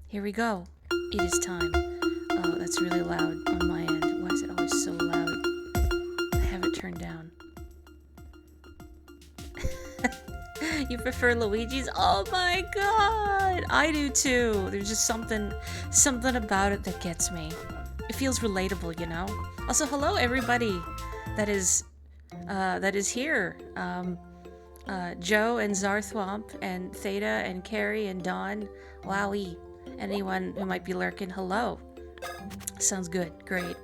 Here we go. It is time. Oh, that's really loud on my end. Why is it always so loud? I have it turned down. You prefer Luigi's? Oh my god! I do too. There's just something about it that gets me. It feels relatable, you know? Also, hello everybody that is here. Joe and Zarthwomp and Theta and Carrie and Dawn. Wowie. Anyone who might be lurking, hello. Sounds good. Great.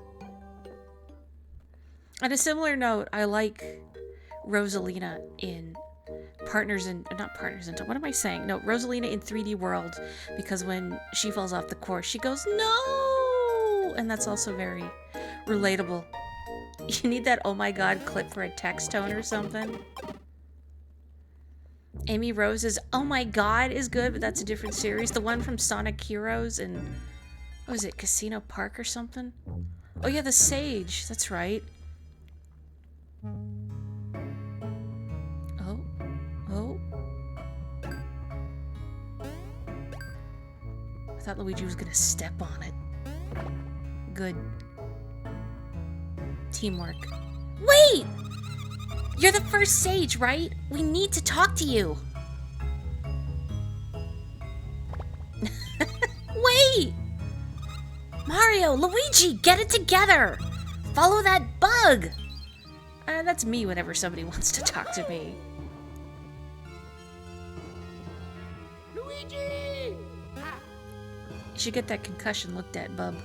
On a similar note, I like Rosalina in what am I saying? No, Rosalina in 3D World, because when she falls off the course, she goes, no! And that's also very relatable. You need that oh my god clip for a text tone or something. Amy Rose's oh my god is good, but that's a different series. The one from Sonic Heroes and, what was it, Casino Park or something? Oh yeah, the Sage, that's right. Oh. I thought Luigi was gonna step on it. Good. Teamwork. Wait! You're the first Sage, right? We need to talk to you. Wait! Mario, Luigi, get it together! Follow that bug! That's me whenever somebody wants to talk to me. Luigi! You should get that concussion looked at, bub.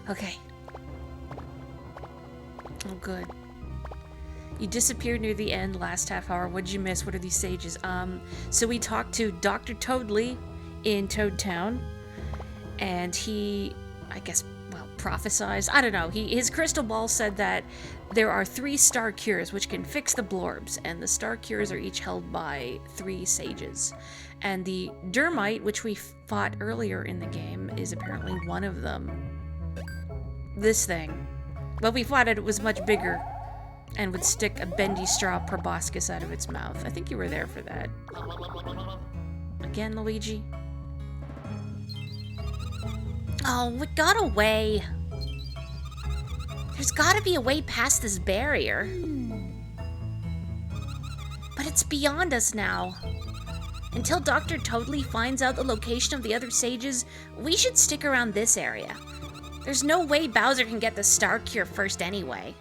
Okay. Oh, good. You disappeared near the end last half hour. What'd you miss? What are these sages? So we talked to Dr. Toadley in Toad Town, and he, I guess, well, prophesized. I don't know. His crystal ball said that there are 3 star cures which can fix the blorbs, and the star cures are each held by 3 sages. And the Dermite, which we fought earlier in the game, is apparently one of them. This thing. Well, we fought it was much bigger and would stick a bendy straw proboscis out of its mouth. I think you were there for that. Again, Luigi? Oh, it got away. There's gotta be a way past this barrier. But it's beyond us now. Until Dr. Toadley finds out the location of the other sages, we should stick around this area. There's no way Bowser can get the Star Cure first anyway.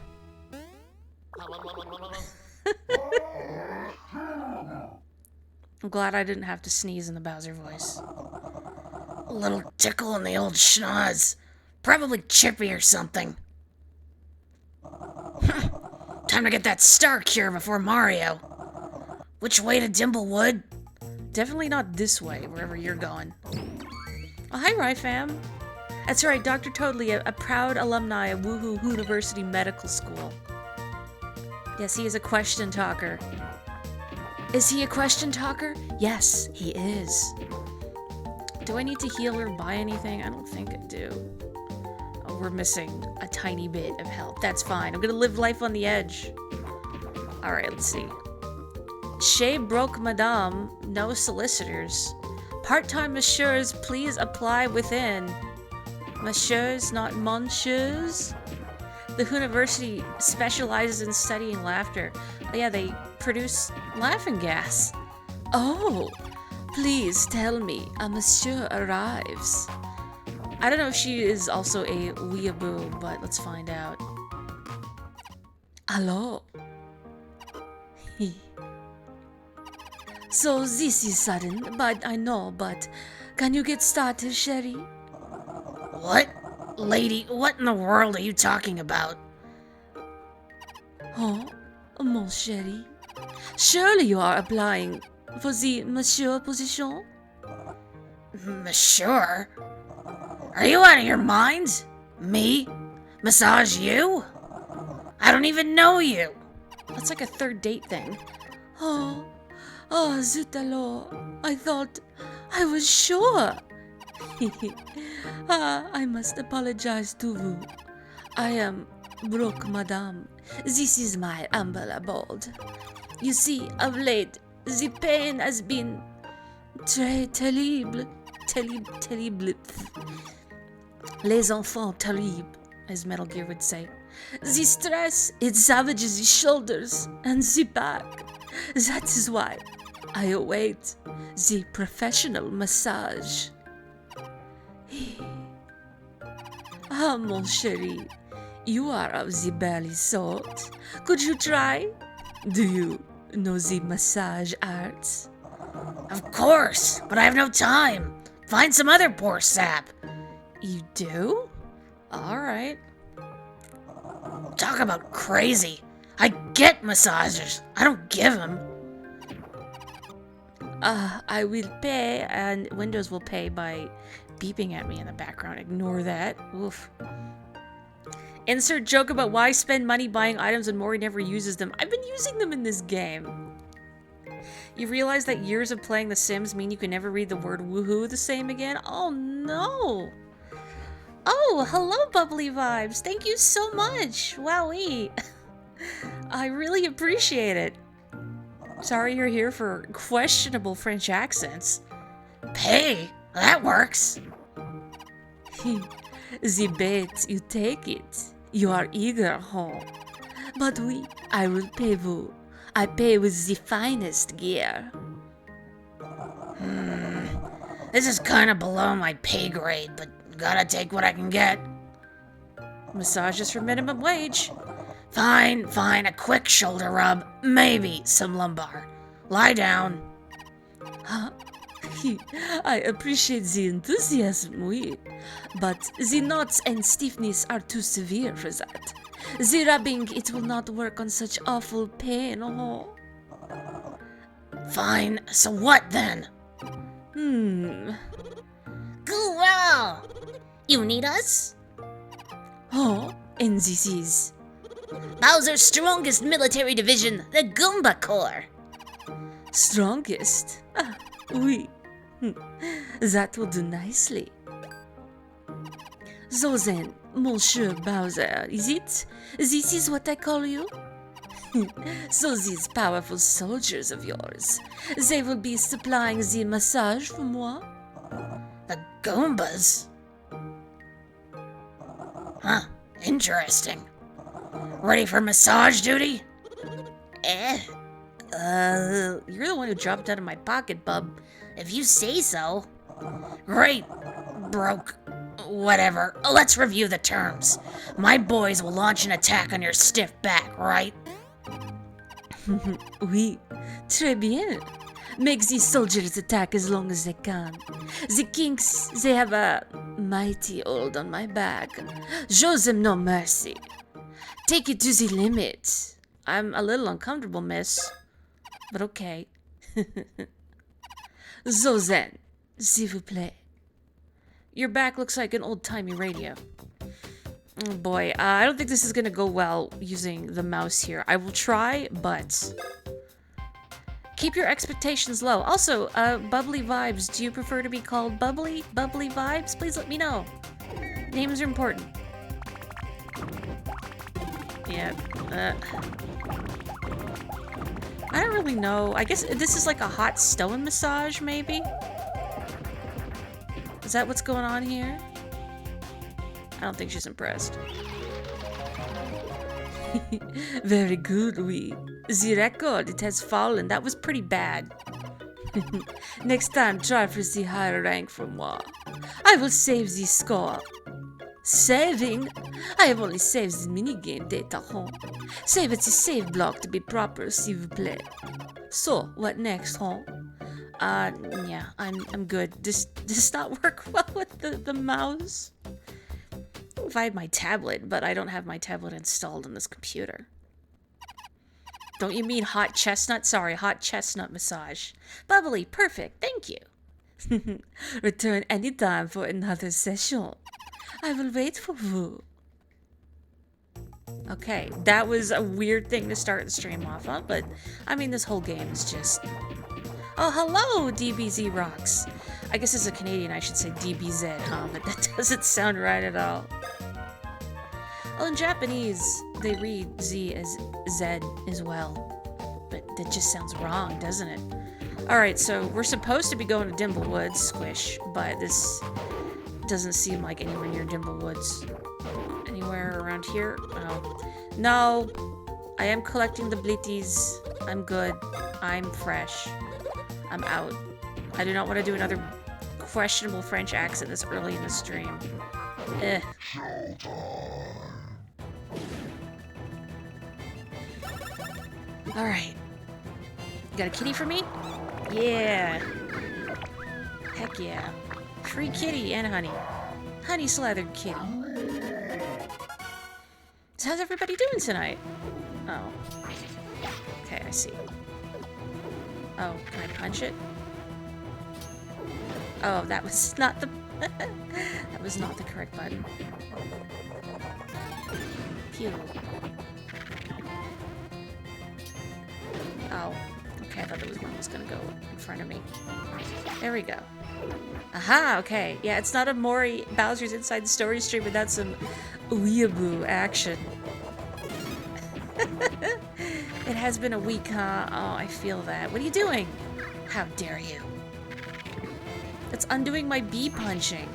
I'm glad I didn't have to sneeze in the Bowser voice. A little tickle in the old schnoz. Probably chippy or something. Time to get that Star Cure before Mario. Which way to Dimplewood? Definitely not this way, wherever you're going. Oh, hi, Ryfam. That's right, Dr. Toadley, a proud alumni of Woohoo University Medical School. Yes, he is a question talker. Is he a question talker? Yes, he is. Do I need to heal or buy anything? I don't think I do. Oh, we're missing a tiny bit of health. That's fine. I'm gonna live life on the edge. Alright, let's see. Chez broke madame, no solicitors. Part-time messieurs, please apply within. Messieurs, not monsieurs? The university specializes in studying laughter. Oh, yeah, they produce laughing gas. Oh, please tell me a monsieur arrives. I don't know if she is also a weeaboo, but let's find out. Hello. So this is sudden, but I know, but can you get started, Sherry? What? Lady, what in the world are you talking about? Huh? Mon chéri? Surely you are applying for the monsieur position? Monsieur? Are you out of your mind? Me? Massage you? I don't even know you. That's like a third date thing. Oh, zut alors. I thought I was sure. I must apologize to you. I am broke, madame. This is my humble abode. You see, of late, the pain has been très terrible. terrible. Les enfants terribles, as Metal Gear would say. The stress, it savages the shoulders and the back. That is why I await the professional massage. Ah, mon chéri, you are of the belly sort. Could you try? Do you know the massage arts? Of course, but I have no time. Find some other poor sap. You do? Alright. Talk about crazy. I get massagers. I don't give them. I will pay, and Windows will pay by beeping at me in the background. Ignore that. Oof. Insert joke about why spend money buying items when Morri never uses them. I've been using them in this game. You realize that years of playing The Sims mean you can never read the word woohoo the same again? Oh no! Oh, hello Bubbly Vibes! Thank you so much! Wowee! I really appreciate it. Sorry you're here for questionable French accents. Pay? That works. The bait, you take it. You are eager, huh? But oui, I will pay you. I pay with the finest gear. This is kind of below my pay grade, but gotta take what I can get. Massages for minimum wage. Fine, a quick shoulder rub, maybe some lumbar. Lie down. Huh? I appreciate the enthusiasm, oui, but the knots and stiffness are too severe for that. The rubbing, it will not work on such awful pain, oh. Fine, so what then? Cool. You need us? Oh, and this is... Bowser's strongest military division, the Goomba Corps. Strongest? Ah, oui. That will do nicely. So then, Monsieur Bowser, is it? This is what I call you? So these powerful soldiers of yours, they will be supplying the massage for moi? The Goombas? Huh, interesting. Ready for massage duty? You're the one who dropped out of my pocket, bub. If you say so. Great. Broke. Whatever. Let's review the terms. My boys will launch an attack on your stiff back, right? Oui, très bien. Make these soldiers attack as long as they can. The kinks, they have a mighty hold on my back. Show them no mercy. Take it to the limit. I'm a little uncomfortable, miss. But okay. So then, s'il vous plaît. Your back looks like an old-timey radio. Oh boy, I don't think this is gonna go well using the mouse here. I will try, but... keep your expectations low. Also, Bubbly Vibes, do you prefer to be called Bubbly Vibes? Please let me know. Names are important. Yeah, I don't really know. I guess this is like a hot stone massage, maybe? Is that what's going on here? I don't think she's impressed. Very good, oui. The record, it has fallen. That was pretty bad. Next time, try for the higher rank for moi. I will save the score. Saving? I have only saved the minigame data, huh? Save at the save block to be proper, s'il vous plaît. So, what next, huh? Yeah, I'm good. Does not work well with the mouse? If I had my tablet, but I don't have my tablet installed on this computer. Don't you mean hot chestnut? Sorry, hot chestnut massage. Bubbly, perfect, thank you. Return anytime for another session. I will wait for you. Okay, that was a weird thing to start the stream off on, but I mean, this whole game is just... Oh, hello, DBZ Rocks. I guess as a Canadian, I should say DBZ, huh? But that doesn't sound right at all. Oh, in Japanese, they read Z as Z as well. But that just sounds wrong, doesn't it? Alright, so we're supposed to be going to Dimblewoods, Squish, but this doesn't seem like anywhere near Dimblewoods. Anywhere around here? Oh. No! I am collecting the blitties. I'm good. I'm fresh. I'm out. I do not want to do another questionable French accent this early in the stream. Eh. Alright. You got a kitty for me? Yeah. Heck yeah. Free kitty and honey. Honey slathered kitty. So how's everybody doing tonight? Oh. Okay, I see. Oh, can I punch it? Oh, that was not the... that was not the correct button. Pew. Oh. Okay, I thought the one was gonna go in front of me. There we go. Aha, okay. Yeah, it's not a Morri Bowser's Inside Story stream, but that's some weeaboo action. It has been a week, huh? Oh, I feel that. What are you doing? How dare you? It's undoing my bee punching.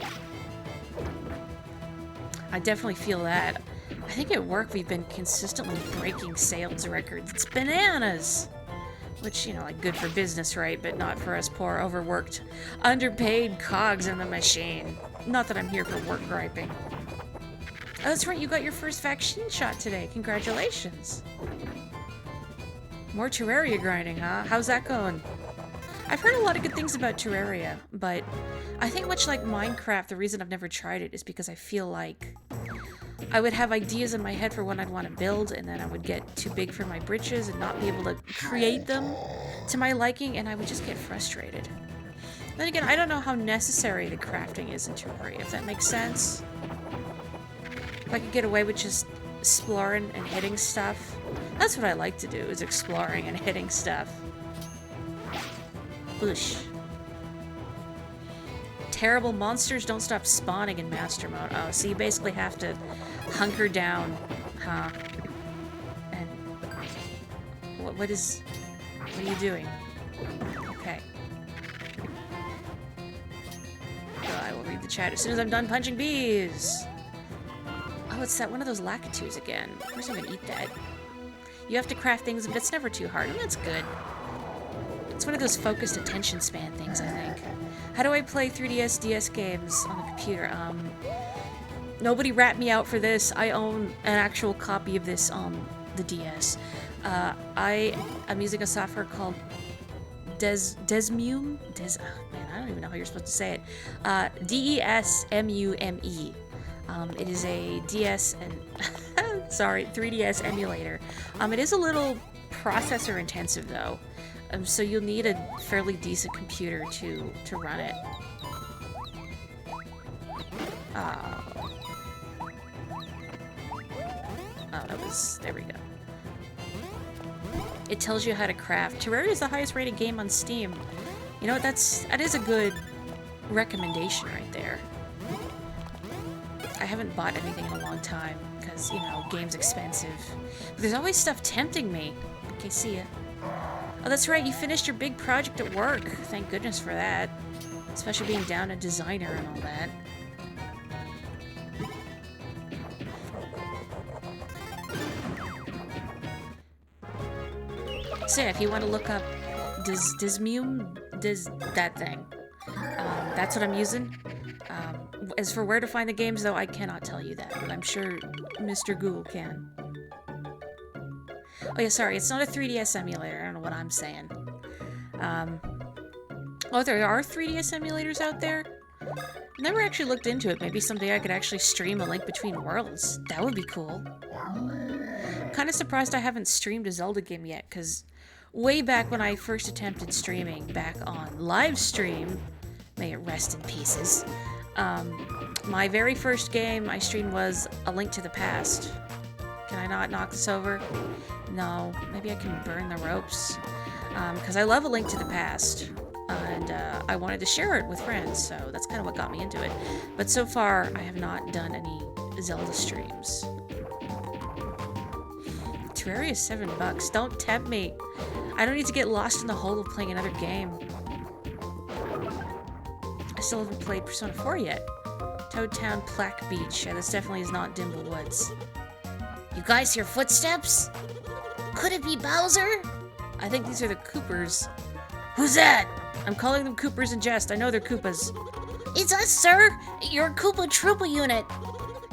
I definitely feel that. I think at work we've been consistently breaking sales records. It's bananas! Which, you know, like, good for business, right? But not for us poor, overworked, underpaid cogs in the machine. Not that I'm here for work griping. Oh, that's right, you got your first vaccine shot today. Congratulations. More Terraria grinding, huh? How's that going? I've heard a lot of good things about Terraria, but I think much like Minecraft, the reason I've never tried it is because I feel like I would have ideas in my head for what I'd want to build, and then I would get too big for my britches and not be able to create them to my liking, and I would just get frustrated. Then again, I don't know how necessary the crafting is in Terraria, if that makes sense. If I could get away with just exploring and hitting stuff. That's what I like to do, is exploring and hitting stuff. Boosh. Terrible monsters don't stop spawning in Master Mode. Oh, so you basically have to hunker down, huh? And what are you doing? Okay. Well, I will read the chat as soon as I'm done punching bees. Oh, it's that one of those Lakitus again. Of course I'm gonna eat that. You have to craft things, but it's never too hard, and that's good. It's one of those focused attention span things, I think. How do I play 3DS, DS games on the computer? Nobody rat me out for this. I own an actual copy of this on the DS. I am using a software called Desmume? Oh man, I don't even know how you're supposed to say it. Desmume. It is a DS and sorry, 3DS emulator. It is a little processor intensive though. So you'll need a fairly decent computer to run it. Oh, that was... there we go. It tells you how to craft. Terraria is the highest rated game on Steam. You know what, that is a good recommendation right there. I haven't bought anything in a long time, because, you know, game's expensive. But there's always stuff tempting me. Okay, see ya. Oh, that's right, you finished your big project at work. Thank goodness for that. Especially being down a designer and all that. So yeah, if you want to look up that thing. That's what I'm using. As for where to find the games, though, I cannot tell you that, but I'm sure Mr. Google can. Oh yeah, sorry, it's not a 3DS emulator. I don't know what I'm saying. Oh, there are 3DS emulators out there? Never actually looked into it. Maybe someday I could actually stream a Link Between Worlds. That would be cool. Kind of surprised I haven't streamed a Zelda game yet, because way back when I first attempted streaming, back on Livestream, may it rest in pieces, my very first game I streamed was A Link to the Past. Can I not knock this over? No. Maybe I can burn the ropes. Because I love A Link to the Past. And I wanted to share it with friends, so that's kind of what got me into it. But so far, I have not done any Zelda streams. Terraria is $7. Don't tempt me. I don't need to get lost in the hole of playing another game. I still haven't played Persona 4 yet. Toad Town, Plaque Beach. Yeah, this definitely is not Dimble Woods. You guys hear footsteps? Could it be Bowser? I think these are the Coopers. Who's that? I'm calling them Coopers in jest. I know they're Koopas. It's us, sir. Your Koopa Troopa unit.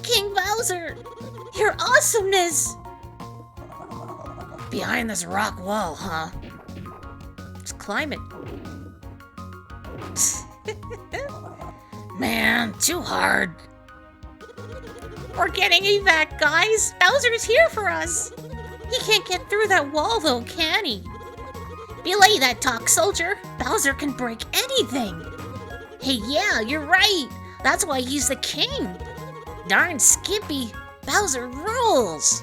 King Bowser. Your awesomeness. Behind this rock wall, huh? Just climb it. Man, too hard. We're getting evac, guys. Bowser's here for us. He can't get through that wall, though, can he? Belay that talk, soldier. Bowser can break anything. Hey, yeah, you're right. That's why he's the king. Darn Skippy. Bowser rules.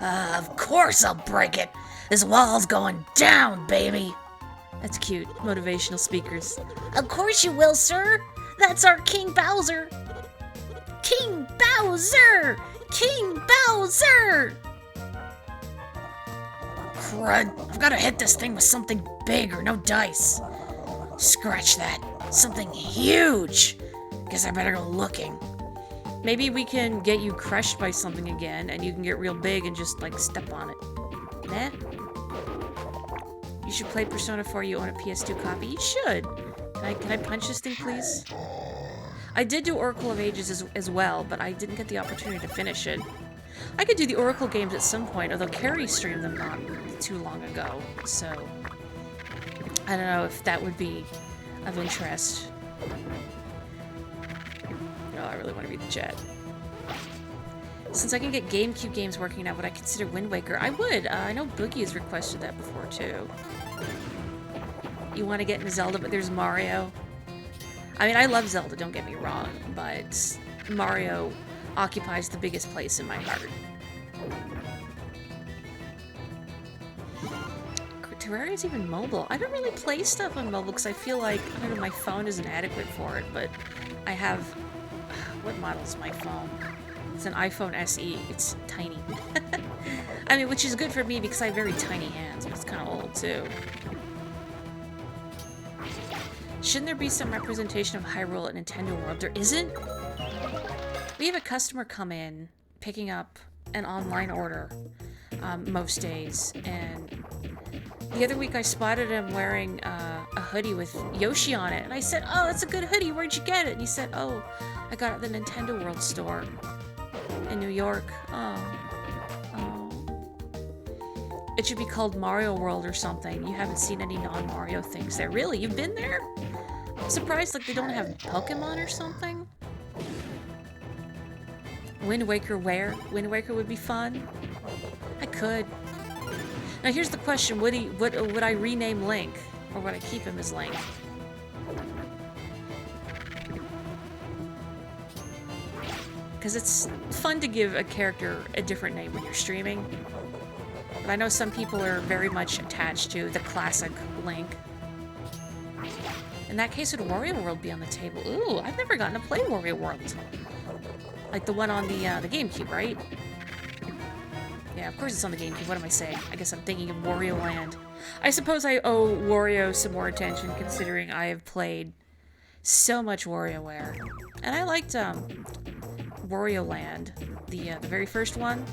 Of course I'll break it. This wall's going down, baby. That's cute. Motivational speakers. Of course you will, sir. That's our King Bowser. King Bowser! King Bowser! Crud, I've got to hit this thing with something big or no dice. Scratch that. Something huge. Guess I better go looking. Maybe we can get you crushed by something again, and you can get real big and just, like, step on it. Nah? You should play Persona 4. You own a PS2 copy? You should! Can I punch this thing, please? I did do Oracle of Ages as well, but I didn't get the opportunity to finish it. I could do the Oracle games at some point, although Carrie streamed them not too long ago, so... I don't know if that would be of interest. No, I really want to read the chat. Since I can get GameCube games working now, would I consider Wind Waker? I would. I know Boogie has requested that before, too. You want to get into Zelda, but there's Mario. I mean, I love Zelda, don't get me wrong, but Mario occupies the biggest place in my heart. Terraria's even mobile. I don't really play stuff on mobile because I feel like, I don't know, my phone isn't adequate for it, but I have... What model is my phone? It's an iPhone SE. It's tiny. I mean, which is good for me because I have very tiny hands, but it's kind of old too. Shouldn't there be some representation of Hyrule at Nintendo World? There isn't? We have a customer come in, picking up an online order most days, and the other week I spotted him wearing a hoodie with Yoshi on it, and I said, "Oh, that's a good hoodie, where'd you get it?" And he said, "Oh, I got it at the Nintendo World store in New York." Oh. It should be called Mario World or something. You haven't seen any non-Mario things there. Really? You've been there? I'm surprised like they don't have Pokemon or something. Wind Waker where? Wind Waker would be fun. I could. Now here's the question, would I rename Link? Or would I keep him as Link? Because it's fun to give a character a different name when you're streaming. But I know some people are very much attached to the classic Link. In that case, would Wario World be on the table? Ooh, I've never gotten to play Wario World. Like the one on the GameCube, right? Yeah, of course it's on the GameCube. What am I saying? I guess I'm thinking of Wario Land. I suppose I owe Wario some more attention, considering I have played so much WarioWare. And I liked Wario Land, the very first one.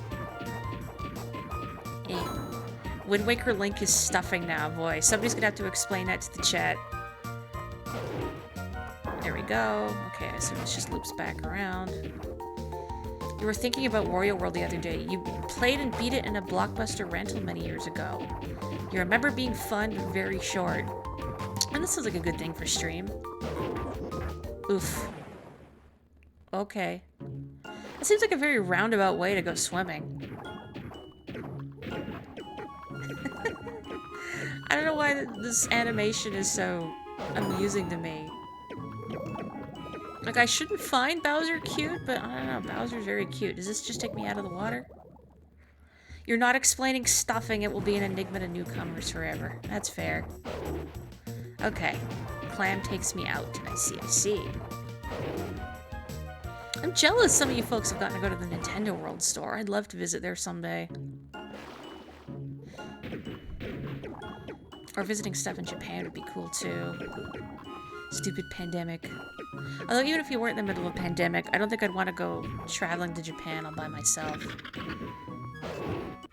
Wind Waker Link is stuffing now, boy. Somebody's gonna have to explain that to the chat. There we go. Okay, I assume this just loops back around. You were thinking about Wario World the other day. You played and beat it in a Blockbuster rental many years ago. You remember being fun, but very short. And this sounds like a good thing for stream. Oof. Okay. It seems like a very roundabout way to go swimming. I don't know why this animation is so amusing to me. Like, I shouldn't find Bowser cute, but I don't know, Bowser's very cute. Does this just take me out of the water? You're not explaining stuffing, it will be an enigma to newcomers forever. That's fair. Okay. Clam takes me out. I see. I'm jealous some of you folks have gotten to go to the Nintendo World store. I'd love to visit there someday. Or visiting stuff in Japan would be cool too. Stupid pandemic. Although even if you weren't in the middle of a pandemic, I don't think I'd want to go traveling to Japan all by myself.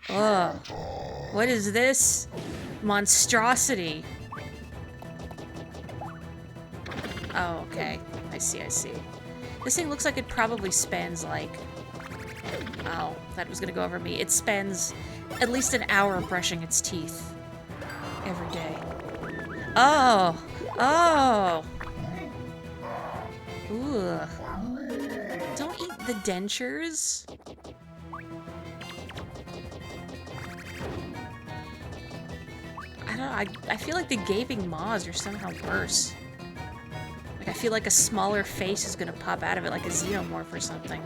Ugh. What is this monstrosity? Oh, okay. I see, I see. This thing looks like it probably spends, like... Oh, that was gonna go over me. It spends at least an hour brushing its teeth. Every day. Oh! Oh! Ooh. Don't eat the dentures. I don't know, I feel like the gaping maws are somehow worse. Like, I feel like a smaller face is gonna pop out of it, like a xenomorph or something.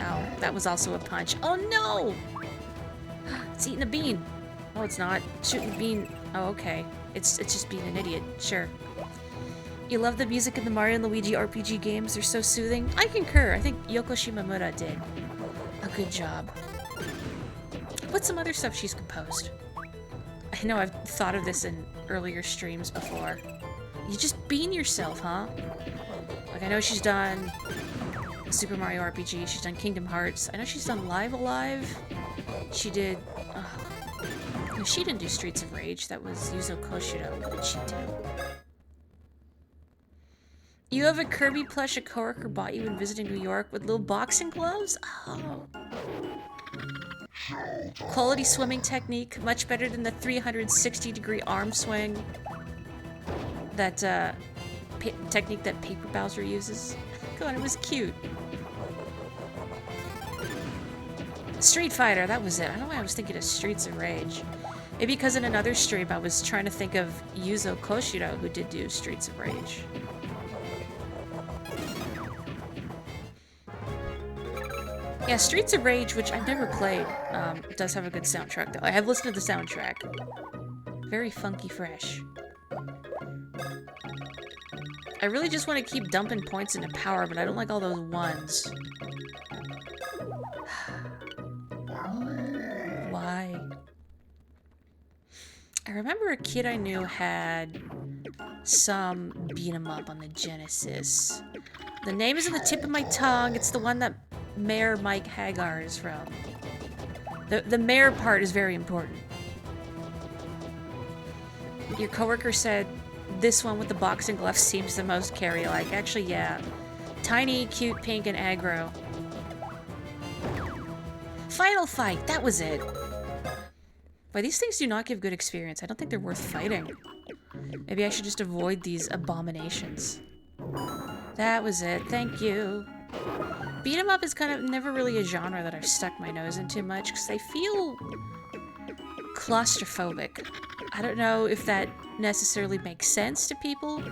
Oh, that was also a punch. Oh no! It's eating a bean. Oh, it's not. Shooting a bean. Oh, okay. It's just being an idiot. Sure. You love the music in the Mario and Luigi RPG games. They're so soothing. I concur. I think Yoko Shimomura did a good job. What's some other stuff she's composed? I know I've thought of this in earlier streams before. You just bean yourself, huh? Like, I know she's done Super Mario RPG. She's done Kingdom Hearts. I know she's done Live Alive. She did... No, she didn't do Streets of Rage. That was Yuzo Koshiro. What did she do? You have a Kirby plush a coworker bought you when visiting New York with little boxing gloves? Oh. Quality swimming technique. Much better than the 360-degree arm swing. That, technique that Paper Bowser uses. Go on, it was cute. Street Fighter, that was it. I don't know why I was thinking of Streets of Rage. Maybe because in another stream I was trying to think of Yuzo Koshiro, who did do Streets of Rage. Yeah, Streets of Rage, which I've never played, does have a good soundtrack, though. I have listened to the soundtrack. Very funky fresh. I really just want to keep dumping points into power, but I don't like all those ones. Why? I remember a kid I knew had some beat 'em up on the Genesis. The name is on the tip of my tongue. It's the one that Mayor Mike Hagar is from. The mayor part is very important. Your coworker said this one with the boxing gloves seems the most Carrie-like. Actually, yeah. Tiny, cute, pink, and aggro. Final fight, that was it. But these things do not give good experience. I don't think they're worth fighting. Maybe I should just avoid these abominations. That was it, thank you. Beat 'em up is kind of never really a genre that I've stuck my nose into much, because they feel claustrophobic. I don't know if that necessarily makes sense to people,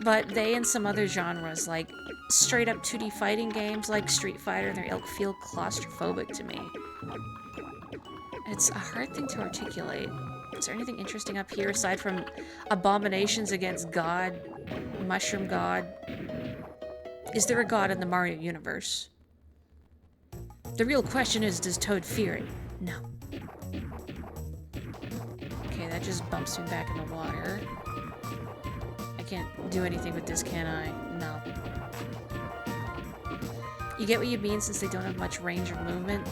but they and some other genres, like straight up 2D fighting games like Street Fighter and their ilk, feel claustrophobic to me. It's a hard thing to articulate. Is there anything interesting up here aside from abominations against God, Mushroom God? Is there a god in the Mario universe? The real question is, does Toad fear it? No. Okay, that just bumps me back in the water. I can't do anything with this, can I? No. You get what you mean since they don't have much range or movement?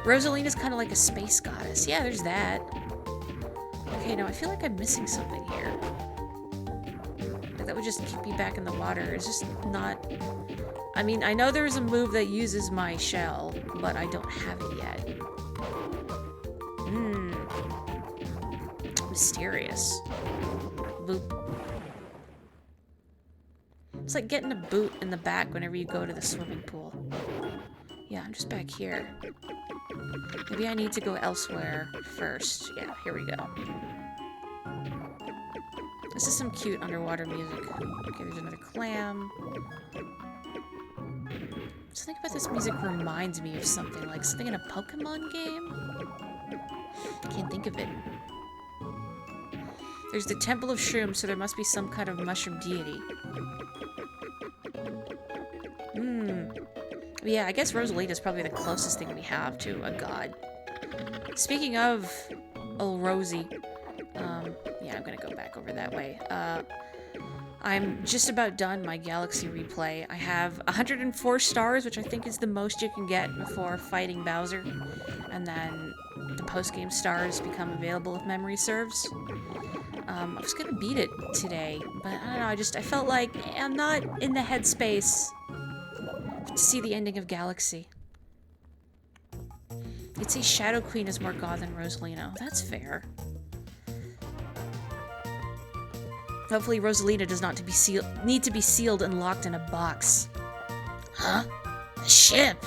Rosalina's kind of like a space goddess. Yeah, there's that. Okay, no, I feel like I'm missing something here. Like, that would just keep me back in the water. It's just not... I mean, I know there's a move that uses my shell, but I don't have it yet. Mysterious. Boop. It's like getting a boot in the back whenever you go to the swimming pool. Yeah, I'm just back here. Maybe I need to go elsewhere first. Yeah, here we go. This is some cute underwater music. Okay, there's another clam. Something about this music reminds me of something, like something in a Pokemon game? I can't think of it. There's the Temple of Shrooms, so there must be some kind of mushroom deity. Yeah, I guess Rosalita is probably the closest thing we have to a god. Speaking of old Rosie, yeah, I'm gonna go back over that way. I'm just about done my Galaxy replay. I have 104 stars, which I think is the most you can get before fighting Bowser. And then the post-game stars become available if memory serves. I was gonna beat it today, but I don't know, I felt like I'm not in the headspace to see the ending of Galaxy. You'd say Shadow Queen is more god than Rosalina. That's fair. Hopefully Rosalina does not need to be sealed and locked in a box. Huh? A ship?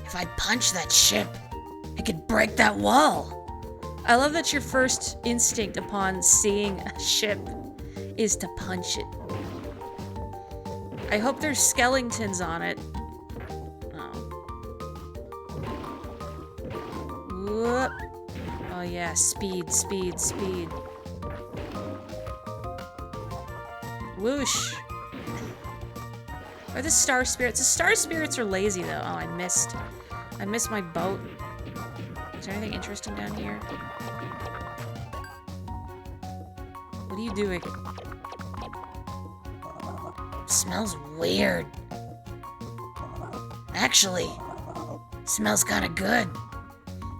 If I punch that ship, I could break that wall. I love that your first instinct upon seeing a ship is to punch it. I hope there's skeletons on it. Oh. Whoop. Oh yeah, speed, speed, speed. Whoosh. Are the star spirits? The star spirits are lazy though. Oh, I missed my boat. Is there anything interesting down here? What are you doing? Smells weird. Actually, smells kind of good.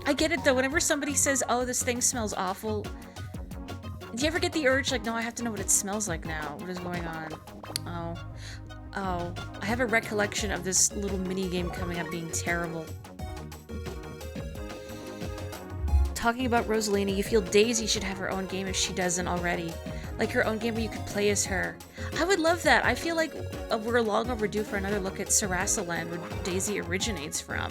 I get it though. Whenever somebody says, "Oh, this thing smells awful," do you ever get the urge, like, no, I have to know what it smells like now? What is going on? Oh. I have a recollection of this little mini-game coming up being terrible. Talking about Rosalina, you feel Daisy should have her own game if she doesn't already. Like her own game where you could play as her. I would love that. I feel like we're long overdue for another look at Sarasaland, where Daisy originates from.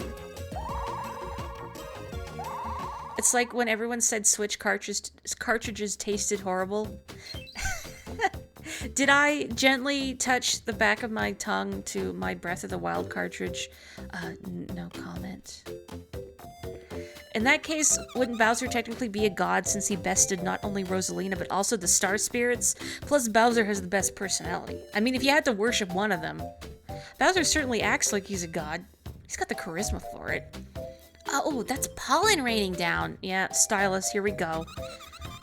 It's like when everyone said Switch cartridges tasted horrible. Did I gently touch the back of my tongue to my Breath of the Wild cartridge? No comment. In that case, wouldn't Bowser technically be a god since he bested not only Rosalina but also the Star Spirits? Plus, Bowser has the best personality. I mean, if you had to worship one of them, Bowser certainly acts like he's a god. He's got the charisma for it. Oh, that's pollen raining down. Yeah, stylus, here we go.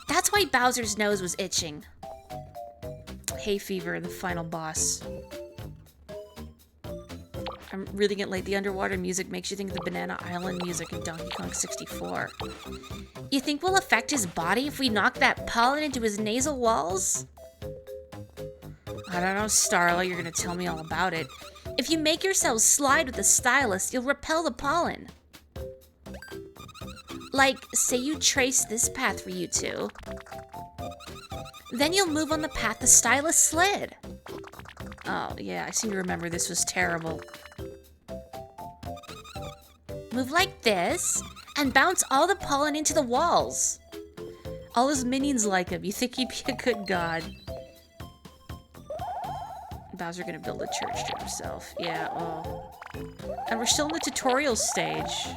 That's why Bowser's nose was itching. Hay fever, the final boss. I'm reading it late. The underwater music makes you think of the Banana Island music in Donkey Kong 64. You think we'll affect his body if we knock that pollen into his nasal walls? I don't know, Starla. You're gonna tell me all about it. If you make yourself slide with the stylus, you'll repel the pollen. Like, say you trace this path for you two. Then you'll move on the path the stylus slid. Oh, yeah, I seem to remember this was terrible. Move like this, and bounce all the pollen into the walls. All his minions like him. You think he'd be a good god. Bowser gonna build a church to himself. Yeah, oh. And we're still in the tutorial stage.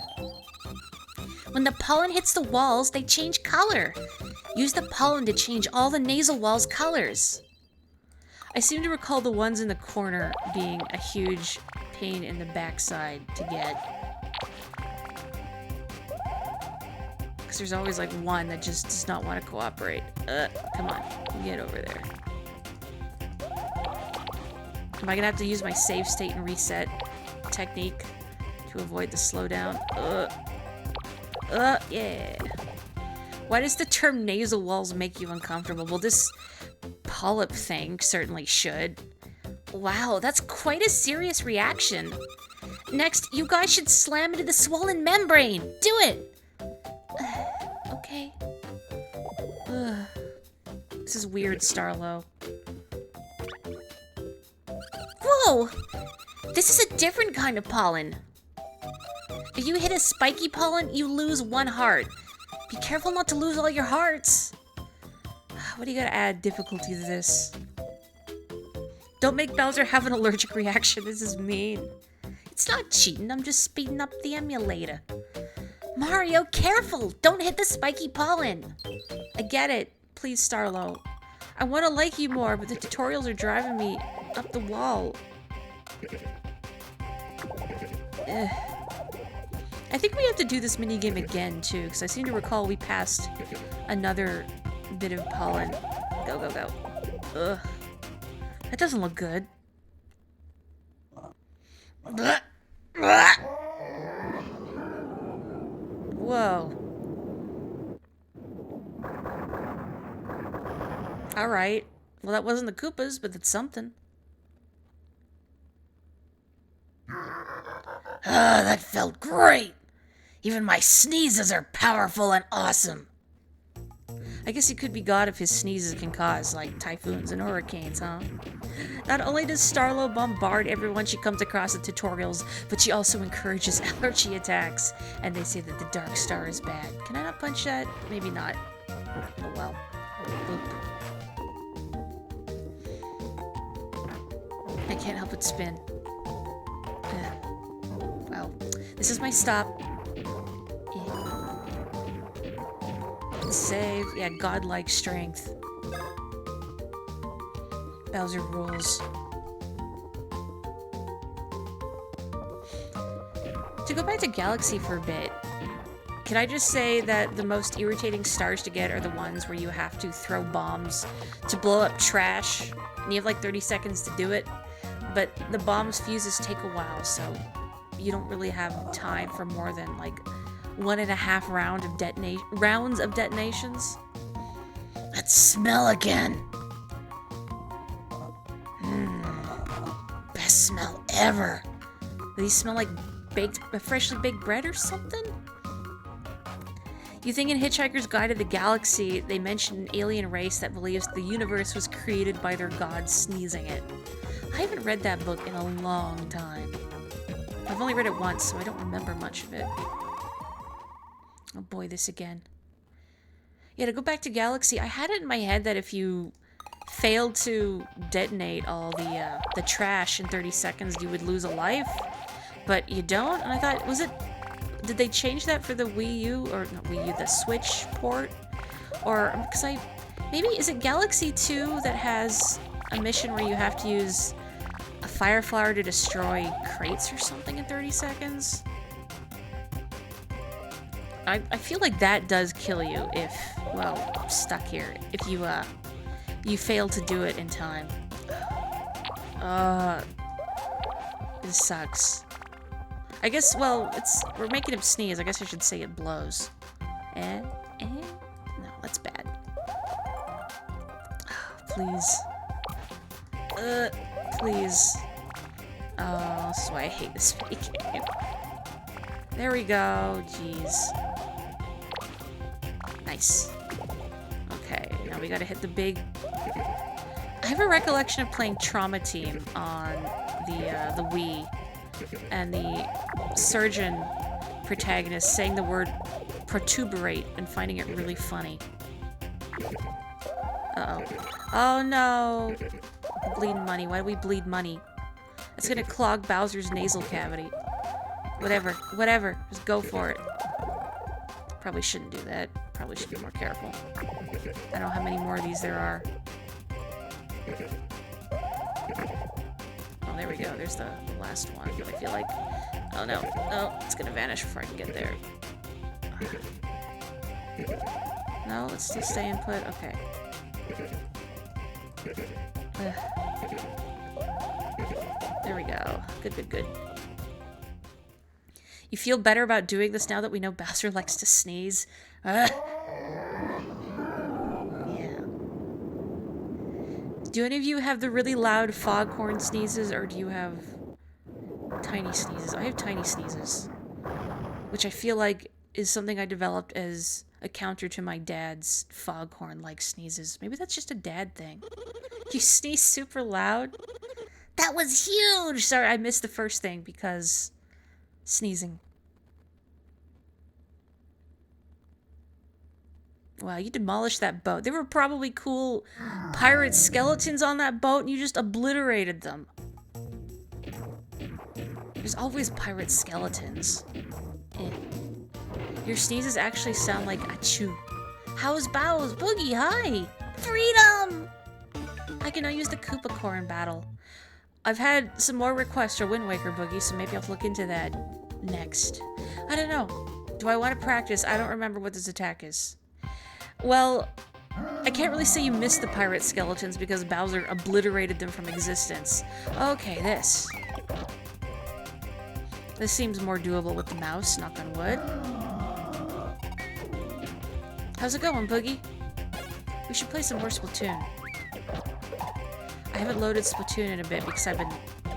When the pollen hits the walls, they change color. Use the pollen to change all the nasal walls' colors. I seem to recall the ones in the corner being a huge pain in the backside to get. Because there's always like one that just does not want to cooperate. Come on, get over there. Am I gonna have to use my save state and reset technique to avoid the slowdown? Yeah. Why does the term nasal walls make you uncomfortable? Well, this polyp thing certainly should. Wow, that's quite a serious reaction. Next, you guys should slam into the swollen membrane. Do it! Okay. This is weird, Starlo. Whoa! This is a different kind of pollen. If you hit a spiky pollen, you lose one heart. Be careful not to lose all your hearts. What do you gotta add difficulty to this? Don't make Bowser have an allergic reaction. This is mean. It's not cheating. I'm just speeding up the emulator. Mario, careful! Don't hit the spiky pollen. I get it. Please, Starlo. I want to like you more, but the tutorials are driving me up the wall. Ugh. I think we have to do this minigame again, too, because I seem to recall we passed another bit of pollen. Go, go, go. Ugh. That doesn't look good. Whoa. Alright. Well, that wasn't the Koopas, but it's something. Ah, that felt great. Even my sneezes are powerful and awesome. I guess he could be God if his sneezes can cause, like, typhoons and hurricanes, huh? Not only does Starlo bombard everyone she comes across in tutorials, but she also encourages allergy attacks. And they say that the Dark Star is bad. Can I not punch that? Maybe not. Oh well. Boop. I can't help but spin. Well, this is my stop. Save. Yeah, godlike strength. Bowser rules. To go back to Galaxy for a bit, can I just say that the most irritating stars to get are the ones where you have to throw bombs to blow up trash, and you have like 30 seconds to do it, but the bomb's fuses take a while, so you don't really have time for more than like 1.5 rounds of detonations. That smell again. Best smell ever. Do these smell like freshly baked bread or something? You think in Hitchhiker's Guide to the Galaxy, they mentioned an alien race that believes the universe was created by their gods sneezing it. I haven't read that book in a long time. I've only read it once, so I don't remember much of it. Oh boy, this again. Yeah, to go back to Galaxy, I had it in my head that if you failed to detonate all the trash in 30 seconds, you would lose a life. But you don't, and I thought, did they change that for the Wii U, or not Wii U, the Switch port? Or, because maybe, is it Galaxy 2 that has a mission where you have to use a fire flower to destroy crates or something in 30 seconds? I feel like that does kill you if, well, I'm stuck here. If you fail to do it in time. This sucks. I guess, well, we're making him sneeze. I guess I should say it blows. No, that's bad. Please. Please. Oh, this is why I hate this game. There we go. Jeez. Nice. Okay, now we gotta hit the big... I have a recollection of playing Trauma Team on the Wii, and the surgeon protagonist saying the word protuberate and finding it really funny. Uh-oh. Oh no! Bleeding money. Why do we bleed money? It's gonna clog Bowser's nasal cavity. Whatever. Just go for it. Probably shouldn't do that. Probably should be more careful. I don't know how many more of these there are. Oh, there we go. There's the last one. But I feel like... Oh, no. No, it's gonna vanish before I can get there. No, let's still stay and put... Okay. There we go. Good. You feel better about doing this now that we know Bowser likes to sneeze? Yeah. Do any of you have the really loud foghorn sneezes, or do you have tiny sneezes? I have tiny sneezes, which I feel like is something I developed as a counter to my dad's foghorn-like sneezes. Maybe that's just a dad thing. You sneeze super loud? That was huge! Sorry, I missed the first thing because... sneezing. Wow, you demolished that boat. There were probably cool pirate skeletons on that boat, and you just obliterated them. There's always pirate skeletons. Your sneezes actually sound like achoo. How's Bows? Boogie, hi! Freedom! I can now use the Koopa Core in battle. I've had some more requests for Wind Waker Boogie, so maybe I'll look into that next. I don't know. Do I want to practice? I don't remember what this attack is. Well, I can't really say you missed the pirate skeletons because Bowser obliterated them from existence. Okay, this. This seems more doable with the mouse, knock on wood. How's it going, Boogie? We should play some more Splatoon. I haven't loaded Splatoon in a bit because I've been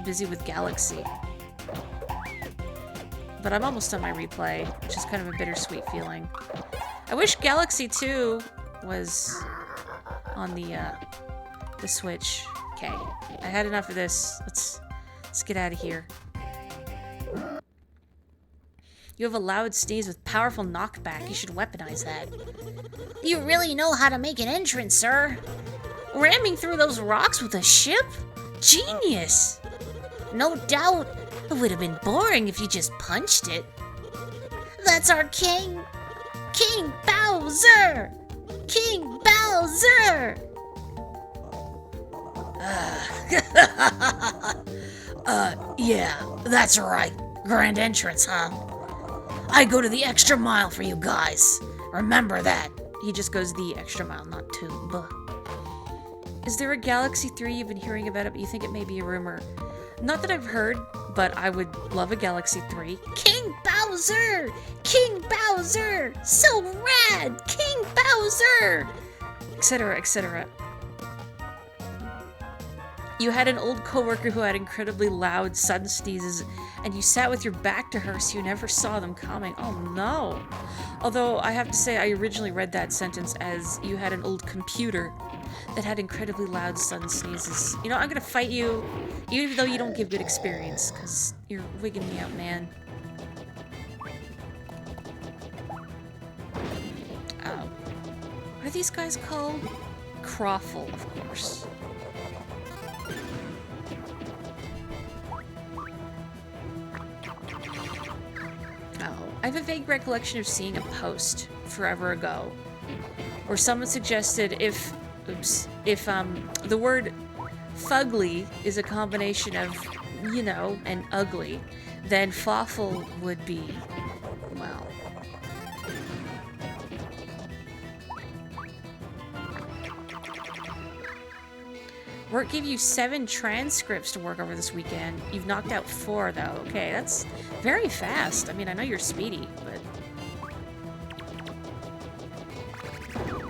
busy with Galaxy. But I'm almost on my replay, which is kind of a bittersweet feeling. I wish Galaxy 2 was on the Switch. Okay, I had enough of this. Let's get out of here. You have a loud sneeze with powerful knockback. You should weaponize that. You really know how to make an entrance, sir. Ramming through those rocks with a ship? Genius! No doubt. It would have been boring if you just punched it. That's our king. King Bowser! King Bowser! Yeah, that's right. Grand entrance, huh? I go to the extra mile for you guys. Remember that. He just goes the extra mile, not two. Buh. Is there a Galaxy 3 you've been hearing about it, but you think it may be a rumor? Not that I've heard, but I would love a Galaxy 3. King Bowser! King Bowser! So rad! King Bowser! Etc., etc. You had an old coworker who had incredibly loud sudden sneezes, and you sat with your back to her so you never saw them coming. Oh no. Although I have to say I originally read that sentence as you had an old computer that had incredibly loud sudden sneezes. You know, I'm gonna fight you, even though you don't give good experience, because you're wigging me out, man. Oh. What are these guys called? Croffle, of course. I have a vague recollection of seeing a post forever ago where someone suggested if the word fugly is a combination of, you know, and ugly, then fawful would be, well. Work gave you 7 transcripts to work over this weekend. You've knocked out 4, though. Okay, that's very fast. I mean, I know you're speedy, but...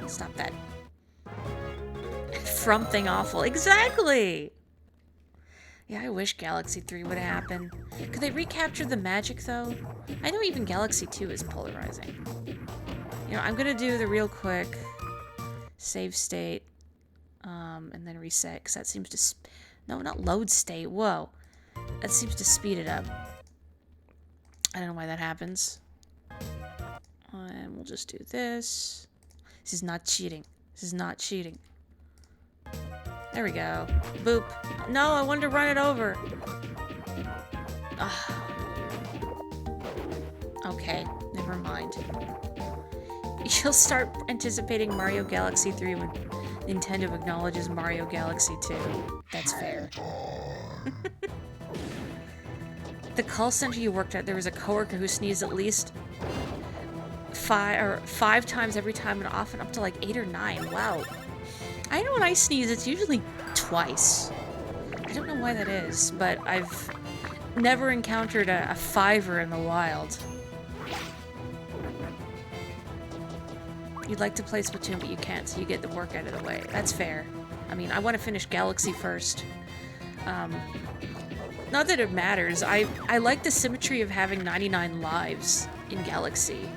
Stop that. Frumthing awful. Exactly! Yeah, I wish Galaxy 3 would happen. Could they recapture the magic, though? I know even Galaxy 2 is polarizing. You know, I'm gonna do the real quick save state. And then reset, because that seems to... No, not load state. Whoa. That seems to speed it up. I don't know why that happens. And we'll just do this. This is not cheating. This is not cheating. There we go. Boop. No, I wanted to run it over. Okay, never mind. You'll start anticipating Mario Galaxy 3 when Nintendo acknowledges Mario Galaxy 2. That's fair. The call center you worked at, there was a coworker who sneezed at least 5 times every time, and often up to like 8 or 9. Wow. I know when I sneeze, it's usually twice. I don't know why that is, but I've never encountered a 5er in the wild. You'd like to play Splatoon, but you can't, so you get the work out of the way. That's fair. I mean, I want to finish Galaxy first. Not that it matters. I like the symmetry of having 99 lives in Galaxy.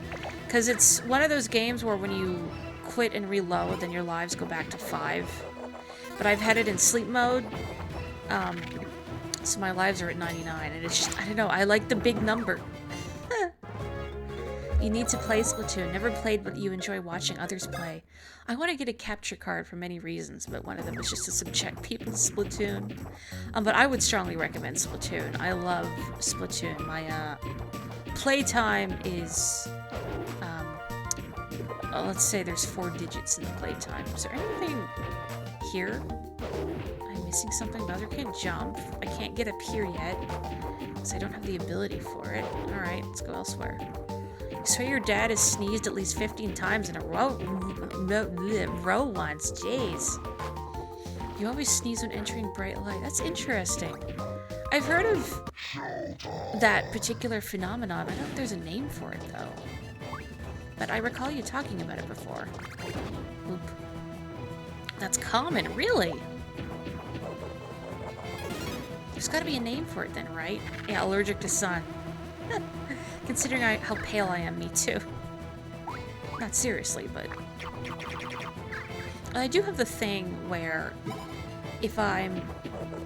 Because it's one of those games where when you quit and reload, then your lives go back to 5. But I've had it in sleep mode, so my lives are at 99, and it's just, I don't know, I like the big number. You need to play Splatoon. Never played, but you enjoy watching others play. I want to get a capture card for many reasons, but one of them is just to subject people to Splatoon. But I would strongly recommend Splatoon. I love Splatoon. My playtime is let's say there's 4 digits in the playtime. Is there anything here? I'm missing something. Bowser can't jump. I can't get up here yet because I don't have the ability for it. Alright, let's go elsewhere. So your dad has sneezed at least 15 times in a row once. Jeez. You always sneeze when entering bright light. That's interesting. I've heard of that particular phenomenon. I don't know if there's a name for it, though. But I recall you talking about it before. Oop. That's common, really? There's gotta be a name for it then, right? Yeah, allergic to sun. Considering how pale I am, me too. Not seriously, but... I do have the thing where if I'm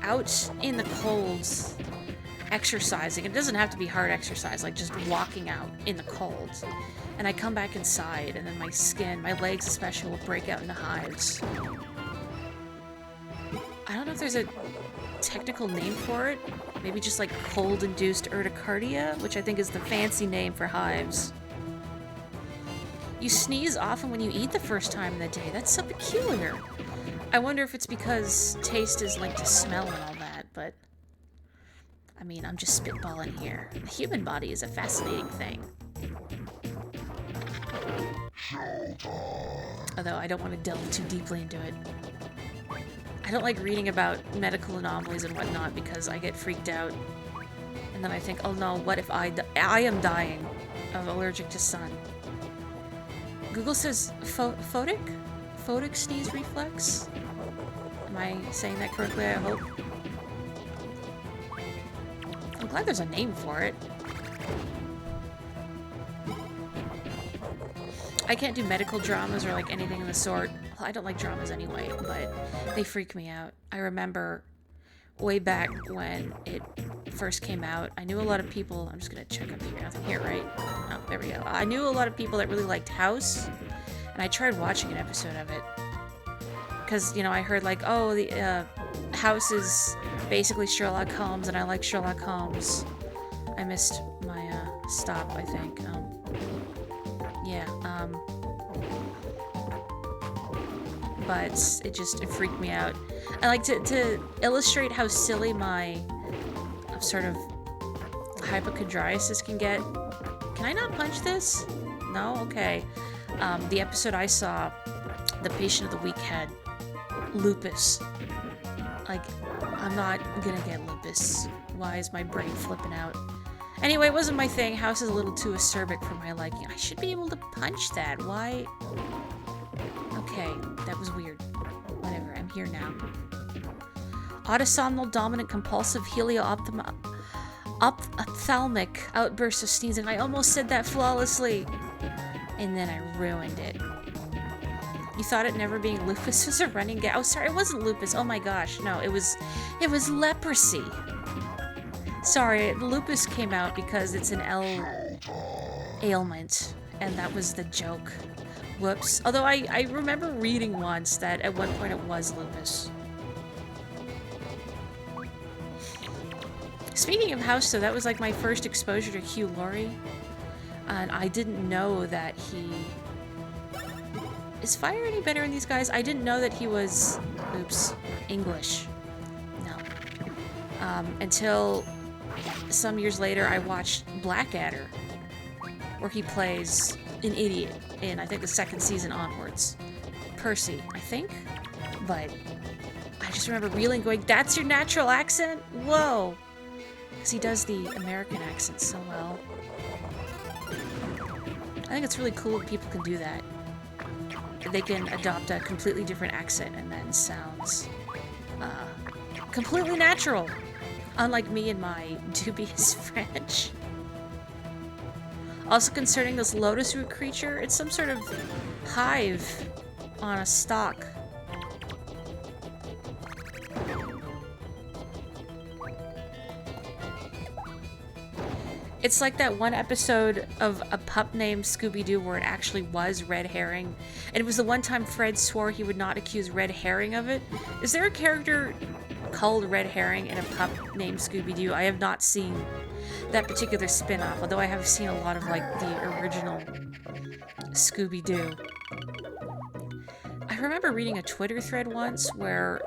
out in the cold exercising, it doesn't have to be hard exercise, like just walking out in the cold, and I come back inside, and then my skin, my legs especially, will break out into hives. I don't know if there's a technical name for it. Maybe just like cold-induced urticaria, which I think is the fancy name for hives. You sneeze often when you eat the first time in the day. That's so peculiar. I wonder if it's because taste is linked to smell and all that, but... I mean, I'm just spitballing here. The human body is a fascinating thing. Although I don't want to delve too deeply into it. I don't like reading about medical anomalies and whatnot because I get freaked out. And then I think, oh no, what if I am dying of allergic to sun? Google says photic? Photic sneeze reflex? Am I saying that correctly, I hope? I'm glad there's a name for it. I can't do medical dramas or like anything of the sort. Well, I don't like dramas anyway, but they freak me out. I remember way back when it first came out, I knew a lot of people, I'm just gonna check up here, nothing here, right? Oh, there we go. I knew a lot of people that really liked House, and I tried watching an episode of it. Because, you know, I heard like, oh, the House is basically Sherlock Holmes, and I like Sherlock Holmes. I missed my stop, I think. But it freaked me out. I like to illustrate how silly my sort of hypochondriasis can get. Can I not punch this? No? Okay. The episode I saw, the patient of the week had lupus. Like, I'm not gonna get lupus. Why is my brain flipping out? Anyway, it wasn't my thing. House is a little too acerbic for my liking. I should be able to punch that. Why? Okay, that was weird. Whatever, I'm here now. Autosomal dominant compulsive ophthalmic outburst of sneezing. I almost said that flawlessly. And then I ruined it. You thought it never being lupus was a running gag? Oh, sorry, it wasn't lupus. Oh my gosh, no, it was leprosy. Sorry, lupus came out because it's an ailment, and that was the joke. Whoops. Although I remember reading once that at one point it was lupus. Speaking of House, though, that was like my first exposure to Hugh Laurie, and I didn't know that he... Is fire any better in these guys? I didn't know that he was... Oops. English. No. Until some years later I watched Blackadder, where he plays an idiot in, I think, the second season onwards. Percy, I think? But I just remember reeling, going, that's your natural accent? Whoa! Because he does the American accent so well. I think it's really cool that people can do that. They can adopt a completely different accent and then sounds completely natural. Unlike me and my dubious French. Also concerning this lotus root creature, it's some sort of hive on a stalk. It's like that one episode of A Pup Named Scooby-Doo where it actually was red herring. And it was the one time Fred swore he would not accuse red herring of it. Is there a character called Red Herring in A Pup Named Scooby-Doo? I have not seen that particular spin-off, although I have seen a lot of like the original Scooby-Doo. I remember reading a Twitter thread once where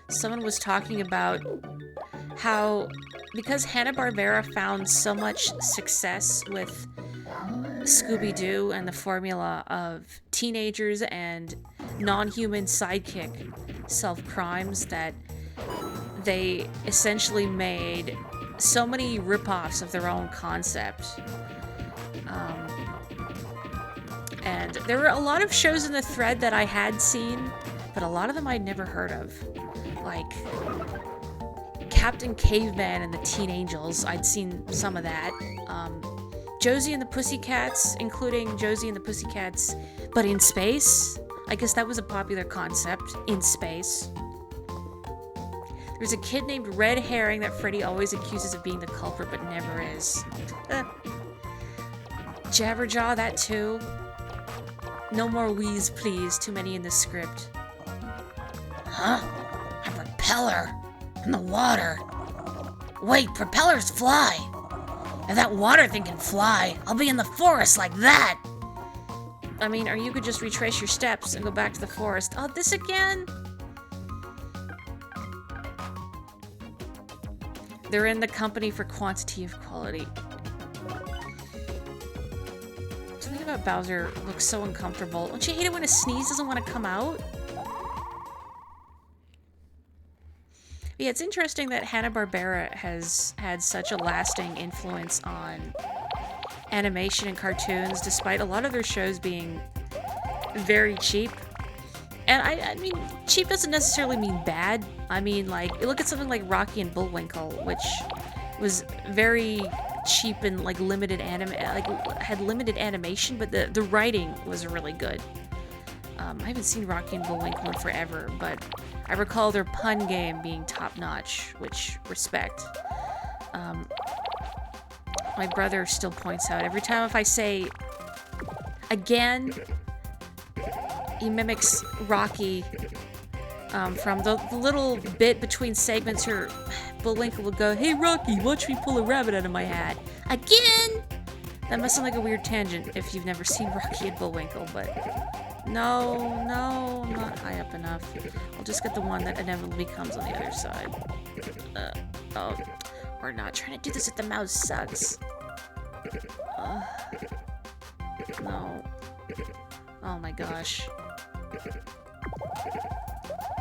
someone was talking about how, because Hanna-Barbera found so much success with Scooby-Doo and the formula of teenagers and non-human sidekick self-crimes, that they essentially made so many rip-offs of their own concept. And there were a lot of shows in the thread that I had seen, but a lot of them I'd never heard of. Like Captain Caveman and the Teen Angels, I'd seen some of that. Josie and the Pussycats, including Josie and the Pussycats, but in space. I guess that was a popular concept, in space. There's a kid named Red Herring that Freddy always accuses of being the culprit, but never is. Jabberjaw, that too. No more wheeze, please. Too many in the script. Huh? A propeller in the water. Wait, propellers fly. If that water thing can fly, I'll be in the forest like that. I mean, or you could just retrace your steps and go back to the forest. Oh, this again? They're in the company for quantity of quality. Something about Bowser looks so uncomfortable. Don't you hate it when a sneeze doesn't want to come out? Yeah, it's interesting that Hanna-Barbera has had such a lasting influence on animation and cartoons, despite a lot of their shows being very cheap. And I mean, cheap doesn't necessarily mean bad. I mean, like, look at something like Rocky and Bullwinkle, which was very cheap and like limited had limited animation, but the writing was really good. I haven't seen Rocky and Bullwinkle in forever, but I recall their pun game being top-notch, which respect. My brother still points out every time if I say again, he mimics Rocky from the little bit between segments where Bullwinkle will go, "Hey Rocky, watch me pull a rabbit out of my hat." Again! That must sound like a weird tangent if you've never seen Rocky and Bullwinkle, but no, I'm not high up enough. I'll just get the one that inevitably comes on the other side. Oh, we're not trying to do this if the mouse sucks. No. Oh my gosh.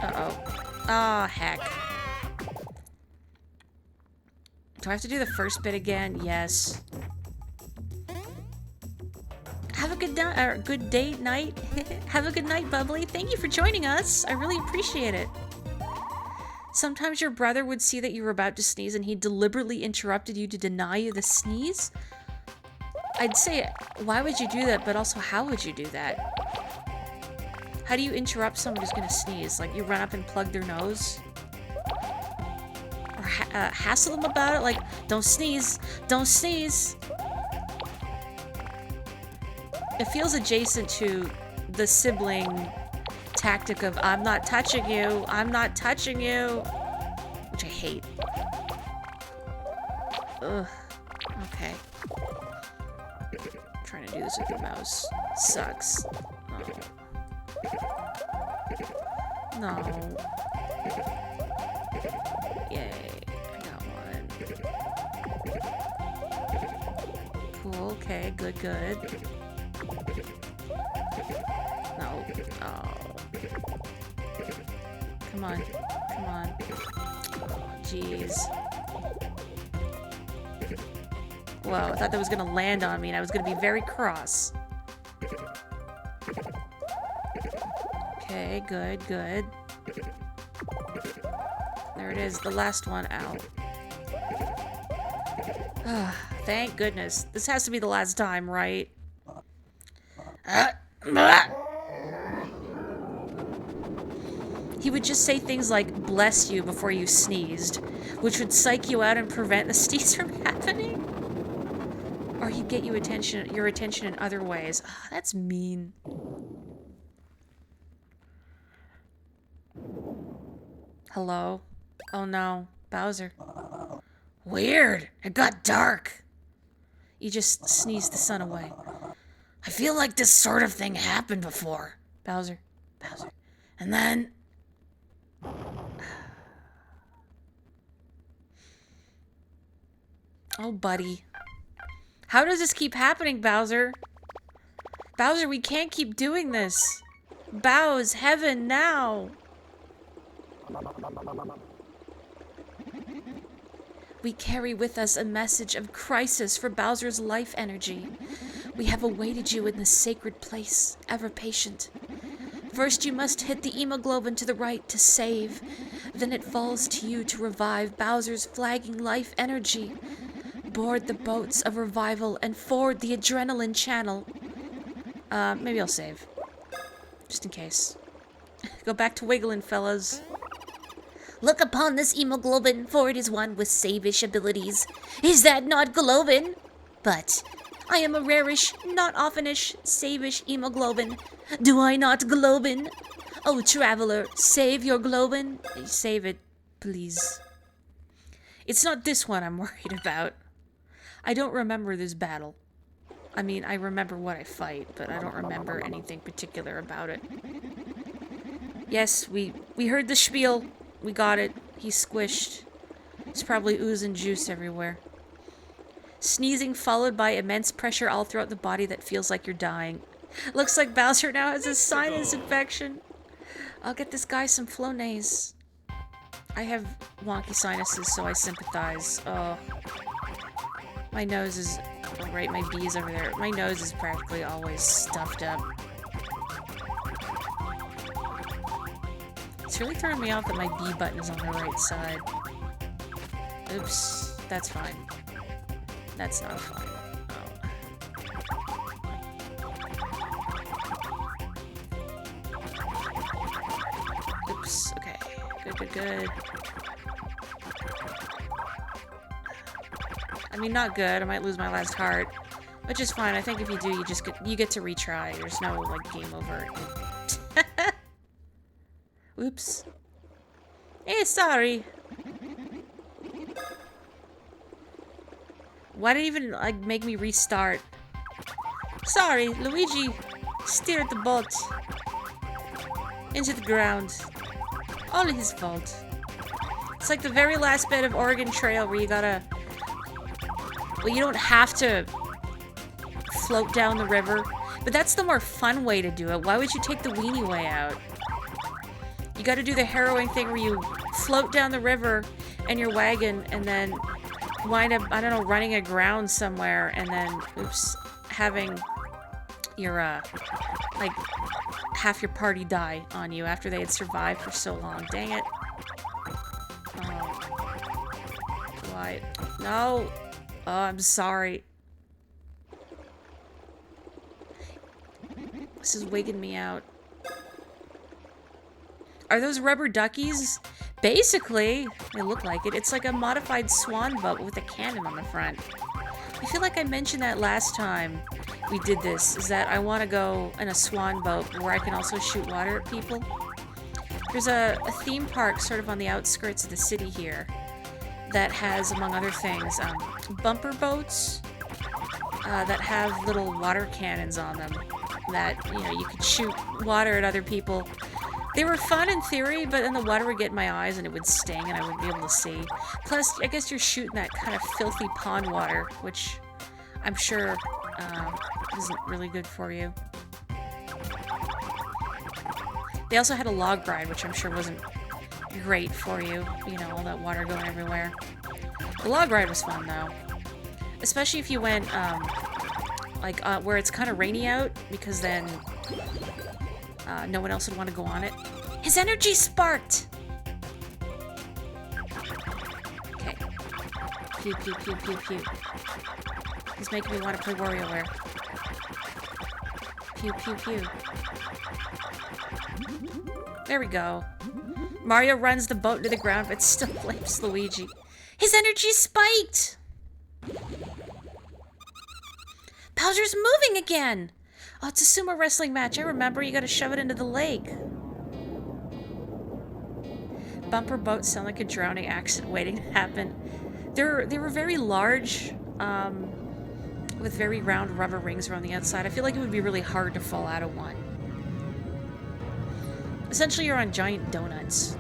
Uh-oh. Oh, heck. Do I have to do the first bit again? Yes. Have a good night, or good date night. Have a good night, Bubbly. Thank you for joining us. I really appreciate it. Sometimes your brother would see that you were about to sneeze and he deliberately interrupted you to deny you the sneeze. I'd say, why would you do that? But also, how would you do that? How do you interrupt someone who's gonna sneeze? Like, you run up and plug their nose? Or hassle them about it? Like, don't sneeze. Don't sneeze. It feels adjacent to the sibling tactic of, I'm not touching you. I'm not touching you. Which I hate. Ugh. Okay. Trying to do this with the mouse sucks. Oh. No. Yay. I got one. Cool. Okay. Good, good. No. Oh. Come on. Come on. Oh, jeez. Whoa, I thought that was gonna land on me and I was gonna be very cross. Okay, good, good. There it is, the last one out. Thank goodness. This has to be the last time, right? He would just say things like, "bless you," before you sneezed, which would psych you out and prevent the sneeze from happening. Or he'd get your attention in other ways. Oh, that's mean. Hello? Oh no, Bowser. Weird. It got dark. You just sneezed the sun away. I feel like this sort of thing happened before. Bowser. And then... Oh, buddy. How does this keep happening, Bowser? Bowser, we can't keep doing this. Bow's heaven now. We carry with us a message of crisis for Bowser's life energy. We have awaited you in this sacred place, ever patient. First, you must hit the hemoglobin to the right to save. Then it falls to you to revive Bowser's flagging life energy. Board the boats of revival and ford the adrenaline channel. Maybe I'll save. Just in case. Go back to wiggling, fellas. Look upon this hemoglobin, for it is one with save-ish abilities. Is that not globin? But I am a rarish, not oftenish, save-ish hemoglobin. Do I not globin? Oh, traveler, save your globin. Save it, please. It's not this one I'm worried about. I don't remember this battle. I mean, I remember what I fight, but I don't remember anything particular about it. Yes, we heard the spiel. We got it. He's squished. It's probably oozing juice everywhere. Sneezing followed by immense pressure all throughout the body that feels like you're dying. Looks like Bowser now has a sinus infection. I'll get this guy some Flonase. I have wonky sinuses, so I sympathize. Oh. My nose is... Oh, right, my B is over there. My nose is practically always stuffed up. It's really throwing me off that my B button is on the right side. Oops. That's fine. That's not fine. Oh. Oops. Okay. Good. I mean, not good. I might lose my last heart. Which is fine. I think if you do, you get to retry. There's no, like, game over. Oops. Sorry. Why did it even, like, make me restart? Sorry, Luigi steered the boat into the ground. All his fault. It's like the very last bit of Oregon Trail where you gotta... Well, you don't have to float down the river, but that's the more fun way to do it. Why would you take the weenie way out? You gotta do the harrowing thing where you float down the river in your wagon and then wind up, I don't know, running aground somewhere and then, oops, having your, like, half your party die on you after they had survived for so long. Dang it. Oh. Why? No! Oh, I'm sorry. This is wigging me out. Are those rubber duckies? Basically, they look like it. It's like a modified swan boat with a cannon on the front. I feel like I mentioned that last time we did this, is that I want to go in a swan boat where I can also shoot water at people. There's a theme park sort of on the outskirts of the city here that has, among other things, bumper boats that have little water cannons on them that, you know, you could shoot water at other people. They were fun in theory, but then the water would get in my eyes and it would sting and I wouldn't be able to see. Plus, I guess you're shooting that kind of filthy pond water, which I'm sure isn't really good for you. They also had a log ride, which I'm sure wasn't great for you. You know, all that water going everywhere. The log ride was fun, though. Especially if you went, where it's kind of rainy out, because then no one else would want to go on it. His energy sparked! Okay. Pew, pew, pew, pew, pew. He's making me want to play WarioWare. Pew, pew, pew. There we go. Mario runs the boat to the ground, but still blames Luigi. His energy spiked! Bowser's moving again! Oh, it's a sumo wrestling match. I remember. You gotta shove it into the lake. Bumper boats sound like a drowning accident waiting to happen. They were very large. with very round rubber rings around the outside. I feel like it would be really hard to fall out of one. Essentially, you're on giant donuts.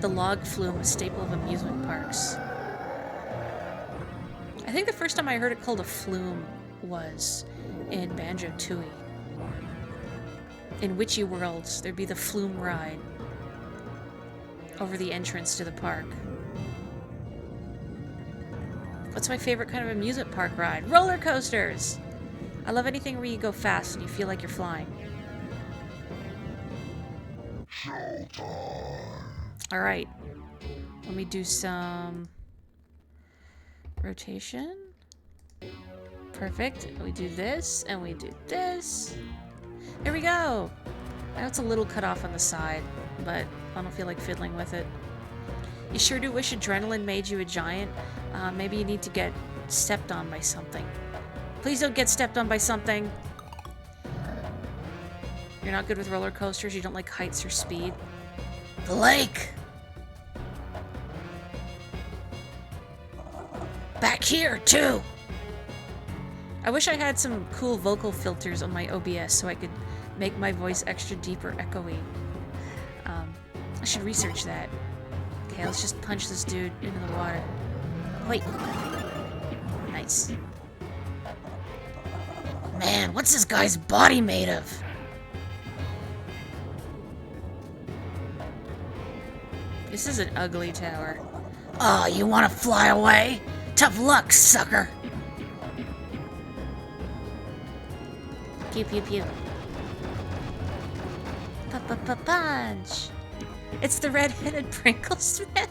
The log flume, a staple of amusement parks. I think the first time I heard it called a flume was in Banjo-Tooie. In Witchy Worlds, there'd be the flume ride over the entrance to the park. What's my favorite kind of amusement park ride? Roller coasters! I love anything where you go fast and you feel like you're flying. Alright. Let me do some rotation. Perfect. We do this, and we do this. There we go! I know it's a little cut off on the side, but I don't feel like fiddling with it. You sure do wish adrenaline made you a giant. Maybe you need to get stepped on by something. Please don't get stepped on by something. You're not good with roller coasters? You don't like heights or speed? The lake! Back here, too! I wish I had some cool vocal filters on my OBS so I could make my voice extra deep or echoey. I should research that. Okay, let's just punch this dude into the water. Wait. Nice. Man, what's this guy's body made of? This is an ugly tower. Oh, you want to fly away? Tough luck, sucker. Pew pew pew. Punch. It's the red-headed Pringles man.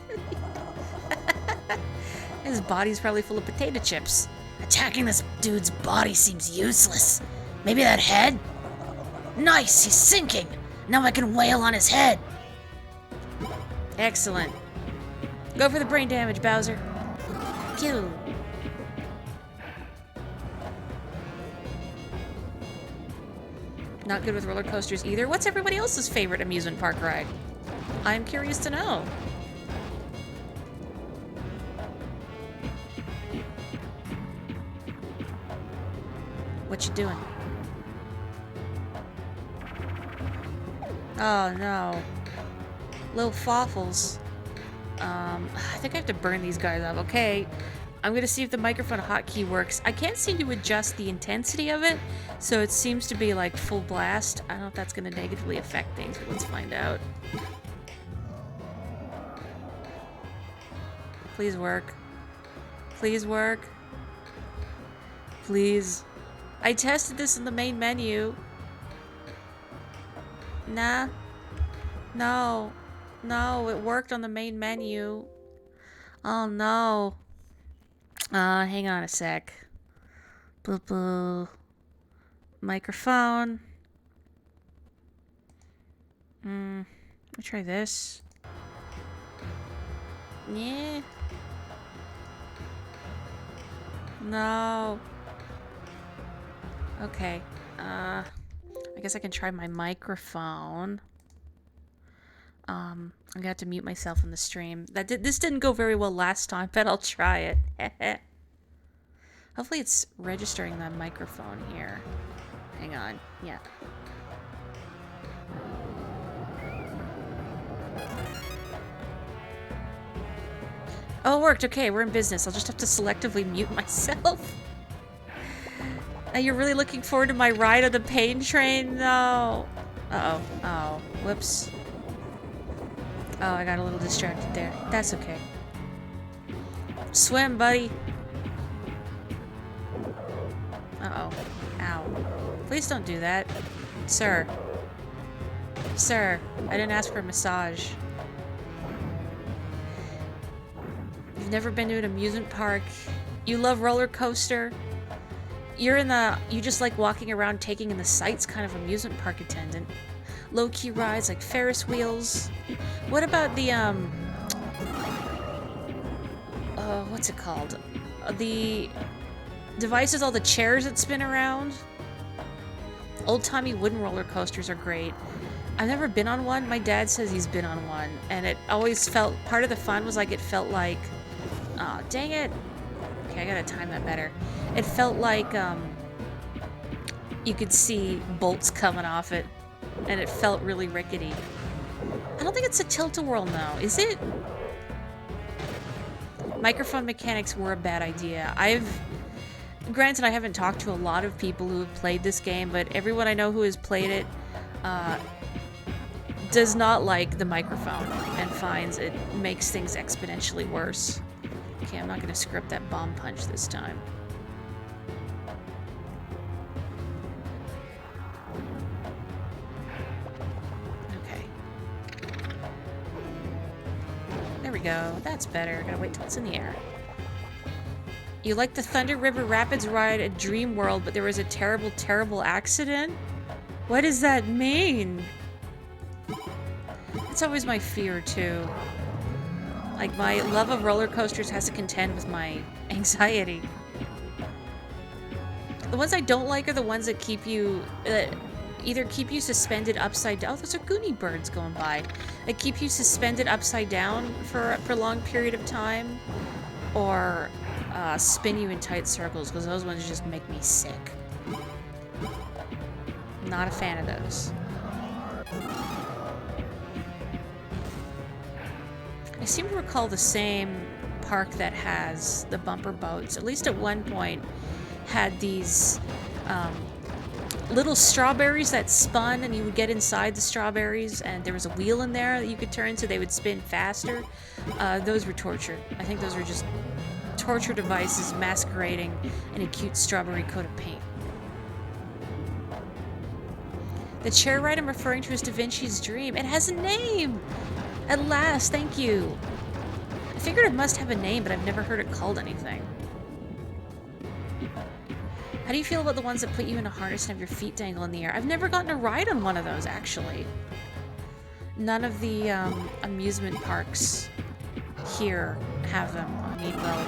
His body's probably full of potato chips. Attacking this dude's body seems useless. Maybe that head? Nice, he's sinking. Now I can wail on his head. Excellent. Go for the brain damage, Bowser. Pew. Not good with roller coasters either. What's everybody else's favorite amusement park ride? I'm curious to know. What you doing? Oh no. Little fawfles. I think I have to burn these guys up. Okay. I'm gonna see if the microphone hotkey works. I can't seem to adjust the intensity of it, so it seems to be like full blast. I don't know if that's gonna negatively affect things, but let's find out. Please work. Please work. Please. I tested this in the main menu. Nah. No. No, it worked on the main menu. Oh no. Hang on a sec. Boo boo. Microphone. Let me try this. Yeah. No. Okay. I guess I can try my microphone. I'm gonna have to mute myself in the stream. This didn't go very well last time, but I'll try it. Hopefully it's registering the microphone here. Hang on. Yeah. Oh, it worked. Okay, we're in business. I'll just have to selectively mute myself. You're really looking forward to my ride on the pain train? No. Uh-oh. Oh. Whoops. Oh, I got a little distracted there. That's okay. Swim, buddy. Uh-oh. Ow. Please don't do that. Sir. Sir, I didn't ask for a massage. You've never been to an amusement park. You love roller coaster. You just like walking around taking in the sights kind of amusement park attendant. Low-key rides like Ferris wheels. What about the, what's it called? The device with all the chairs that spin around? Old-timey wooden roller coasters are great. I've never been on one. My dad says he's been on one, and it always felt, part of the fun was like it felt like Aw, dang it. Okay, I gotta time that better. It felt like, you could see bolts coming off it, and it felt really rickety. I don't think it's a tilt-a-whirl now, is it? Microphone mechanics were a bad idea. Granted, I haven't talked to a lot of people who have played this game, but everyone I know who has played it does not like the microphone and finds it makes things exponentially worse. Okay, I'm not going to script that bomb punch this time. Okay. There we go. That's better. Gotta wait till it's in the air. You like the Thunder River Rapids ride at Dream World, but there was a terrible, terrible accident? What does that mean? It's always my fear, too. Like, my love of roller coasters has to contend with my anxiety. The ones I don't like are the ones that keep you, either keep you suspended upside down. Oh, those are Goonie birds going by. That keep you suspended upside down for a prolonged period of time, or spin you in tight circles, because those ones just make me sick. Not a fan of those. I seem to recall the same park that has the bumper boats, at least at one point, had these little strawberries that spun, and you would get inside the strawberries, and there was a wheel in there that you could turn so they would spin faster. Those were torture. I think those were just torture devices masquerading in a cute strawberry coat of paint. The chair ride I'm referring to is Da Vinci's Dream. It has a name! At last, thank you. I figured it must have a name, but I've never heard it called anything. How do you feel about the ones that put you in a harness and have your feet dangle in the air? I've never gotten a ride on one of those, actually. None of the amusement parks here have them on Meadville.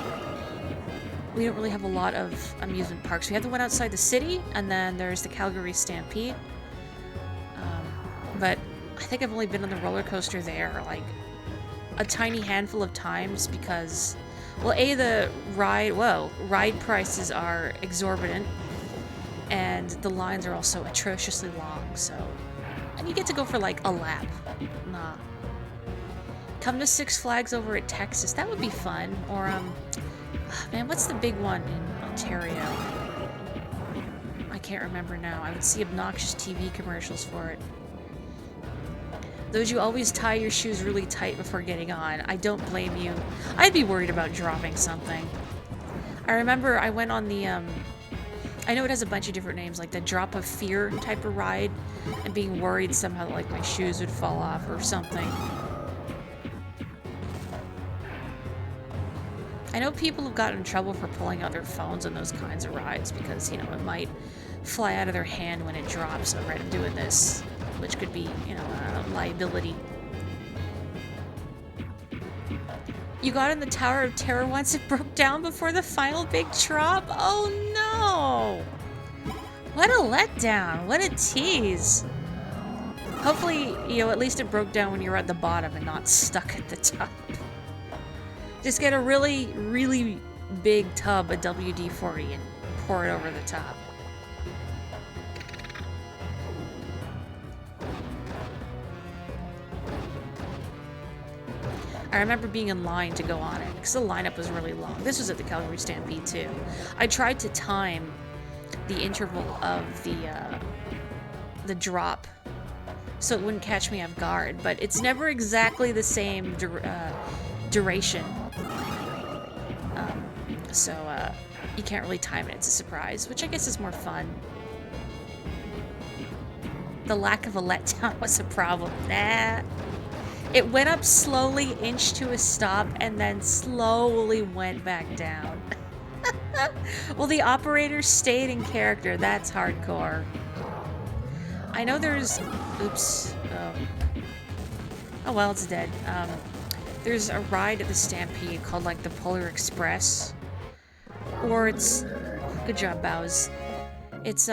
We don't really have a lot of amusement parks. We have the one outside the city, and then there's the Calgary Stampede. But I think I've only been on the roller coaster there, like, a tiny handful of times because, well, A, the ride prices are exorbitant, and the lines are also atrociously long, so, and you get to go for, like, a lap. Nah. Come to Six Flags over at Texas, that would be fun, or, man, what's the big one in Ontario? I can't remember now. I would see obnoxious TV commercials for it. Those you always tie your shoes really tight before getting on. I don't blame you. I'd be worried about dropping something. I remember I went on the, I know it has a bunch of different names, like the Drop of Fear type of ride, and being worried somehow like my shoes would fall off or something. I know people have gotten in trouble for pulling out their phones on those kinds of rides because, you know, it might fly out of their hand when it drops over it doing this, which could be, you know, a liability. You got in the Tower of Terror once, it broke down before the final big drop? Oh no! What a letdown, what a tease. Hopefully, you know, at least it broke down when you were at the bottom and not stuck at the top. Just get a really, really big tub of WD-40 and pour it over the top. I remember being in line to go on it, because the lineup was really long. This was at the Calgary Stampede, too. I tried to time the interval of the drop so it wouldn't catch me off guard, but it's never exactly the same duration. So you can't really time it. It's a surprise, which I guess is more fun. The lack of a letdown was a problem. Nah. It went up slowly, inch to a stop, and then slowly went back down. Well, the operator stayed in character. That's hardcore. I know there's... Oops. Oh, well, it's dead. There's a ride at the Stampede called, like, the Polar Express. Or it's... Good job, Bows. It's,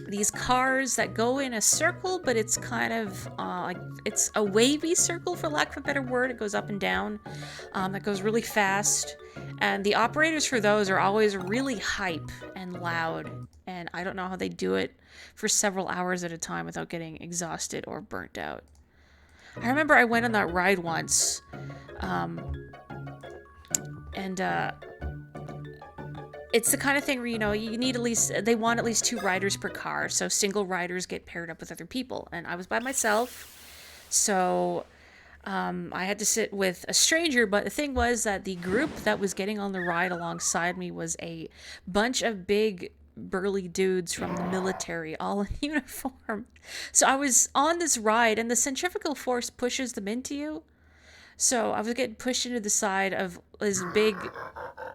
these cars that go in a circle, but it's kind of like it's a wavy circle, for lack of a better word. It goes up and down. It goes really fast. And the operators for those are always really hype and loud. And I don't know how they do it for several hours at a time without getting exhausted or burnt out. I remember I went on that ride once. It's the kind of thing where, you know, you need they want at least 2 riders per car, so single riders get paired up with other people. And I was by myself, so I had to sit with a stranger, but the thing was that the group that was getting on the ride alongside me was a bunch of big, burly dudes from the military, all in uniform. So I was on this ride, and the centrifugal force pushes them into you. So I was getting pushed into the side of this big,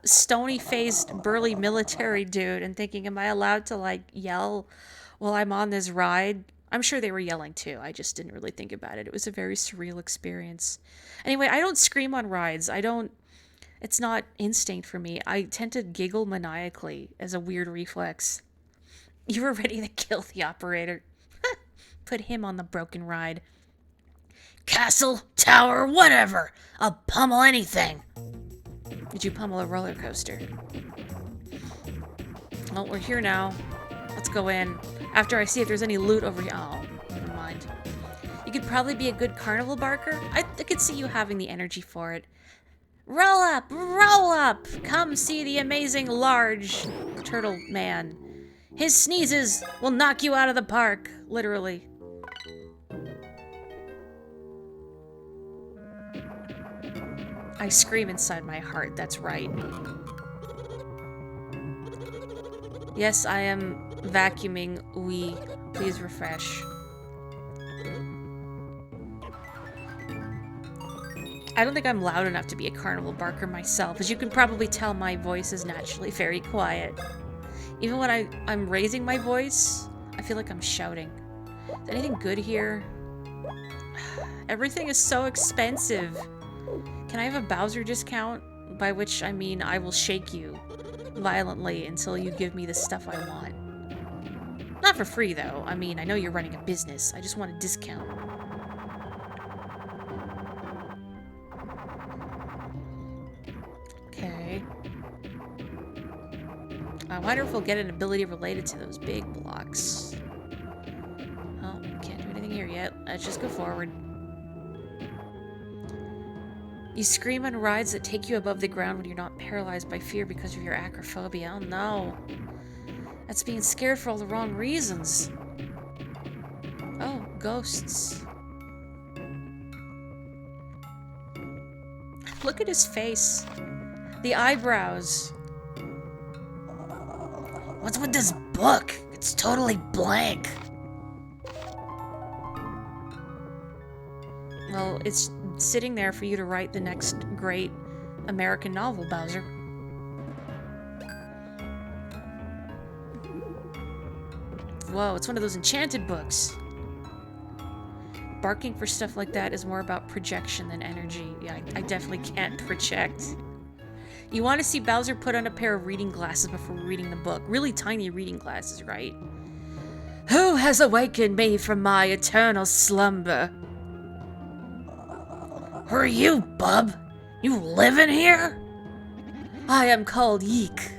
stony-faced, burly military dude and thinking, am I allowed to, like, yell while I'm on this ride? I'm sure they were yelling, too. I just didn't really think about it. It was a very surreal experience. Anyway, I don't scream on rides. It's not instinct for me. I tend to giggle maniacally as a weird reflex. You were ready to kill the operator. Put him on the broken ride. Castle, tower, whatever. I'll pummel anything. Did you pummel a roller coaster? Well, we're here now. Let's go in. After I see if there's any loot over here. Oh, never mind. You could probably be a good carnival barker. I could see you having the energy for it. Roll up! Roll up! Come see the amazing large turtle man. His sneezes will knock you out of the park. Literally. I scream inside my heart, that's right. Yes, I am vacuuming. Oui, please refresh. I don't think I'm loud enough to be a carnival barker myself. As you can probably tell, my voice is naturally very quiet. Even when I'm raising my voice, I feel like I'm shouting. Is anything good here? Everything is so expensive. Can I have a Bowser discount? By which I mean I will shake you violently until you give me the stuff I want. Not for free, though. I mean, I know you're running a business. I just want a discount. Okay. I wonder if we'll get an ability related to those big blocks. Oh, can't do anything here yet. Let's just go forward. You scream on rides that take you above the ground when you're not paralyzed by fear because of your acrophobia. Oh no. That's being scared for all the wrong reasons. Oh, ghosts. Look at his face. The eyebrows. What's with this book? It's totally blank. Well, it's sitting there for you to write the next great American novel, Bowser. Whoa, it's one of those enchanted books. Barking for stuff like that is more about projection than energy. Yeah, I definitely can't project. You want to see Bowser put on a pair of reading glasses before reading the book. Really tiny reading glasses, right? Who has awakened me from my eternal slumber? Who are you, bub? You live in here? I am called Yeek.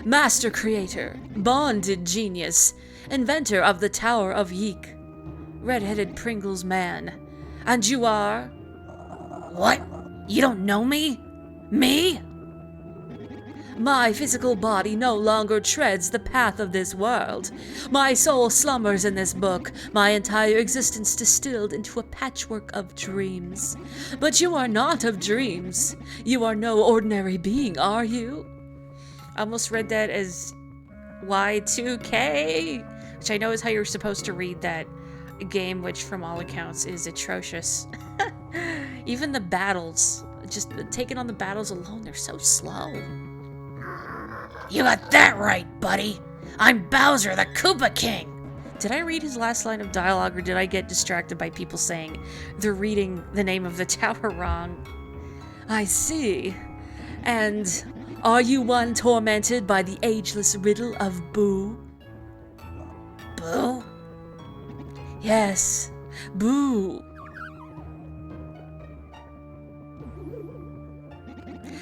Master creator, bonded genius, inventor of the Tower of Yeek. Red-headed Pringles man. And you are? What? You don't know me? Me? My physical body no longer treads the path of this world. My soul slumbers in this book, my entire existence distilled into a patchwork of dreams. But you are not of dreams. You are no ordinary being, are you? I almost read that as Y2K, which I know is how you're supposed to read that game, which from all accounts is atrocious. Even the battles, just taking on the battles alone, they're so slow. You got that right, buddy. I'm Bowser, the Koopa King. Did I read his last line of dialogue, or did I get distracted by people saying they're reading the name of the tower wrong? I see. And are you one tormented by the ageless riddle of Boo? Boo? Yes, Boo.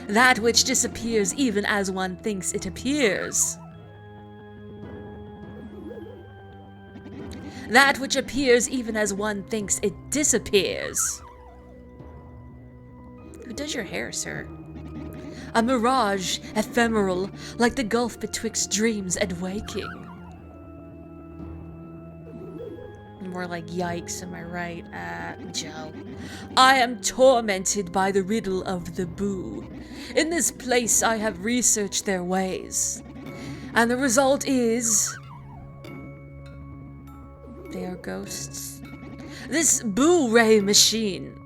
That which disappears even as one thinks it appears. That which appears even as one thinks it disappears. Who does your hair, sir? A mirage, ephemeral, like the gulf betwixt dreams and waking. More like yikes, am I right? Joe. I am tormented by the riddle of the Boo. In this place I have researched their ways. And the result is... they are ghosts. This Boo-ray machine.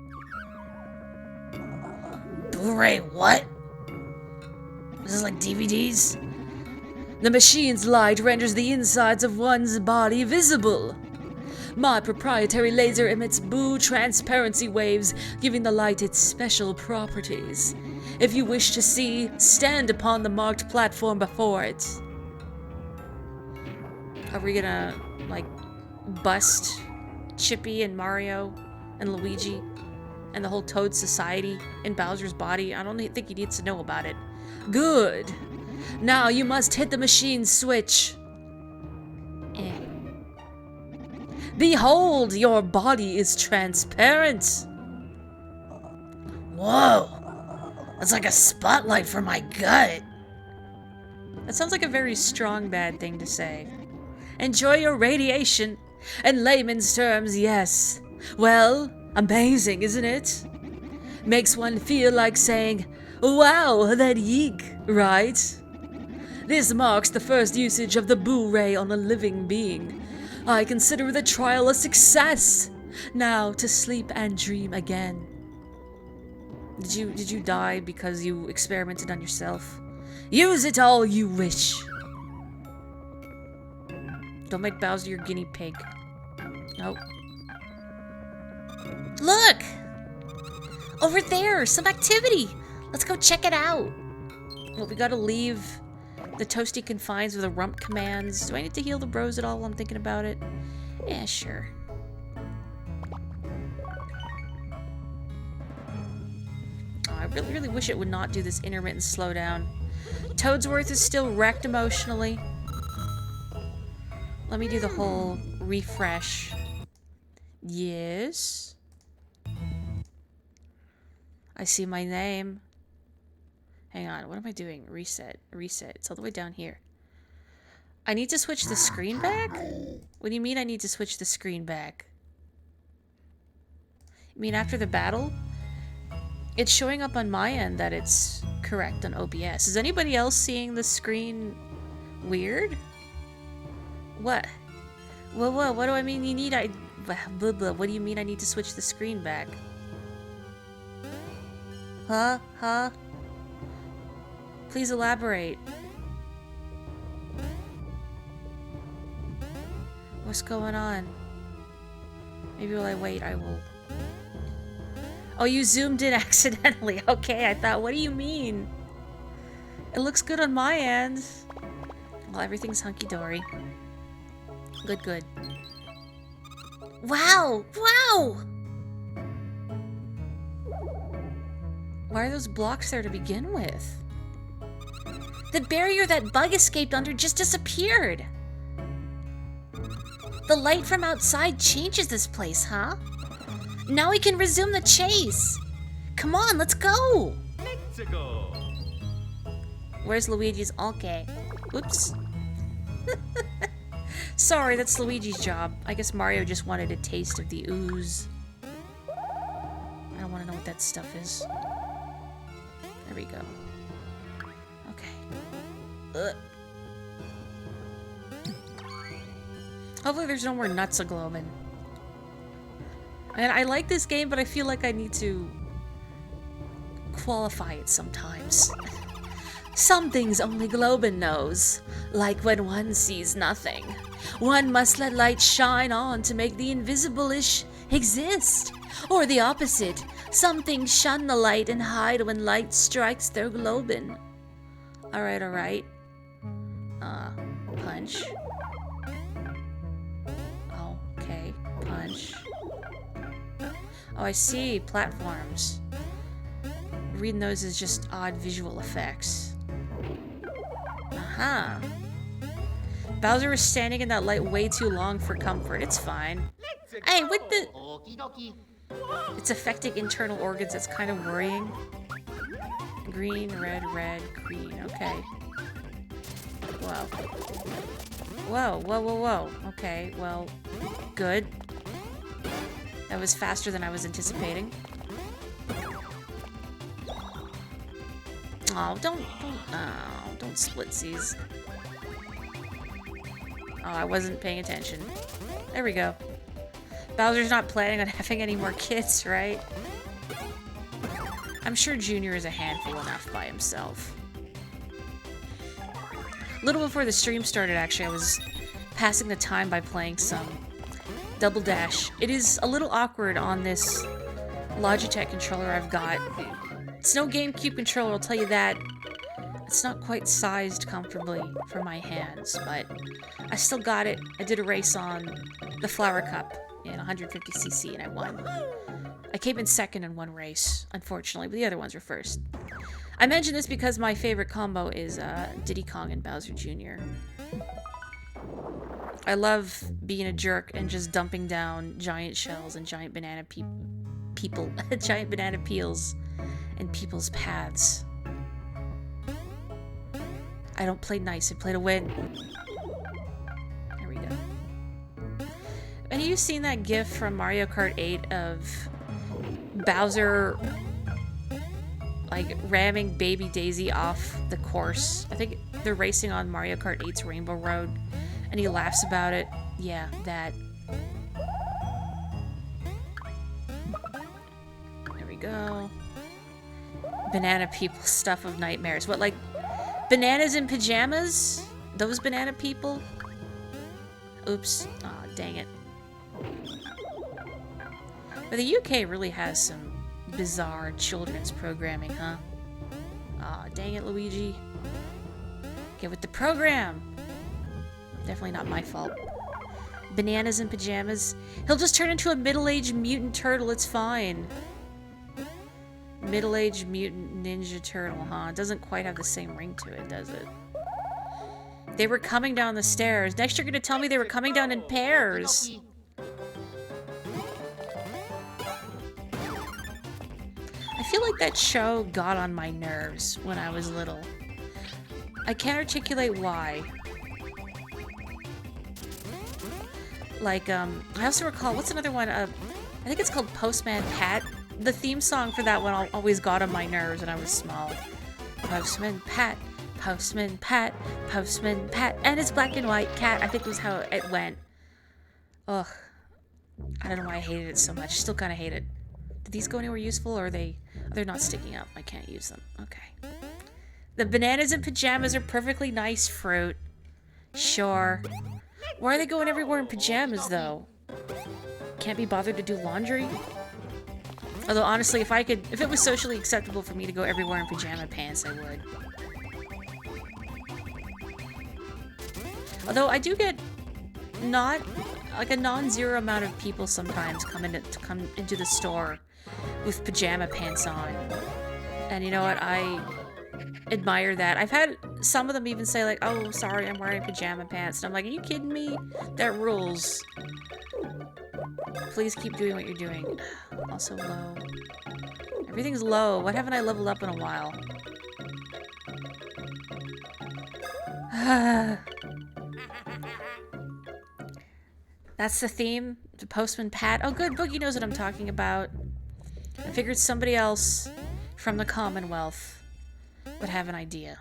Blu-ray what? This is like DVDs? The machine's light renders the insides of one's body visible. My proprietary laser emits Boo transparency waves, giving the light its special properties. If you wish to see, stand upon the marked platform before it. Are we gonna, like, bust Chippy and Mario and Luigi and the whole Toad Society in Bowser's body? I don't think he needs to know about it. Good. Now you must hit the machine switch. Behold, your body is transparent. Whoa! That's like a spotlight for my gut. That sounds like a very strong bad thing to say. Enjoy your radiation. In layman's terms, yes. Well, amazing, isn't it? Makes one feel like saying, wow, that yeek, right? This marks the first usage of the Boo Ray on a living being. I consider the trial a success. Now to sleep and dream again. Did you die because you experimented on yourself? Use it all you wish. Don't make Bowser your guinea pig. Nope. Look! Over there, some activity. Let's go check it out. Well, we gotta leave the toasty confines with the rump commands. Do I need to heal the bros at all while I'm thinking about it? Yeah, sure. Oh, I really, really wish it would not do this intermittent slowdown. Toadsworth is still wrecked emotionally. Let me do the whole refresh. Yes. I see my name. Hang on, what am I doing? Reset, reset. It's all the way down here. I need to switch the screen back? What do you mean I need to switch the screen back? You mean after the battle? It's showing up on my end that it's correct on OBS. Is anybody else seeing the screen weird? What? Whoa, what do I mean you need? Blah, blah. What do you mean I need to switch the screen back? Huh? Please elaborate. What's going on? Maybe while I wait, I will... Oh, you zoomed in accidentally. Okay, I thought, what do you mean? It looks good on my end. Well, everything's hunky-dory. Good. Wow! Why are those blocks there to begin with? The barrier that Bug escaped under just disappeared. The light from outside changes this place, huh? Now we can resume the chase. Come on, let's go. Let's go. Where's Luigi's? Okay. Oops. Sorry, that's Luigi's job. I guess Mario just wanted a taste of the ooze. I don't want to know what that stuff is. There we go. Okay. Ugh. Hopefully there's no more nuts a-glowing. And I like this game, but I feel like I need to qualify it sometimes. Some things only Globin knows, like when one sees nothing. One must let light shine on to make the invisible-ish exist. Or the opposite, some things shun the light and hide when light strikes their Globin. Alright. Punch. Okay, punch. Oh, I see. Platforms. Reading those is just odd visual effects. Aha. Bowser was standing in that light way too long for comfort. It's fine. Hey, what the... It's affecting internal organs. That's kind of worrying. Green, red, green. Okay. Whoa. Whoa, whoa, whoa, whoa. Okay, well, good. That was faster than I was anticipating. Oh, don't splitsies. Oh, I wasn't paying attention. There we go. Bowser's not planning on having any more kids, right? I'm sure Junior is a handful enough by himself. A little before the stream started, actually, I was passing the time by playing some Double Dash. It is a little awkward on this Logitech controller I've got. It's no GameCube controller, I'll tell you that. It's not quite sized comfortably for my hands, but I still got it. I did a race on the Flower Cup in 150cc and I won. I came in second in one race, unfortunately, but the other ones were first. I mention this because my favorite combo is Diddy Kong and Bowser Jr. I love being a jerk and just dumping down giant shells and giant banana giant banana peels in people's paths. I don't play nice, I play to win. There we go. Have you seen that gif from Mario Kart 8 of Bowser like ramming Baby Daisy off the course? I think they're racing on Mario Kart 8's Rainbow Road and he laughs about it. Yeah, that. There we go. Banana people, stuff of nightmares. What, like bananas in pajamas? Those banana people? Oops. Aw, dang it. But the UK really has some bizarre children's programming, huh? Aw, dang it, Luigi. Get with the program! Definitely not my fault. Bananas in pajamas. He'll just turn into a middle-aged mutant turtle, it's fine. Middle-aged mutant ninja turtle, huh? It doesn't quite have the same ring to it, does it? They were coming down the stairs. Next you're gonna tell me they were coming down in pairs. I feel like that show got on my nerves when I was little. I can't articulate why. Like, I also recall, what's another one? I think it's called Postman Pat. The theme song for that one always got on my nerves when I was small. Postman Pat, Postman Pat, Postman Pat, and his black and white cat. I think was how it went. Ugh. I don't know why I hated it so much. Still kind of hate it. Did these go anywhere useful, or they're not sticking up? I can't use them. Okay. The bananas in pajamas are perfectly nice fruit. Sure. Why are they going everywhere in pajamas, though? Can't be bothered to do laundry? Although, honestly, if it was socially acceptable for me to go everywhere in pajama pants, I would. Although, I do get not, like, a non-zero amount of people sometimes come into the store with pajama pants on. And you know what? I admire that. I've had some of them even say, like, oh, sorry, I'm wearing pajama pants. And I'm like, are you kidding me? That rules. Please keep doing what you're doing. Also low. Everything's low. What haven't I leveled up in a while? That's the theme? The Postman Pat? Oh good, Boogie knows what I'm talking about. I figured somebody else from the Commonwealth would have an idea.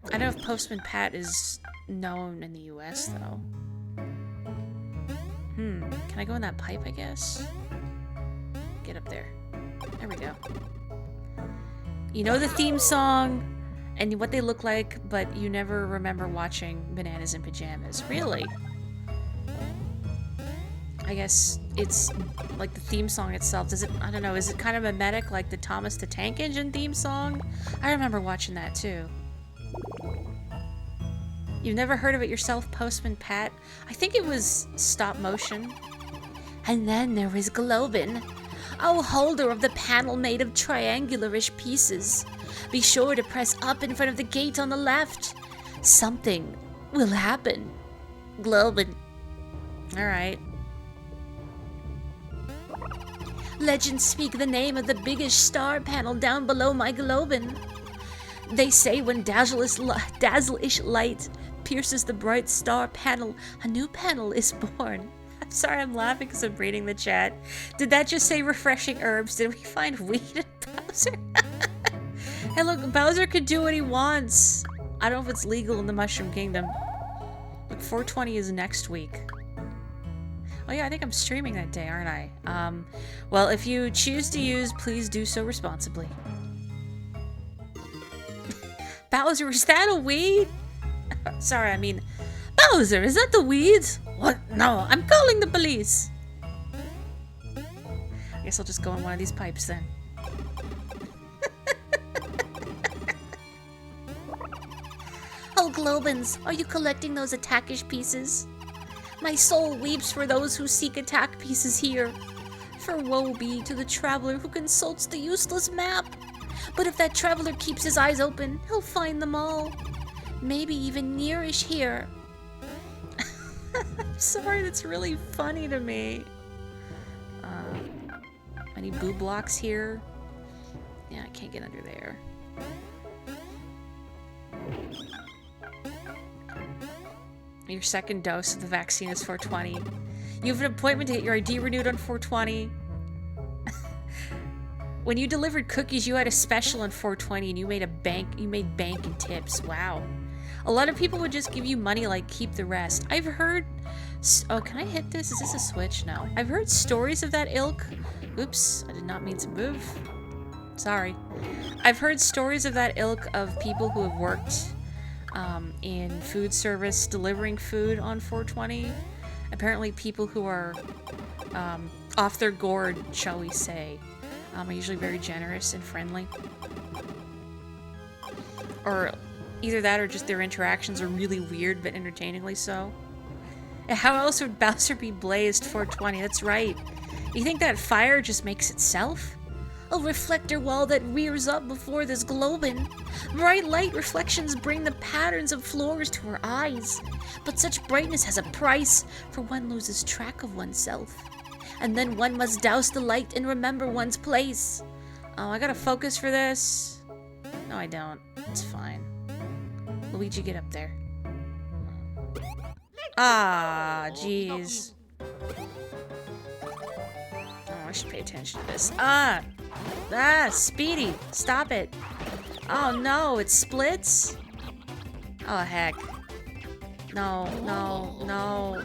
I don't know if Postman Pat is known in the US, though. Can I go in that pipe, I guess? Get up there. There we go. You know the theme song and what they look like, but you never remember watching Bananas in Pajamas. Really? I guess it's like the theme song itself. Does it, I don't know, is it kind of mimetic like the Thomas the Tank Engine theme song? I remember watching that too. You've never heard of it yourself, Postman Pat? I think it was stop motion. And then there is Globin, a holder of the panel made of triangularish pieces. Be sure to press up in front of the gate on the left. Something will happen. Globin. Alright. Legends speak the name of the biggest star panel down below my Globin. They say when dazzleish light pierces the bright star panel, a new panel is born. I'm sorry, I'm laughing because I'm reading the chat. Did that just say refreshing herbs? Did we find weed in Bowser? Hey look, Bowser could do what he wants. I don't know if it's legal in the Mushroom Kingdom. Look, 420 is next week. Oh yeah, I think I'm streaming that day, aren't I? Well, if you choose to use, please do so responsibly. Bowser, is that a weed? Sorry, I mean... Bowser, is that the weeds? What? No, I'm calling the police. I guess I'll just go in one of these pipes then. Oh, Globins, are you collecting those attackish pieces? My soul weeps for those who seek attack pieces here. For woe be to the traveler who consults the useless map. But if that traveler keeps his eyes open, he'll find them all. Maybe even nearish here. I'm sorry, that's really funny to me. Any boo blocks here? Yeah, I can't get under there. Your second dose of the vaccine is 420. You have an appointment to get your ID renewed on 420. When you delivered cookies, you had a special on 420 and you made bank in tips. Wow. A lot of people would just give you money like keep the rest. I've heard... Oh, can I hit this? Is this a switch? No. I've heard stories of that ilk. Oops, I did not mean to move. Sorry. I've heard stories of that ilk of people who have worked in food service delivering food on 420. Apparently people who are off their gourd, shall we say, are usually very generous and friendly. Or either that or just their interactions are really weird but entertainingly so. And how else would Bowser be blazed 420? That's right. You think that fire just makes itself? A reflector wall that rears up before this Globin. Bright light reflections bring the patterns of floors to her eyes. But such brightness has a price, for one loses track of oneself. And then one must douse the light and remember one's place. Oh, I gotta focus for this. No, I don't. It's fine. Luigi, get up there. Ah, jeez. Oh, I should pay attention to this. Ah! Ah, Speedy! Stop it! Oh no, it splits? Oh, heck. No, no, no.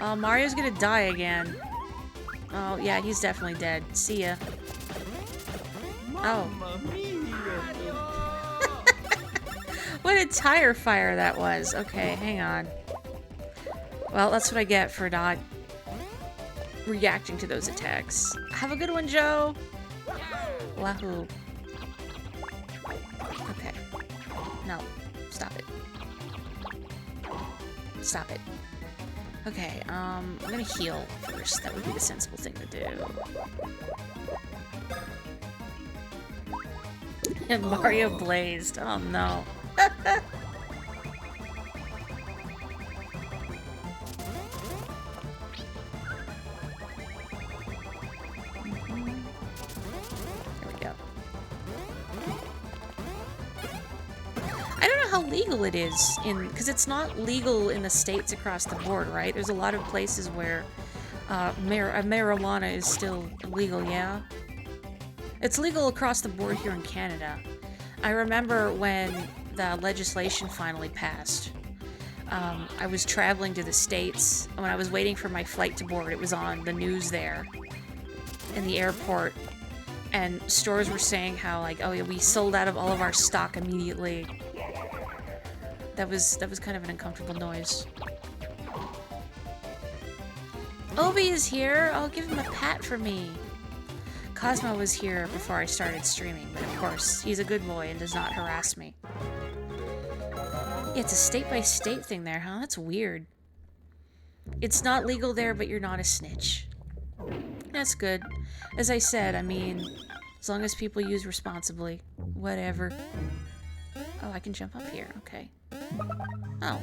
Oh, Mario's gonna die again. Oh, yeah, he's definitely dead. See ya. Oh. What a tire fire that was. Okay, hang on. Well, that's what I get for not reacting to those attacks. Have a good one, Joe! Wahoo. Okay. No. Stop it. Stop it. Okay, I'm gonna heal first. That would be the sensible thing to do. And Mario blazed. Oh no. Legal it is because it's not legal in the states across the board, right? There's a lot of places where marijuana is still illegal. Yeah, it's legal across the board here in Canada. I remember when the legislation finally passed. I was traveling to the States, and when I was waiting for my flight to board, it was on the news there in the airport, and stores were saying how, like, oh yeah, we sold out of all of our stock immediately. That was kind of an uncomfortable noise. Obi is here. I'll give him a pat for me. Cosmo was here before I started streaming, but of course, he's a good boy and does not harass me. Yeah, it's a state-by-state thing there, huh? That's weird. It's not legal there, but you're not a snitch. That's good. As I said, I mean, as long as people use responsibly. Whatever. Oh, I can jump up here. Okay. Oh,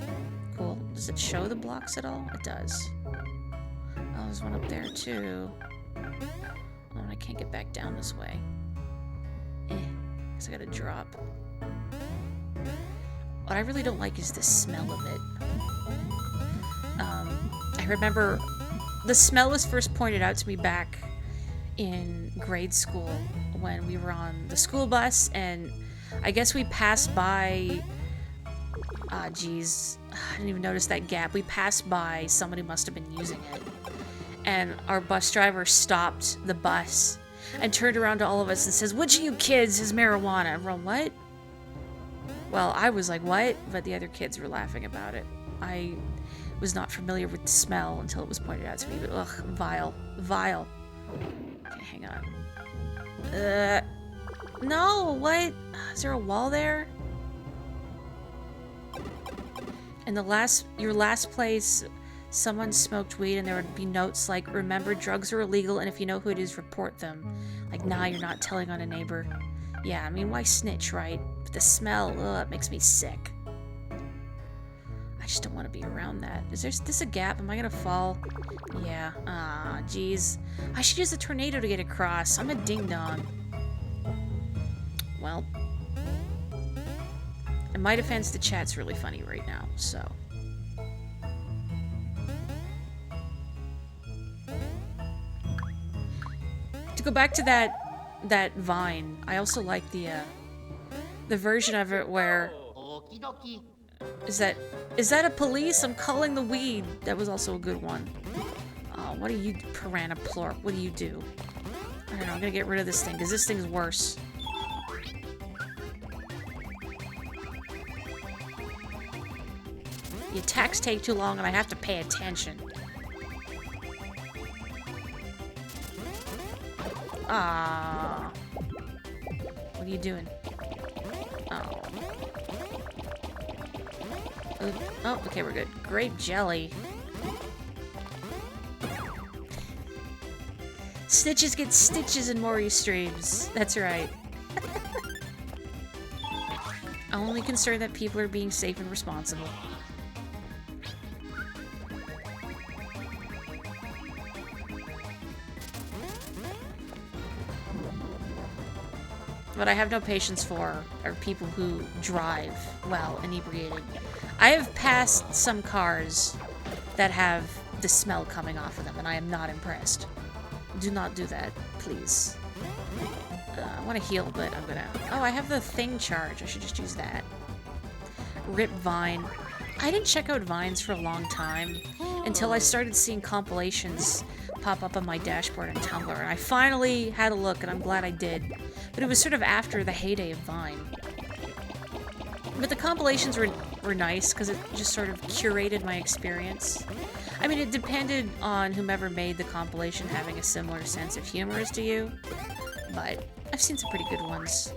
cool. Does it show the blocks at all? It does. Oh, there's one up there, too. Oh, I can't get back down this way. Guess I gotta drop. What I really don't like is the smell of it. I remember the smell was first pointed out to me back in grade school when we were on the school bus, and I guess we passed by... geez. I didn't even notice that gap. We passed by, somebody must have been using it. And our bus driver stopped the bus and turned around to all of us and says, "Which of you kids has marijuana?" And we're all, what? Well, I was like, what? But the other kids were laughing about it. I was not familiar with the smell until it was pointed out to me, but ugh, vile. Vile. Okay, hang on. No, what? Is there a wall there? In your last place, someone smoked weed and there would be notes like, "Remember, drugs are illegal, and if you know who it is, report them." Like, nah, you're not telling on a neighbor. Yeah, I mean, why snitch, right? But the smell, ugh, it makes me sick. I just don't want to be around that. Is this a gap? Am I gonna fall? Yeah. Ah, jeez. I should use the tornado to get across. I'm a ding-dong. Well. In my defense, the chat's really funny right now, so... To go back to that vine, I also like the version of it where... Is that a police? I'm calling the weed. That was also a good one. Oh, what do you, piranha plorp? What do you do? I don't know, I'm gonna get rid of this thing, because this thing's worse. The attacks take too long and I have to pay attention. Ah. What are you doing? Oh. Oh, okay, we're good. Grape jelly. Snitches get stitches in Morri streams. That's right. I'm only concerned that people are being safe and responsible. What I have no patience for are people who drive while inebriated. I have passed some cars that have the smell coming off of them, and I am not impressed. Do not do that, please. I want to heal, but I'm gonna... Oh, I have the thing charge. I should just use that. Rip Vine. I didn't check out Vines for a long time until I started seeing compilations pop up on my dashboard in Tumblr, and I finally had a look, and I'm glad I did. But it was sort of after the heyday of Vine. But the compilations were nice, because it just sort of curated my experience. I mean, it depended on whomever made the compilation having a similar sense of humor as to you, but I've seen some pretty good ones.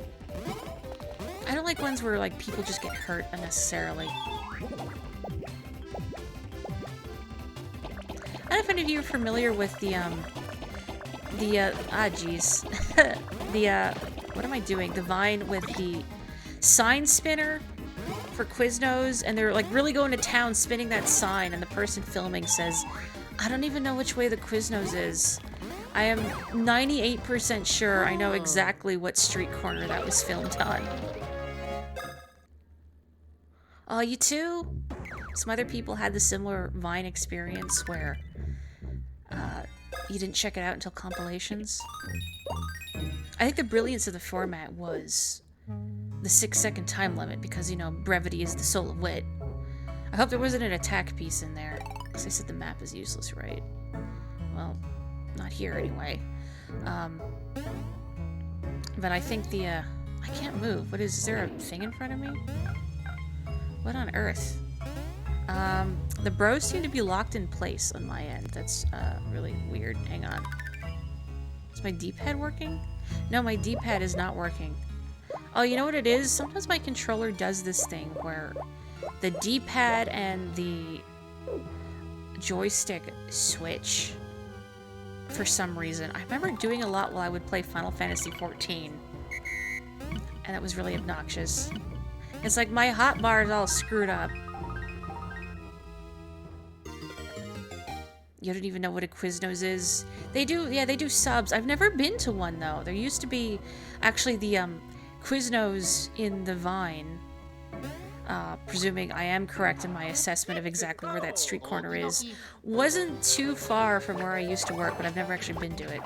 I don't like ones where, like, people just get hurt unnecessarily. I don't know if any of you are familiar with what am I doing? The Vine with the sign spinner for Quiznos, and they're like really going to town spinning that sign, and the person filming says, "I don't even know which way the Quiznos is. I am 98% sure I know exactly what street corner that was filmed on." Oh, you too? Some other people had the similar Vine experience where you didn't check it out until compilations. I think the brilliance of the format was the 6-second time limit, because, you know, brevity is the soul of wit. I hope there wasn't an attack piece in there, because I said the map is useless, right? Well, not here anyway. But I think I can't move. Is there a thing in front of me? What on earth? The bros seem to be locked in place on my end. That's really weird. Hang on. Is my D-pad working? No, my D-pad is not working. Oh, you know what it is? Sometimes my controller does this thing where the D-pad and the joystick switch for some reason. I remember doing a lot while I would play Final Fantasy XIV, and it was really obnoxious. It's like my hotbar is all screwed up. You don't even know what a Quiznos is? They do, yeah, they do subs. I've never been to one, though. There used to be, actually, the Quiznos in the Vine. Presuming I am correct in my assessment of exactly where that street corner is. Wasn't too far from where I used to work, but I've never actually been to it.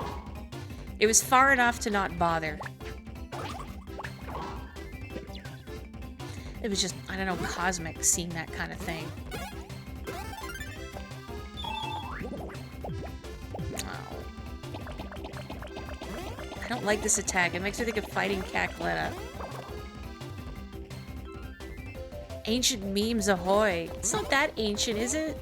It was far enough to not bother. It was just, I don't know, cosmic seeing that kind of thing. I don't like this attack. It makes me think of fighting Cackletta. Ancient memes ahoy. It's not that ancient, is it?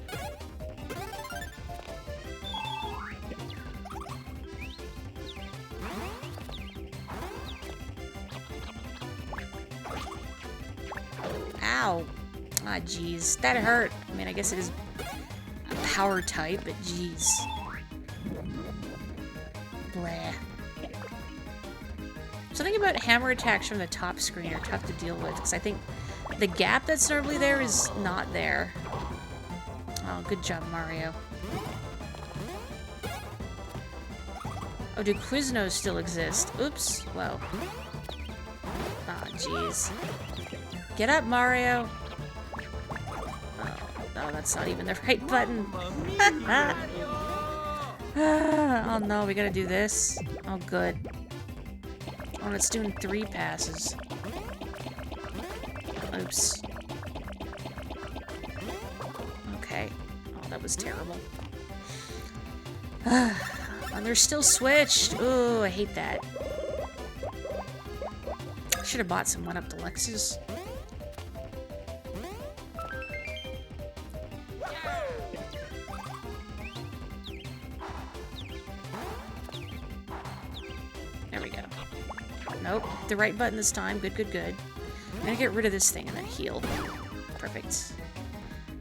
Ow. Ah, jeez. That hurt. I mean, I guess it is a power type, but jeez. Blah. Something about hammer attacks from the top screen are tough to deal with, because I think the gap that's normally there is not there. Oh, good job, Mario. Oh, do Quiznos still exist? Oops. Whoa. Ah, jeez. Get up, Mario. Oh, no, that's not even the right button. Oh no, we gotta do this. Oh, good. Oh, it's doing 3 passes. Oops. Okay. Oh, that was terrible. And they're still switched. Oh, I hate that. I should have bought some 1-Up Deluxes. There we go. Nope. The right button this time. Good, good, good. I'm gonna get rid of this thing and then heal. Perfect.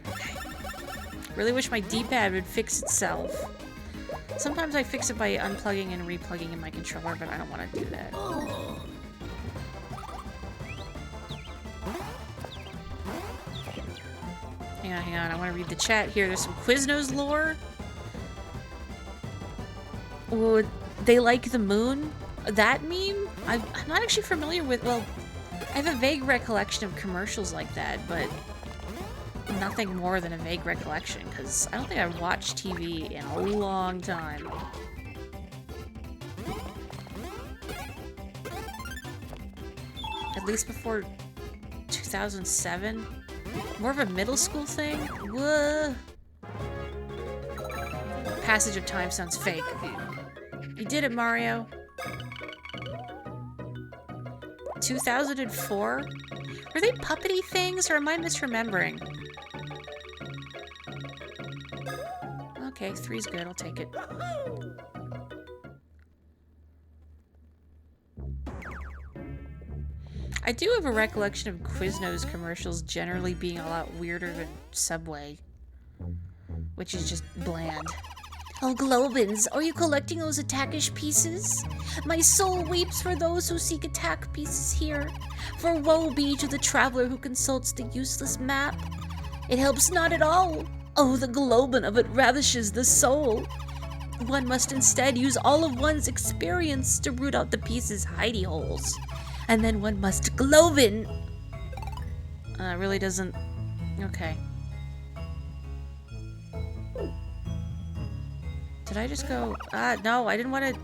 Okay. Really wish my D-pad would fix itself. Sometimes I fix it by unplugging and replugging in my controller, but I don't want to do that. Hang on. I want to read the chat here. There's some Quiznos lore. Oh, they like the moon? That meme? I'm not actually familiar with... Well, I have a vague recollection of commercials like that, but nothing more than a vague recollection, because I don't think I've watched TV in a long time. At least before 2007? More of a middle school thing? Whoa. Passage of time sounds fake. You did it, Mario. 2004? Were they puppety things, or am I misremembering? Okay, 3's good. I'll take it. I do have a recollection of Quiznos commercials generally being a lot weirder than Subway, which is just bland. Oh, Globins, are you collecting those attackish pieces? My soul weeps for those who seek attack pieces here. For woe be to the traveler who consults the useless map. It helps not at all. Oh, the Globin of it ravishes the soul. One must instead use all of one's experience to root out the pieces' hidey holes. And then one must Globin. It really doesn't... Okay. Did I just go... no, I didn't want to...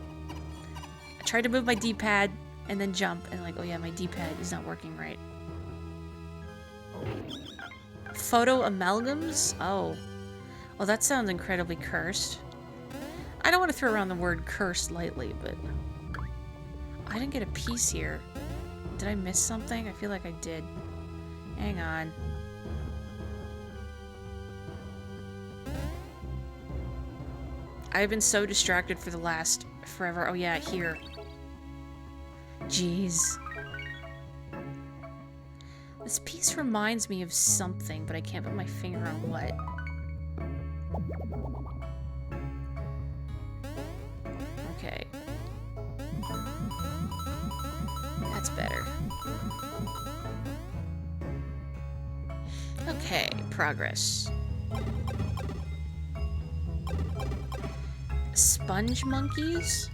I tried to move my D-pad and then jump, and like, oh yeah, my D-pad is not working right. Photo amalgams? Oh. Well, that sounds incredibly cursed. I don't want to throw around the word cursed lightly, but... I didn't get a piece here. Did I miss something? I feel like I did. Hang on. I've been so distracted for the last forever. Oh yeah, here. Jeez. This piece reminds me of something, but I can't put my finger on what. Okay. That's better. Okay, progress. Sponge monkeys?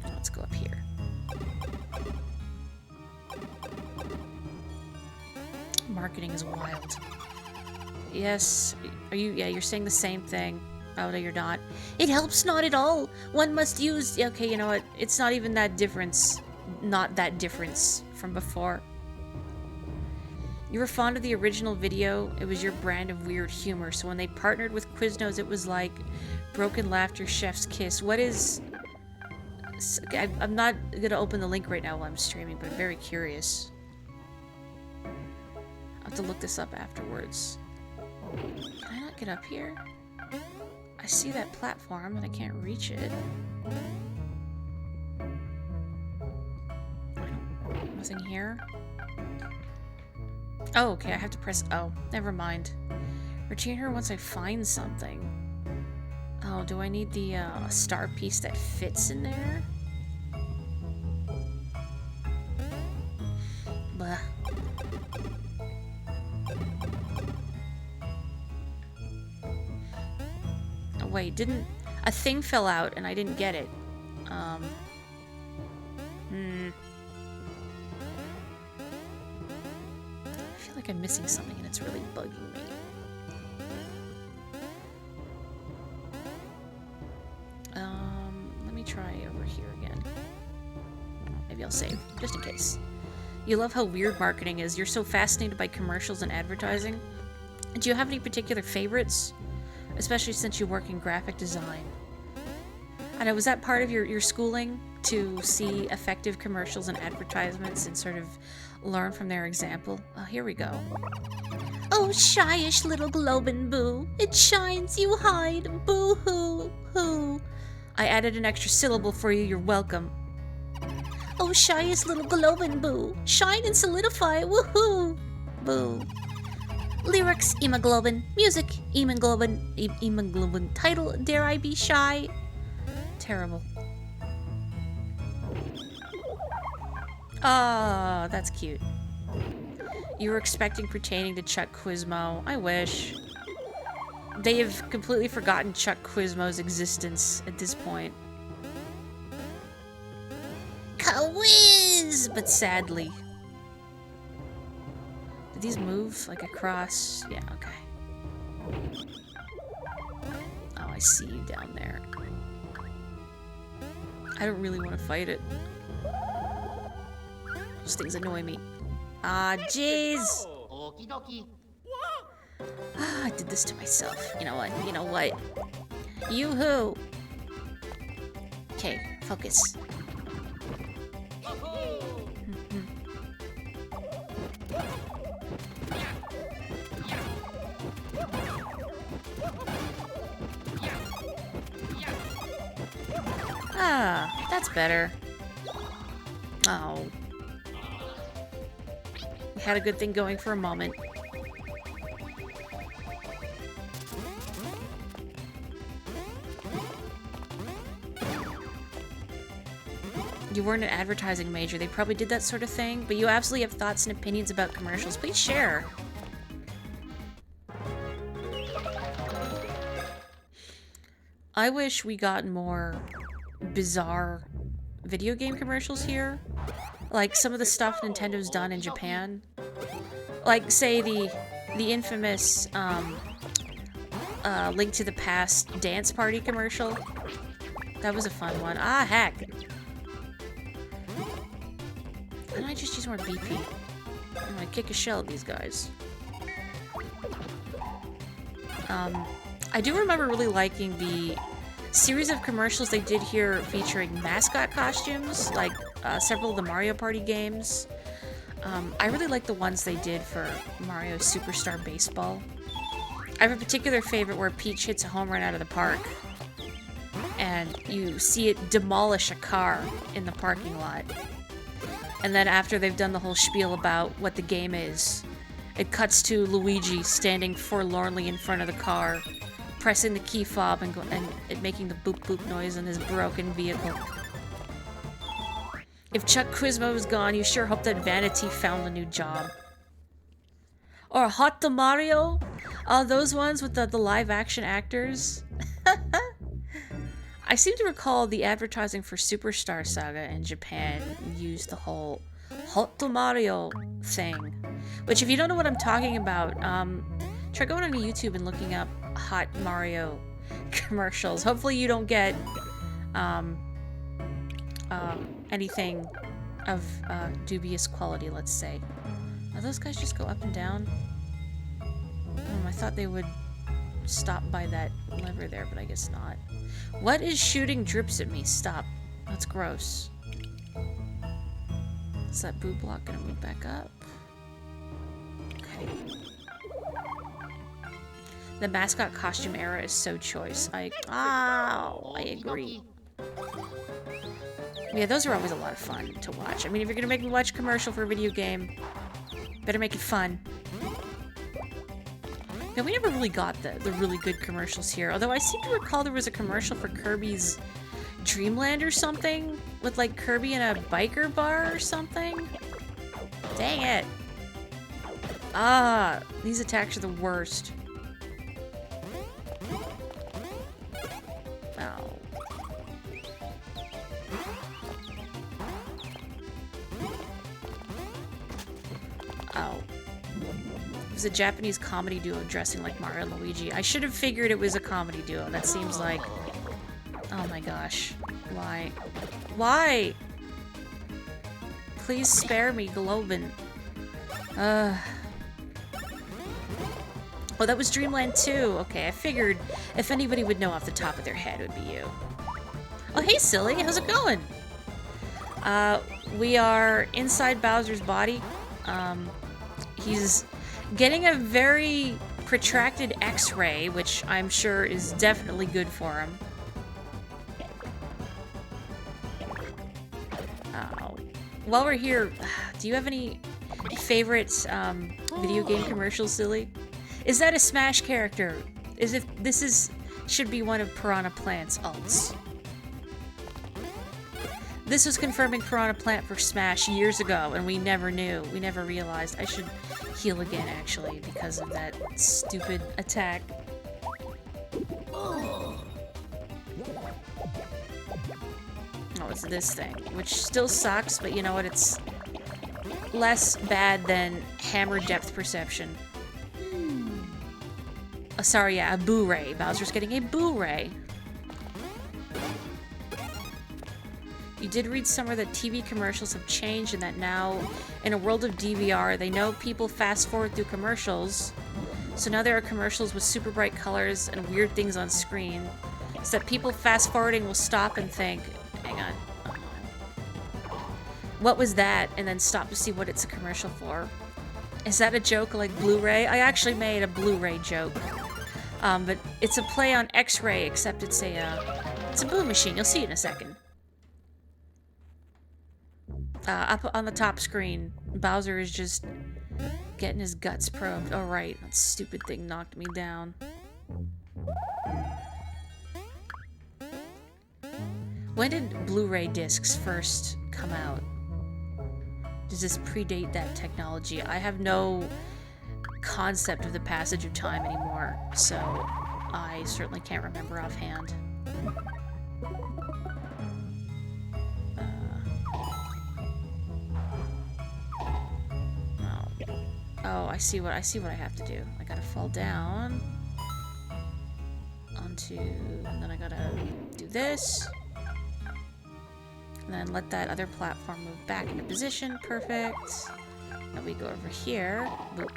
Let's go up here. Marketing is wild. Yes, are you? Yeah, you're saying the same thing. Oh, no, you're not. It helps not at all. One must use... Okay, you know what? It's not even that difference. Not that difference from before. You were fond of the original video. It was your brand of weird humor. So when they partnered with Quiznos, it was like broken laughter, chef's kiss. What is... I'm not going to open the link right now while I'm streaming, but I'm very curious. I'll have to look this up afterwards. Can I not get up here? I see that platform and I can't reach it. Nothing here. Oh, okay, I have to press O. Never mind. Return her once I find something. Oh, do I need the star piece that fits in there? Blah. Oh, wait, didn't... A thing fell out and I didn't get it. I feel like I'm missing something and it's really bugging me. Let me try over here again. Maybe I'll save, just in case. You love how weird marketing is. You're so fascinated by commercials and advertising. Do you have any particular favorites? Especially since you work in graphic design. I know, was that part of your schooling? To see effective commercials and advertisements and sort of learn from their example? Oh, here we go. Oh, shyish little globin boo. It shines, you hide. Boo-hoo, hoo. I added an extra syllable for you. You're welcome. Oh, shyest little globin boo. Shine and solidify. Woohoo. Boo. Lyrics, hemoglobin. Music, hemoglobin. Hemoglobin. Title, Dare I Be Shy? Terrible. Oh, that's cute. You were expecting pertaining to Chuck Quizmo. I wish. They have completely forgotten Chuck Quizmo's existence at this point. Quiz! But sadly. Do these move like across? Yeah, okay. Oh, I see you down there. I don't really want to fight it. Those things annoy me. Ah, jeez! Ah, I did this to myself. You know what? You know what? Yoo-hoo! Okay, focus. Ah, that's better. Oh. We had a good thing going for a moment. You weren't an advertising major. They probably did that sort of thing, but you absolutely have thoughts and opinions about commercials. Please share. I wish we got more bizarre video game commercials here. Like some of the stuff Nintendo's done in Japan. Like, say, the infamous Link to the Past dance party commercial. That was a fun one. Ah, heck. Why don't I just use more BP? I'm gonna kick a shell at these guys. I do remember really liking the series of commercials they did here featuring mascot costumes, like several of the Mario Party games. I really like the ones they did for Mario Superstar Baseball. I have a particular favorite where Peach hits a home run out of the park. and you see it demolish a car in the parking lot. And then after they've done the whole spiel about what the game is, it cuts to Luigi standing forlornly in front of the car, pressing the key fob and it making the boop boop noise in his broken vehicle. If Chuck Quizmo is gone, you sure hope that Vanity found a new job. Or Hot to Mario? Those ones with the live action actors? I seem to recall the advertising for Superstar Saga in Japan used the whole Hot to Mario thing. Which, if you don't know what I'm talking about, try going on YouTube and looking up Hot Mario commercials. Hopefully you don't get anything of dubious quality, let's say. Now those guys just go up and down? I thought they would stop by that lever there, but I guess not. What is shooting drips at me? Stop. That's gross. Is that boo block gonna move back up? Okay. The mascot costume era is so choice. I agree. Yeah, those are always a lot of fun to watch. I mean, if you're gonna make me watch a commercial for a video game, better make it fun. Yeah, we never really got the really good commercials here. Although I seem to recall there was a commercial for Kirby's Dreamland or something, with like Kirby in a biker bar or something. Dang it. These attacks are the worst. Ow. Ow. It was a Japanese comedy duo dressing like Mario and Luigi. I should have figured it was a comedy duo. That seems like... Oh my gosh. Why? Why? Please spare me, Globin. Oh, that was Dreamland 2. Okay, I figured if anybody would know off the top of their head, it would be you. Oh, hey, silly. How's it going? We are inside Bowser's body. He's getting a very protracted X-ray, which I'm sure is definitely good for him. While we're here, do you have any favorite video game commercials, silly? Is that a Smash character? Should be one of Piranha Plant's ults. This was confirming Piranha Plant for Smash years ago, and we never knew. We never realized. I should heal again, actually, because of that stupid attack. Oh, it's this thing, which still sucks, but you know what? It's less bad than hammer depth perception. Oh, sorry, yeah, a Boo-ray. Bowser's getting a Boo-ray. You did read somewhere that TV commercials have changed and that now, in a world of DVR, they know people fast-forward through commercials. So now there are commercials with super bright colors and weird things on screen, so that people fast-forwarding will stop and think, hang on, oh no. What was that? And then stop to see what it's a commercial for. Is that a joke like Blu-ray? I actually made a Blu-ray joke. But it's a play on X-ray, except it's a Boo machine. You'll see it in a second. Up on the top screen, Bowser is just getting his guts probed. Oh, right. That stupid thing knocked me down. When did Blu-ray discs first come out? Does this predate that technology? I have no concept of the passage of time anymore, so I certainly can't remember offhand. Oh, I see what I have to do. I gotta fall down onto, and then I gotta do this, and then let that other platform move back into position. Perfect. Now we go over here. Boop.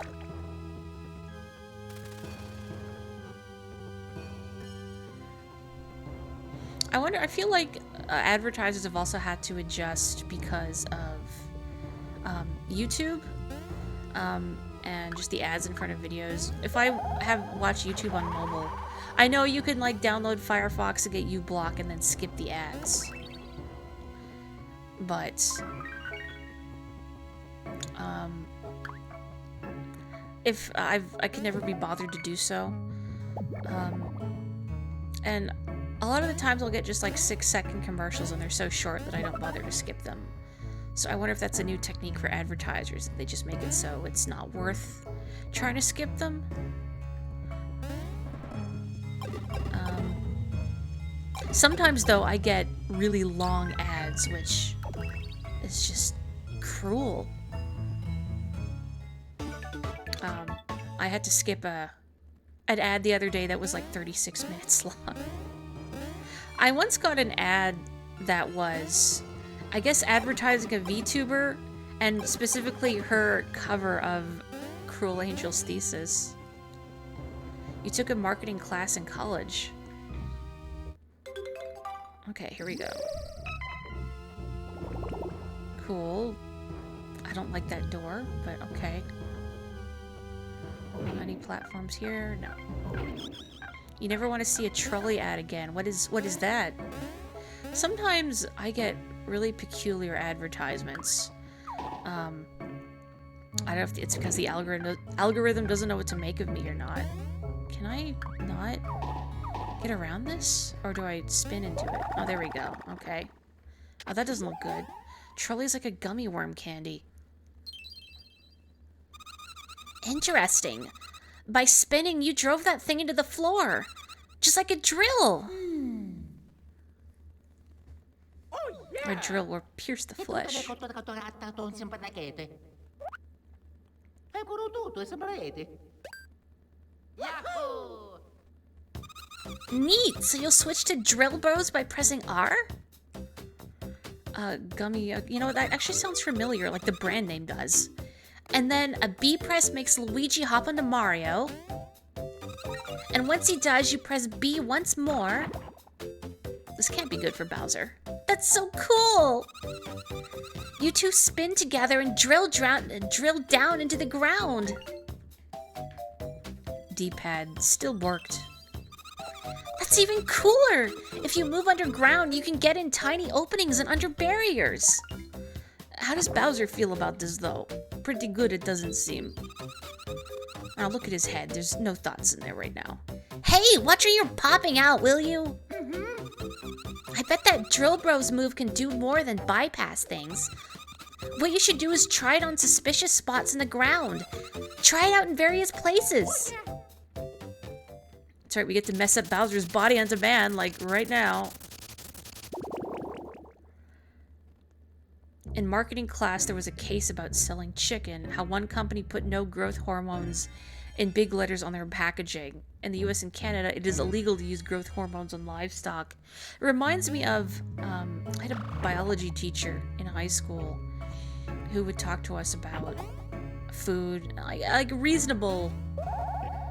I wonder, I feel like advertisers have also had to adjust because of YouTube and just the ads in front of videos. If I have watched YouTube on mobile, I know you can like download Firefox and get uBlock and then skip the ads. But if I can never be bothered to do so. And a lot of the times I'll get just like 6-second commercials and they're so short that I don't bother to skip them. So I wonder if that's a new technique for advertisers. They just make it so it's not worth trying to skip them. Sometimes though I get really long ads, which is just cruel. I had to skip an ad the other day that was like 36 minutes long. I once got an ad that was, I guess, advertising a VTuber, and specifically her cover of Cruel Angel's thesis. You took a marketing class in college. Okay, here we go. Cool. I don't like that door, but okay. Any platforms here? No. You never want to see a trolley ad again. What is that? Sometimes I get really peculiar advertisements. I don't know if it's because the algorithm doesn't know what to make of me or not. Can I not get around this? Or do I spin into it? Oh, there we go. Okay. Oh, that doesn't look good. Trolley's like a gummy worm candy. Interesting. By spinning, you drove that thing into the floor. Just like a drill. A drill will pierce the flesh. Neat. So you'll switch to Drill Bros by pressing R? Gummy, you know, that actually sounds familiar, like the brand name does. And then a B press makes Luigi hop onto Mario. And once he does, you press B once more. This can't be good for Bowser. That's so cool! You two spin together and drill down into the ground. D-pad still worked. That's even cooler! If you move underground, you can get in tiny openings and under barriers. How does Bowser feel about this, though? Pretty good, it doesn't seem. Now look at his head. There's no thoughts in there right now. Hey, watch where you're popping out, will you? I bet that Drill Bros move can do more than bypass things. What you should do is try it on suspicious spots in the ground. Try it out in various places. That's right, we get to mess up Bowser's body on demand, like right now. In marketing class, there was a case about selling chicken, how one company put no growth hormones in big letters on their packaging. In the US and Canada, it is illegal to use growth hormones on livestock. It reminds me of, I had a biology teacher in high school who would talk to us about food, like reasonable,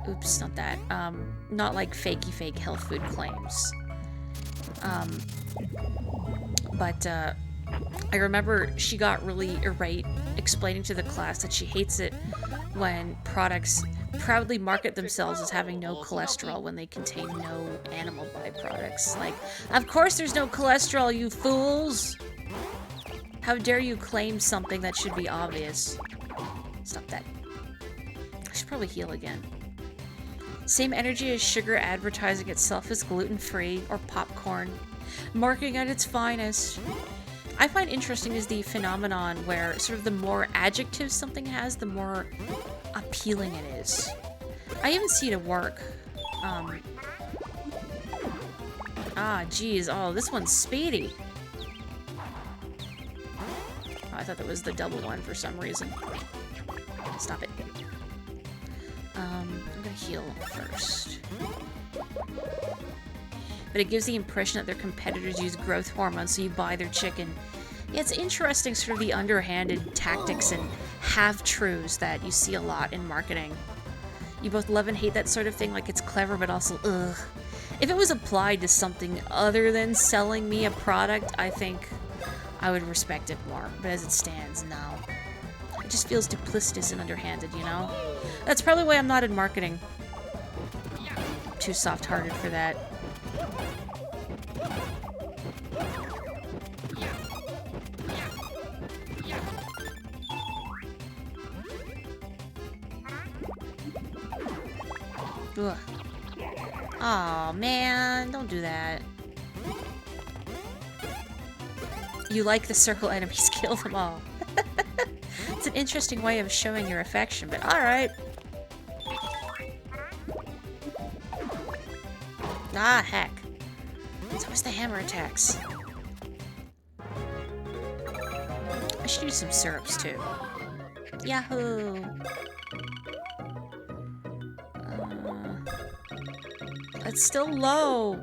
oops, not that, not like fake health food claims. But I remember she got really irate explaining to the class that she hates it when products proudly market themselves as having no cholesterol when they contain no animal byproducts. Like, of course there's no cholesterol, you fools! How dare you claim something that should be obvious? Stop that. I should probably heal again. Same energy as sugar advertising itself as gluten-free or popcorn. Marketing at its finest. I find interesting is the phenomenon where sort of the more adjectives something has, the more appealing it is. I even see it at work. Geez. Oh, this one's speedy. Oh, I thought that was the double one for some reason. Stop it. I'm gonna heal first. But it gives the impression that their competitors use growth hormones, so you buy their chicken. Yeah, it's interesting, sort of the underhanded tactics and half-truths that you see a lot in marketing. You both love and hate that sort of thing, like it's clever, but also, ugh. If it was applied to something other than selling me a product, I think I would respect it more. But as it stands, no. It just feels duplicitous and underhanded, you know? That's probably why I'm not in marketing. too soft-hearted for that. Ugh. Aw, man, don't do that. You like the circle enemies, kill them all. It's an interesting way of showing your affection, but alright. Ah, heck. It's always the hammer attacks. I should use some syrups, too. Yahoo! It's still low.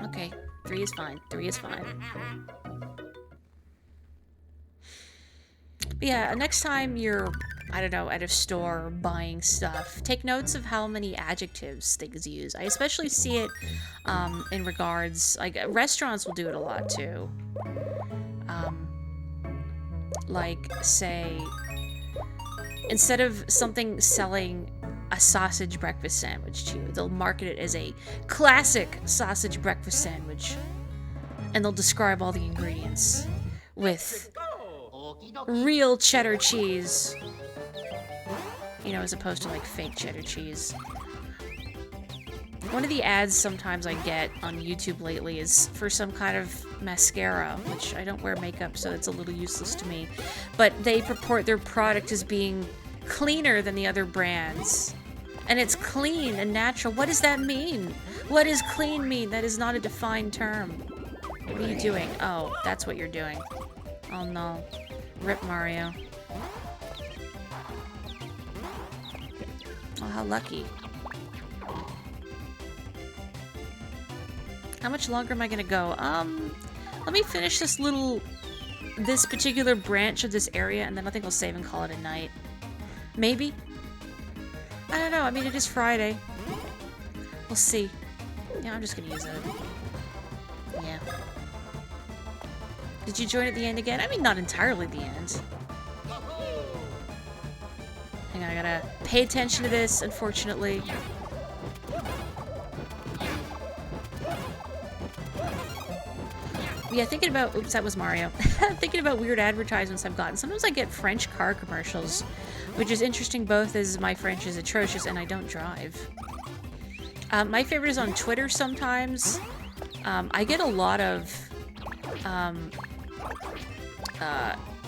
Okay, 3 is fine. 3 is fine. But yeah, next time you're, I don't know, at a store buying stuff, take notes of how many adjectives things use. I especially see it in regards, like, restaurants will do it a lot too. Like, say, instead of something selling a sausage breakfast sandwich to you, they'll market it as a classic sausage breakfast sandwich. And they'll describe all the ingredients with real cheddar cheese. You know, as opposed to like fake cheddar cheese. One of the ads sometimes I get on YouTube lately is for some kind of mascara, which I don't wear makeup, so it's a little useless to me. But they purport their product as being cleaner than the other brands. And it's clean and natural. What does that mean? What does clean mean? That is not a defined term. What are you doing? Oh, that's what you're doing. Oh no. Rip Mario. Oh, how lucky. How much longer am I gonna go? Let me finish this particular branch of this area, and then I think I'll save and call it a night. Maybe? I don't know, I mean, it is Friday. We'll see. Yeah, I'm just gonna use it. Yeah. Did you join at the end again? I mean, not entirely the end. Hang on, I gotta pay attention to this, unfortunately. Yeah, thinking about... Oops, that was Mario. Thinking about weird advertisements I've gotten. Sometimes I get French car commercials, which is interesting both as my French is atrocious and I don't drive. My favorite is on Twitter sometimes. I get a lot of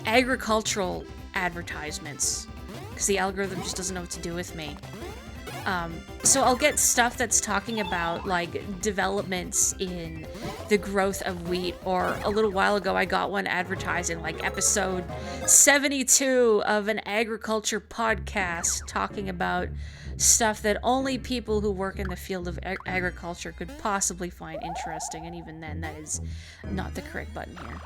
agricultural advertisements because the algorithm just doesn't know what to do with me. So I'll get stuff that's talking about, like, developments in the growth of wheat, or a little while ago I got one advertising, like, episode 72 of an agriculture podcast talking about stuff that only people who work in the field of agriculture could possibly find interesting, and even then, that is not the correct button here.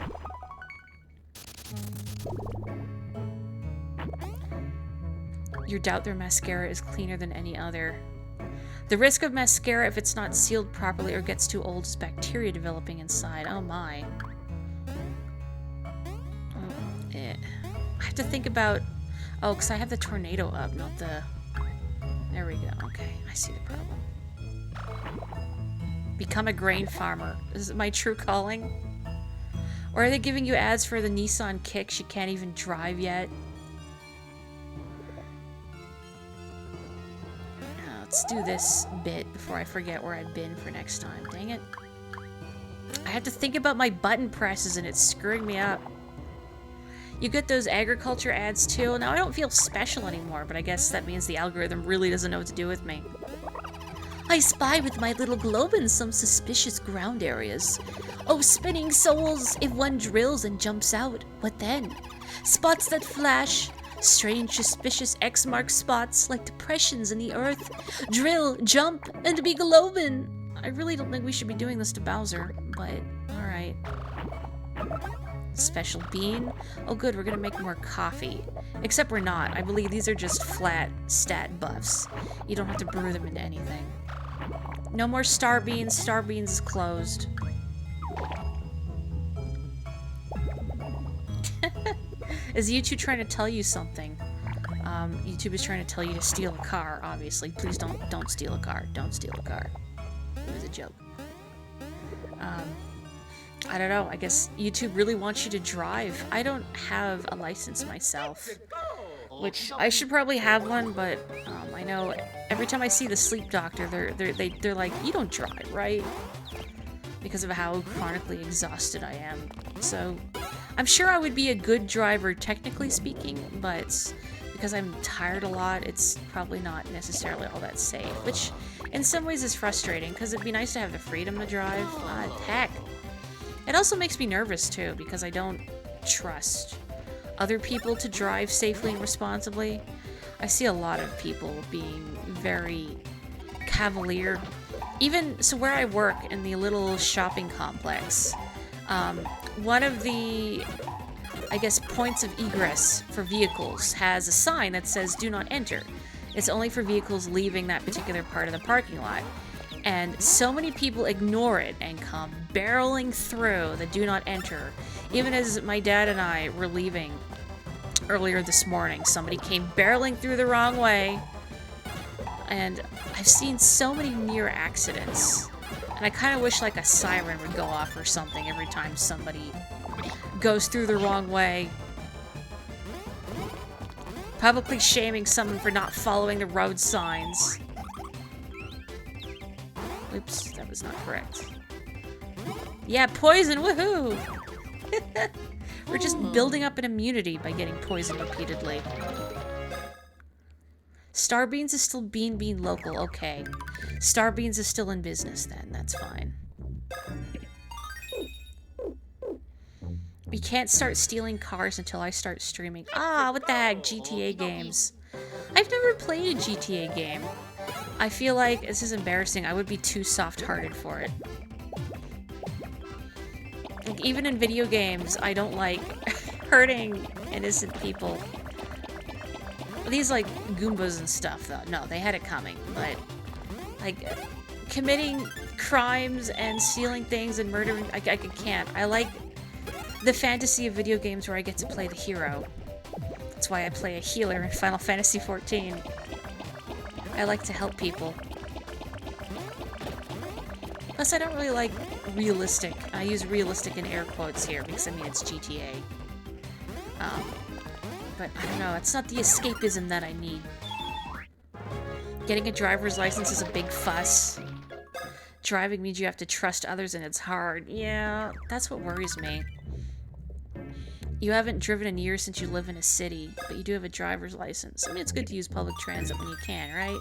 You doubt their mascara is cleaner than any other. The risk of mascara if it's not sealed properly or gets too old is bacteria developing inside. Oh my. I have to think about... Oh, because I have the tornado up, not the... There we go. Okay, I see the problem. Become a grain farmer. Is it my true calling? Or are they giving you ads for the Nissan Kicks you can't even drive yet? Let's do this bit before I forget where I've been for next time. Dang it. I have to think about my button presses and it's screwing me up. You get those agriculture ads too? Now I don't feel special anymore, but I guess that means the algorithm really doesn't know what to do with me. I spy with my little globe in some suspicious ground areas. Oh, spinning souls, if one drills and jumps out, what then? Spots that flash. Strange, suspicious X-mark spots like depressions in the earth. Drill, jump, and be globin'. I really don't think we should be doing this to Bowser, but alright. Special bean. Oh good, we're gonna make more coffee. Except we're not. I believe these are just flat stat buffs. You don't have to brew them into anything. No more star beans. Star beans is closed. Is YouTube trying to tell you something? YouTube is trying to tell you to steal a car, obviously. Please don't steal a car. Don't steal a car. It was a joke. I don't know. I guess YouTube really wants you to drive. I don't have a license myself, which I should probably have one, but I know every time I see the sleep doctor, they're like, you don't drive, right? Because of how chronically exhausted I am. So I'm sure I would be a good driver, technically speaking, but because I'm tired a lot, it's probably not necessarily all that safe, which in some ways is frustrating, because it'd be nice to have the freedom to drive. Heck. It also makes me nervous, too, because I don't trust other people to drive safely and responsibly. I see a lot of people being very cavalier. Even, so where I work in the little shopping complex, one of the, I guess, points of egress for vehicles has a sign that says, do not enter. It's only for vehicles leaving that particular part of the parking lot. And so many people ignore it and come barreling through the do not enter. Even as my dad and I were leaving earlier this morning, somebody came barreling through the wrong way. And I've seen so many near accidents. And I kind of wish like a siren would go off or something every time somebody goes through the wrong way. Publicly shaming someone for not following the road signs. Oops, that was not correct. Yeah, poison, woohoo! We're just building up an immunity by getting poisoned repeatedly. Starbeans is still bean local, okay. Starbeans is still in business then, that's fine. We can't start stealing cars until I start streaming. Ah, what the heck, GTA games. I've never played a GTA game. I feel like, this is embarrassing, I would be too soft-hearted for it. Like, even in video games, I don't like hurting innocent people. These, like, Goombas and stuff, though. No, they had it coming, but, like, committing crimes and stealing things and murdering, I can't. I like the fantasy of video games where I get to play the hero. That's why I play a healer in Final Fantasy XIV. I like to help people. Plus, I don't really like realistic. I use realistic in air quotes here because, I mean, it's GTA. But I don't know, it's not the escapism that I need. Getting a driver's license is a big fuss. Driving means you have to trust others and it's hard. Yeah, that's what worries me. You haven't driven in years since you live in a city, but you do have a driver's license. I mean, it's good to use public transit when you can, right?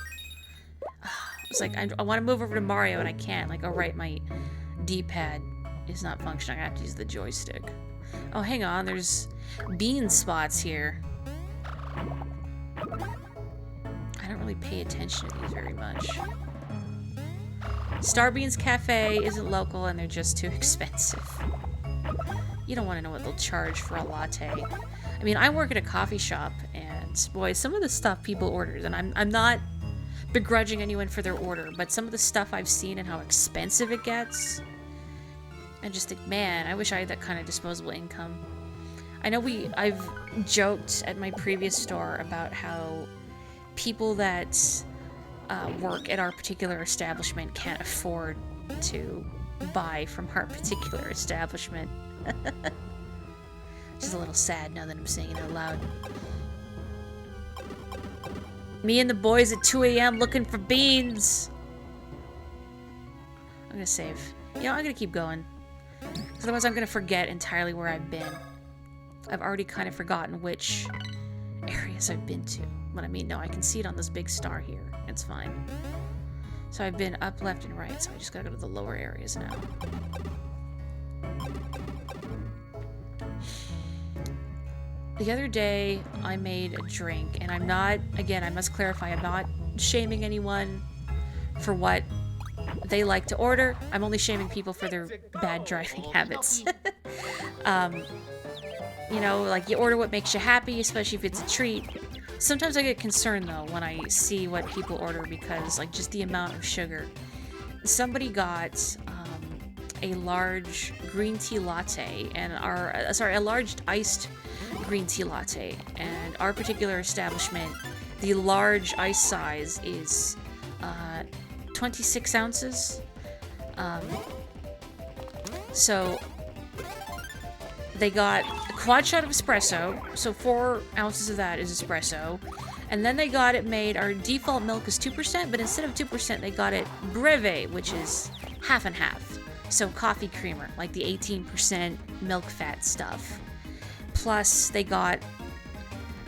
It's like, I want to move over to Mario and I can't. Like, oh right, my D-pad is not functioning. I have to use the joystick. Oh, hang on, there's bean spots here. I don't really pay attention to these very much. Starbeans Cafe isn't local and they're just too expensive. You don't want to know what they'll charge for a latte. I mean, I work at a coffee shop, and boy, some of the stuff people order, and I'm not begrudging anyone for their order, but some of the stuff I've seen and how expensive it gets, I just think, man, I wish I had that kind of disposable income. I know I've joked at my previous store about how people that work at our particular establishment can't afford to buy from our particular establishment. Which is a little sad now that I'm saying it out loud. Me and the boys at 2 a.m. looking for beans. I'm gonna save. You know, I'm gonna keep going. Otherwise I'm gonna forget entirely where I've been. I've already kind of forgotten which areas I've been to. But I mean, no, I can see it on this big star here. It's fine. So I've been up, left, and right, so I just gotta go to the lower areas now. The other day, I made a drink, and I'm not, again, I must clarify, I'm not shaming anyone for what they like to order. I'm only shaming people for their bad driving habits. You know, like, you order what makes you happy, especially if it's a treat. Sometimes I get concerned, though, when I see what people order because, like, just the amount of sugar. Somebody got a large green tea latte, and a large iced green tea latte, and our particular establishment, the large ice size is 26 ounces. So they got a quad shot of espresso, so 4 ounces of that is espresso, and then they got it made, our default milk is 2%, but instead of 2%, they got it breve, which is half and half. So coffee creamer, like the 18% milk fat stuff. Plus, they got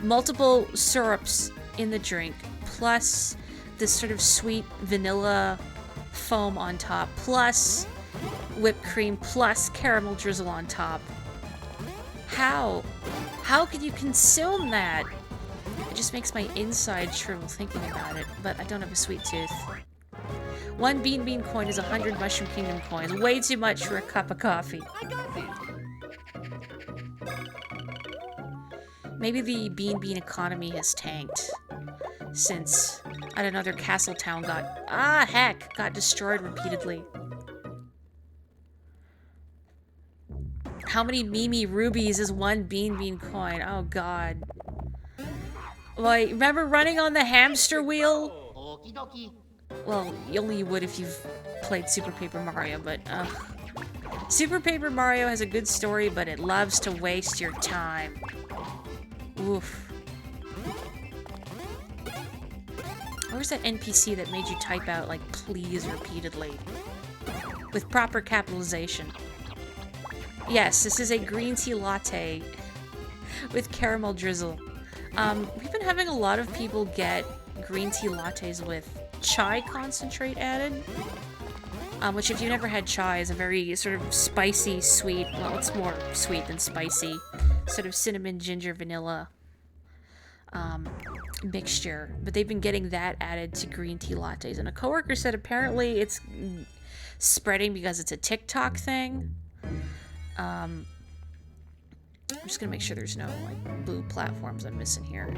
multiple syrups in the drink, plus this sort of sweet vanilla foam on top, plus whipped cream, plus caramel drizzle on top. How? How could you consume that? It just makes my inside shrivel thinking about it, but I don't have a sweet tooth. 1 bean coin is 100 Mushroom Kingdom coins. Way too much for a cup of coffee. Maybe the bean economy has tanked since, I don't know, their castle town got destroyed repeatedly. How many Mimi rubies is 1 bean coin? Oh god. Like, remember running on the hamster wheel? Well, only you would if you've played Super Paper Mario, but Super Paper Mario has a good story, but it loves to waste your time. Oof. Where's that NPC that made you type out, like, please repeatedly? With proper capitalization. Yes, this is a green tea latte with caramel drizzle. We've been having a lot of people get green tea lattes with chai concentrate added. Which, if you've never had chai, is a very sort of spicy, sweet, well, it's more sweet than spicy, sort of cinnamon, ginger, vanilla mixture. But they've been getting that added to green tea lattes. And a coworker said apparently it's spreading because it's a TikTok thing. I'm just gonna make sure there's no, like, blue platforms I'm missing here.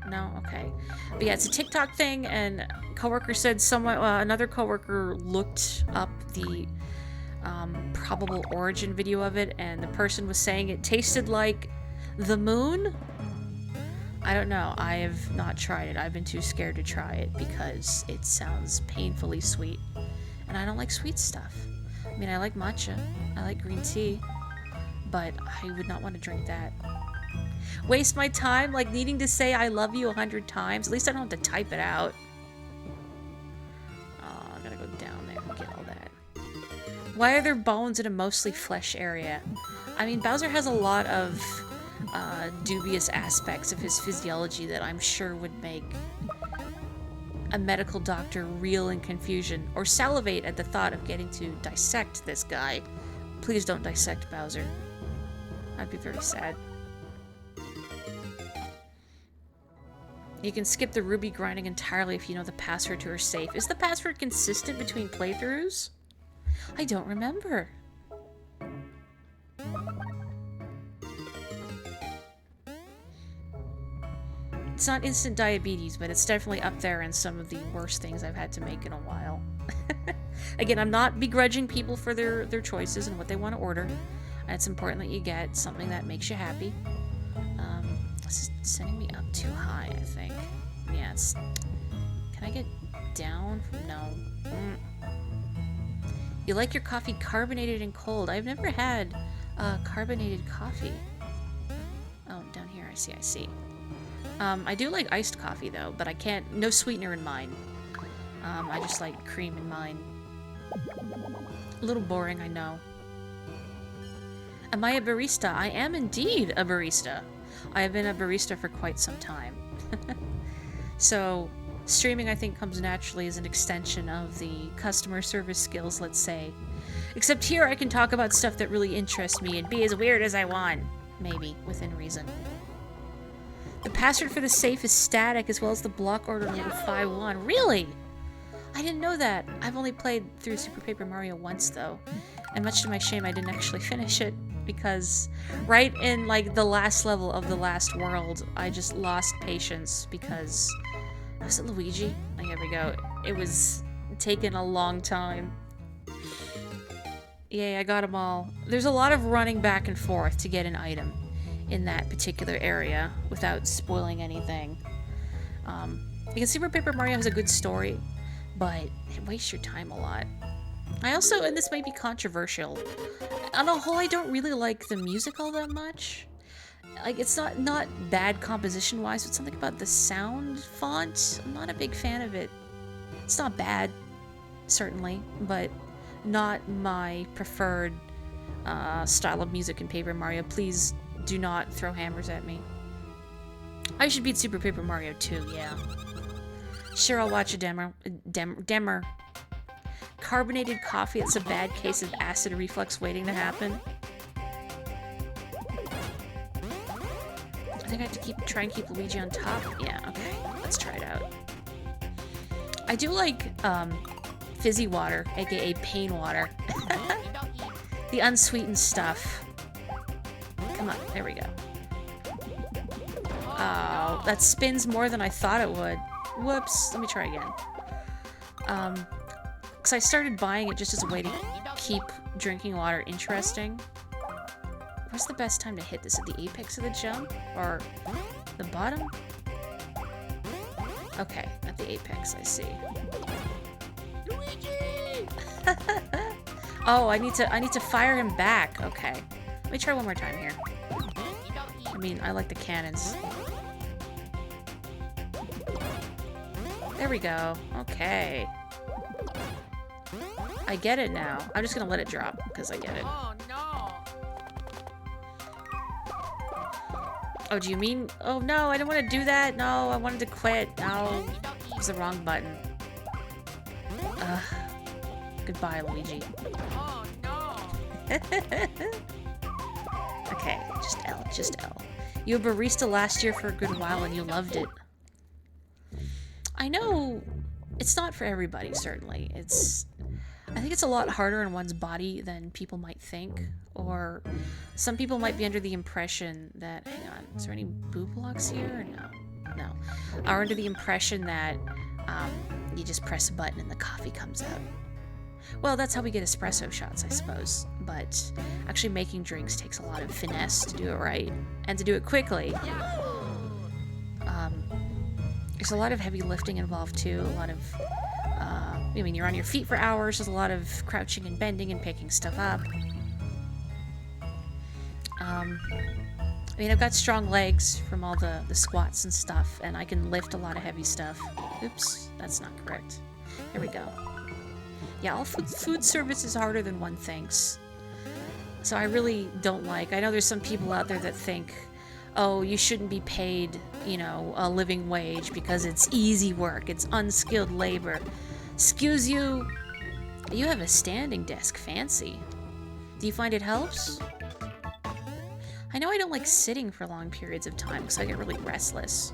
No? Okay. But yeah, it's a TikTok thing, and coworker said another coworker looked up the probable origin video of it, and the person was saying it tasted like the moon? I don't know. I have not tried it. I've been too scared to try it because it sounds painfully sweet. And I don't like sweet stuff. I mean, I like matcha. I like green tea. But I would not want to drink that. Waste my time, like, needing to say I love you 100 times. At least I don't have to type it out. Oh, I gotta go down there and get all that. Why are there bones in a mostly flesh area? I mean, Bowser has a lot of dubious aspects of his physiology that I'm sure would make a medical doctor reel in confusion or salivate at the thought of getting to dissect this guy. Please don't dissect Bowser. I'd be very sad. You can skip the ruby grinding entirely if you know the password to her safe. Is the password consistent between playthroughs? I don't remember. It's not instant diabetes, but it's definitely up there in some of the worst things I've had to make in a while. Again, I'm not begrudging people for their choices and what they want to order. And it's important that you get something that makes you happy. This is sending me up too high, I think. Yeah, it's... Can I get down? No. You like your coffee carbonated and cold. I've never had carbonated coffee. Oh, down here, I see. I do like iced coffee, though, but I can't... No sweetener in mine. I just like cream in mine. A little boring, I know. Am I a barista? I am indeed a barista. I have been a barista for quite some time. So, streaming, I think, comes naturally as an extension of the customer service skills, let's say. Except here I can talk about stuff that really interests me and be as weird as I want. Maybe, within reason. The password for the safe is static, as well as the block order number 5-1. Really? I didn't know that. I've only played through Super Paper Mario once, though. And much to my shame, I didn't actually finish it. Because right in, like, the last level of the last world, I just lost patience because... Was it Luigi? Oh, here we go. It was taking a long time. Yay, I got them all. There's a lot of running back and forth to get an item in that particular area without spoiling anything. You can see where Paper Mario has a good story, but it wastes your time a lot. I also, and this might be controversial, on the whole I don't really like the music all that much. Like, it's not bad composition-wise, but something about the sound font, I'm not a big fan of it. It's not bad, certainly, but not my preferred style of music in Paper Mario. Please do not throw hammers at me. I should beat Super Paper Mario 2, yeah. Sure, I'll watch a demo. Carbonated coffee, it's a bad case of acid reflux waiting to happen. I think I have to try and keep Luigi on top. Yeah, okay, let's try it out. I do like fizzy water, aka pain water. The unsweetened stuff. Come on, there we go. Oh, that spins more than I thought it would. Whoops, let me try again. Because I started buying it just as a way to keep drinking water interesting. What's the best time to hit this? At the apex of the jump? Or the bottom? Okay, at the apex, I see. Luigi! Oh, I need to fire him back. Okay. Let me try one more time here. I mean, I like the cannons. There we go. Okay. I get it now. I'm just gonna let it drop, because I get it. Oh no! Oh, do you mean... Oh, no, I don't want to do that. No, I wanted to quit. No. It was the wrong button. Ugh. Goodbye, Luigi. Oh no! Okay, just L, just L. You were barista last year for a good while and you loved it. I know it's not for everybody, certainly. I think it's a lot harder on one's body than people might think. Or some people might be under the impression that... Hang on, is there any boob blocks here? No. No. Are under the impression that you just press a button and the coffee comes out. Well, that's how we get espresso shots, I suppose. But actually making drinks takes a lot of finesse to do it right. And to do it quickly. There's a lot of heavy lifting involved too. A lot of... I mean, you're on your feet for hours. There's a lot of crouching and bending and picking stuff up. I mean, I've got strong legs from all the squats and stuff, and I can lift a lot of heavy stuff. Oops, that's not correct. There we go. Yeah, all food service is harder than one thinks. So I really don't like... I know there's some people out there that think, oh, you shouldn't be paid, you know, a living wage because it's easy work, it's unskilled labor. Excuse you, you have a standing desk, fancy. Do you find it helps? I know I don't like sitting for long periods of time because I get really restless.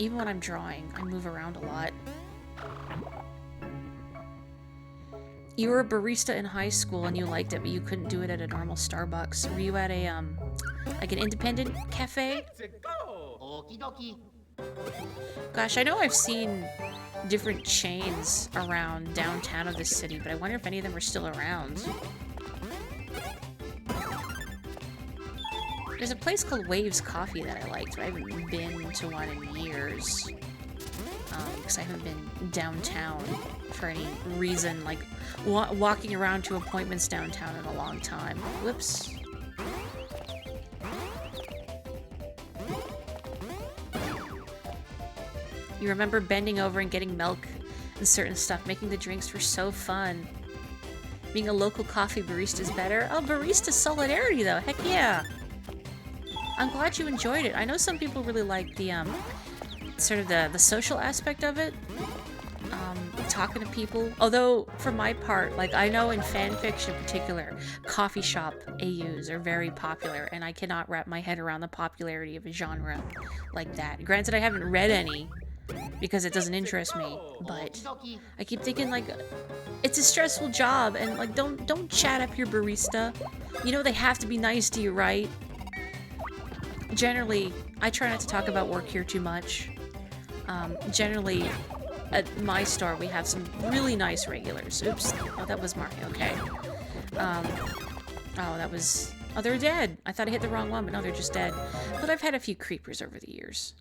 Even when I'm drawing, I move around a lot. You were a barista in high school and you liked it, but you couldn't do it at a normal Starbucks. Were you at a, like an independent cafe? Gosh, I know I've seen different chains around downtown of the city, but I wonder if any of them are still around. There's a place called Waves Coffee that I liked, but I haven't been to one in years. Because I haven't been downtown for any reason, like walking around to appointments downtown in a long time. Whoops. You remember bending over and getting milk and certain stuff. Making the drinks were so fun. Being a local coffee barista is better. Oh, barista solidarity though. Heck yeah. I'm glad you enjoyed it. I know some people really like the, sort of the social aspect of it. Talking to people. Although, for my part, like, I know in fanfiction in particular, coffee shop AUs are very popular, and I cannot wrap my head around the popularity of a genre like that. Granted, I haven't read any, because it doesn't interest me, but I keep thinking, like, it's a stressful job, and, like, don't chat up your barista. You know they have to be nice to you, right? Generally, I try not to talk about work here too much. Generally, at my store, we have some really nice regulars. Oops. Oh, that was Mark. Okay. Oh, that was... Oh, they're dead. I thought I hit the wrong one, but no, they're just dead. But I've had a few creepers over the years.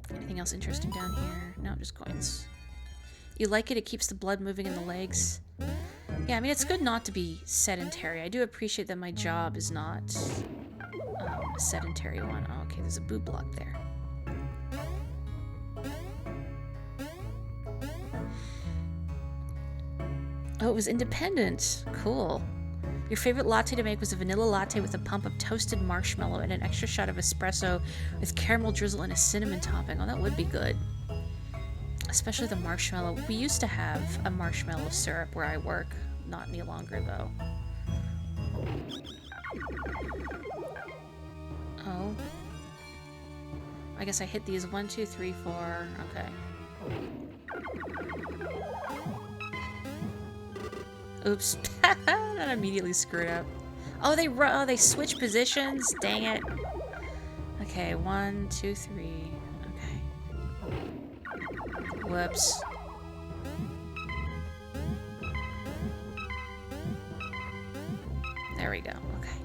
Anything else interesting down here? No, just coins. You like it? It keeps the blood moving in the legs. Yeah, I mean, it's good not to be sedentary. I do appreciate that my job is not a sedentary one. Oh, okay, there's a boob block there. Oh, it was independent. Cool. Your favorite latte to make was a vanilla latte with a pump of toasted marshmallow and an extra shot of espresso with caramel drizzle and a cinnamon topping. Oh, that would be good. Especially the marshmallow. We used to have a marshmallow syrup where I work. Not any longer, though. Oh. I guess I hit these 1, 2, 3, 4. Okay. Oops. That immediately screwed up. Oh, they switch positions? Dang it. Okay, 1, 2, 3. Okay. Whoops. There we go. Okay.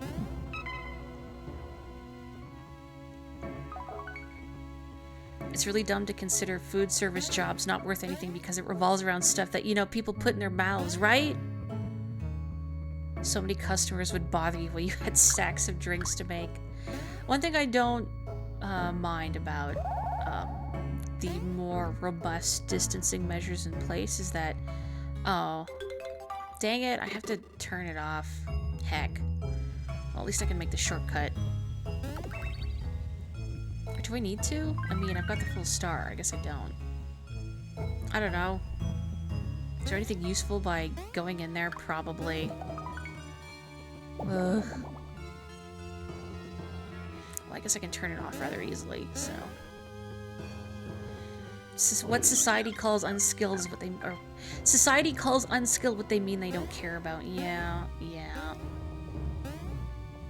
It's really dumb to consider food service jobs not worth anything because it revolves around stuff that, you know, people put in their mouths, right? So many customers would bother you while you had stacks of drinks to make. One thing I don't mind about the more robust distancing measures in place is that... Oh. Dang it, I have to turn it off. Heck. Well, at least I can make the shortcut. Or do I need to? I mean, I've got the full star. I guess I don't. I don't know. Is there anything useful by going in there? Probably. Ugh. Well, I guess I can turn it off rather easily, so... What society calls unskilled is what they... Or, society calls unskilled what they mean they don't care about. Yeah, yeah.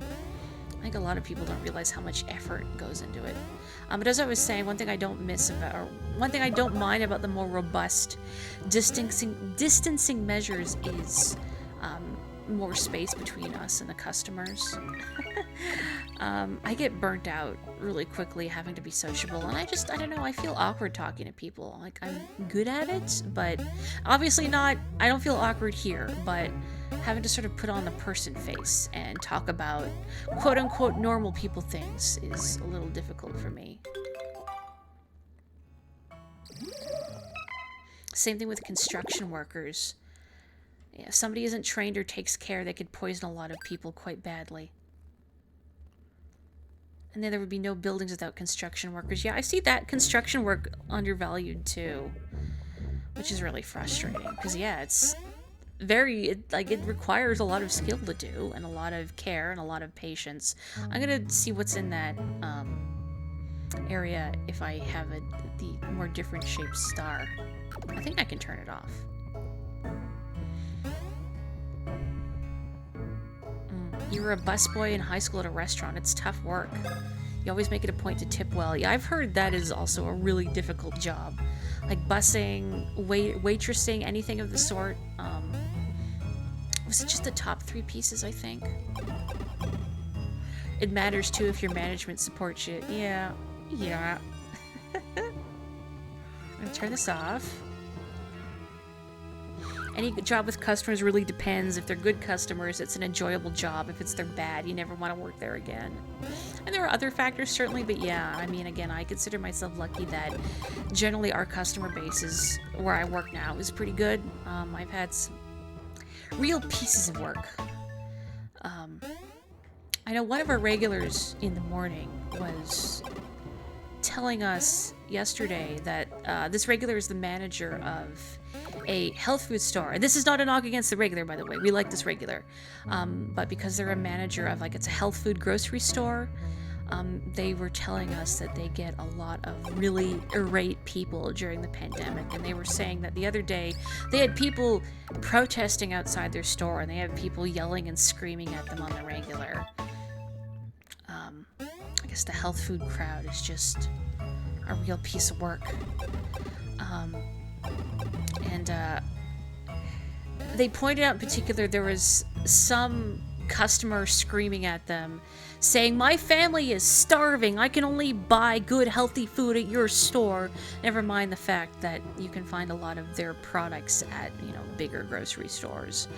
I think a lot of people don't realize how much effort goes into it. But as I was saying, one thing I don't miss about... Or one thing I don't mind about the more robust distancing measures is... more space between us and the customers. I get burnt out really quickly having to be sociable, and I don't know, I feel awkward talking to people. Like, I'm good at it, but obviously not, I don't feel awkward here, but having to sort of put on the person face and talk about quote-unquote normal people things is a little difficult for me. Same thing with construction workers. Yeah, if somebody isn't trained or takes care, they could poison a lot of people quite badly. And then there would be no buildings without construction workers. Yeah, I see that construction work undervalued too, which is really frustrating. Because yeah, it's very, it requires a lot of skill to do, and a lot of care, and a lot of patience. I'm gonna see what's in that area if I have the more different shaped star. I think I can turn it off. You were a busboy in high school at a restaurant. It's tough work. You always make it a point to tip well. Yeah, I've heard that is also a really difficult job. Like busing, waitressing, anything of the sort. Was it just the top 3 pieces, I think? It matters too if your management supports you. Yeah. Yeah. I'm gonna turn this off. Any job with customers really depends. If they're good customers, it's an enjoyable job. If they're bad, you never want to work there again. And there are other factors, certainly, but yeah, I mean, again, I consider myself lucky that generally our customer base is, where I work now, is pretty good. I've had some real pieces of work. I know one of our regulars in the morning was telling us yesterday that this regular is the manager of a health food store. And this is not a knock against the regular, by the way. We like this regular. But because they're a manager of, like, it's a health food grocery store, they were telling us that they get a lot of really irate people during the pandemic. And they were saying that the other day, they had people protesting outside their store, and they had people yelling and screaming at them on the regular. I guess the health food crowd is just a real piece of work. They pointed out in particular there was some customer screaming at them, saying, "My family is starving. I can only buy good, healthy food at your store." Never mind the fact that you can find a lot of their products at, you know, bigger grocery stores.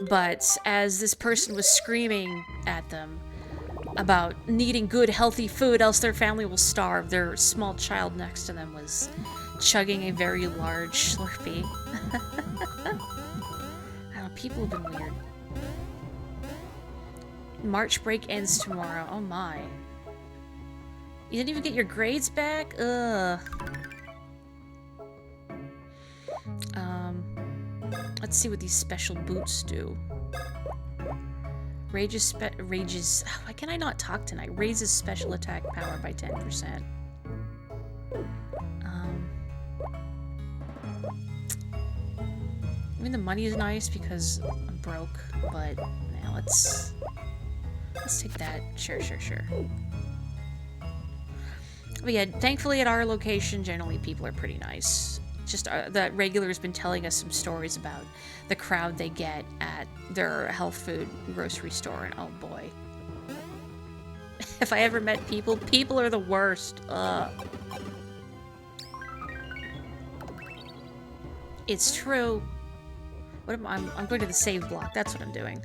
But as this person was screaming at them about needing good, healthy food, else their family will starve, their small child next to them was chugging a very large Slurpee. I don't know, people have been weird. March break ends tomorrow. Oh my. You didn't even get your grades back? Ugh. Let's see what these special boots do. Why can I not talk tonight? Raises special attack power by 10%. I mean, the money is nice because I'm broke, but now let's take that. Sure. But yeah, thankfully at our location, generally people are pretty nice. Just the regular's been telling us some stories about the crowd they get at their health food grocery store, and oh boy. If I ever met people, people are the worst. It's true. What am I'm going to the save block. That's what I'm doing.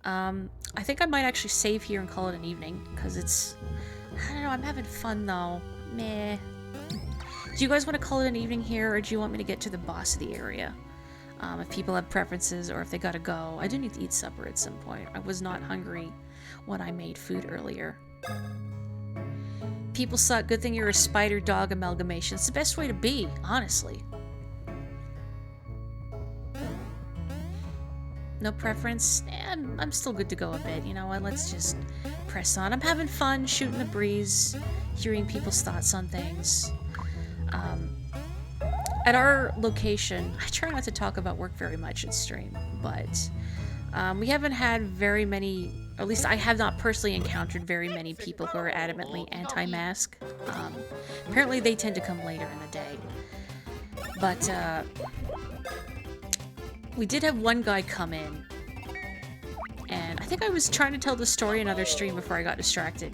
I think I might actually save here and call it an evening, because it's... I don't know, I'm having fun though. Meh. Do you guys want to call it an evening here, or do you want me to get to the boss of the area? If people have preferences, or if they gotta go. I do need to eat supper at some point. I was not hungry when I made food earlier. People suck. Good thing you're a spider-dog amalgamation. It's the best way to be, honestly. No preference? I'm still good to go a bit. You know what? Let's just press on. I'm having fun shooting the breeze, hearing people's thoughts on things. At our location, I try not to talk about work very much at stream, but we haven't had very many, or at least I have not personally encountered very many people who are adamantly anti-mask. Apparently they tend to come later in the day. But we did have one guy come in, and I think I was trying to tell the story in another stream before I got distracted.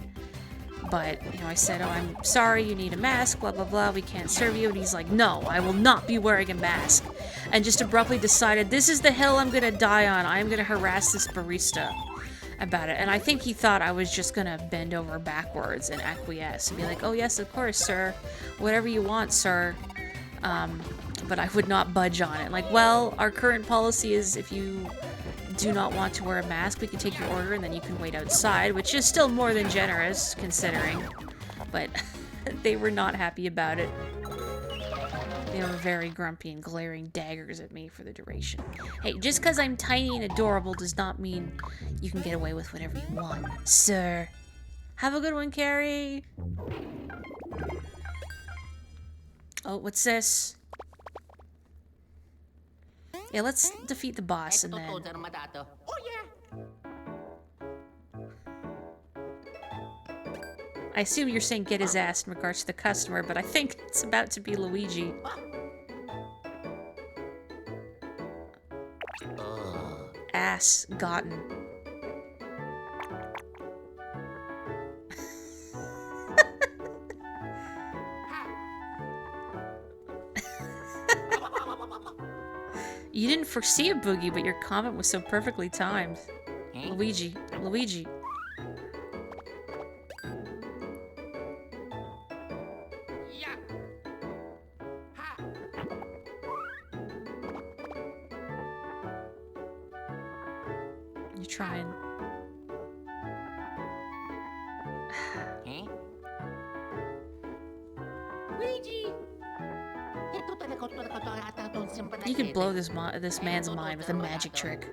But, you know, I said, "Oh, I'm sorry, you need a mask, blah, blah, blah, we can't serve you." And he's like, "No, I will not be wearing a mask." And just abruptly decided, this is the hill I'm gonna die on. I'm gonna harass this barista about it. And I think he thought I was just gonna bend over backwards and acquiesce and be like, "Oh, yes, of course, sir. Whatever you want, sir." But I would not budge on it. Like, well, our current policy is if you do not want to wear a mask, we can take your order and then you can wait outside, which is still more than generous, considering. But they were not happy about it. They were very grumpy and glaring daggers at me for the duration. Hey, just because I'm tiny and adorable does not mean you can get away with whatever you want, sir. Have a good one, Carrie. Oh, what's this? Yeah, let's defeat the boss and then... I assume you're saying get his ass in regards to the customer, but I think it's about to be Luigi. Ass gotten. You didn't foresee a boogie, but your comment was so perfectly timed. Luigi. You're trying. You can blow this man's mind with a magic trick.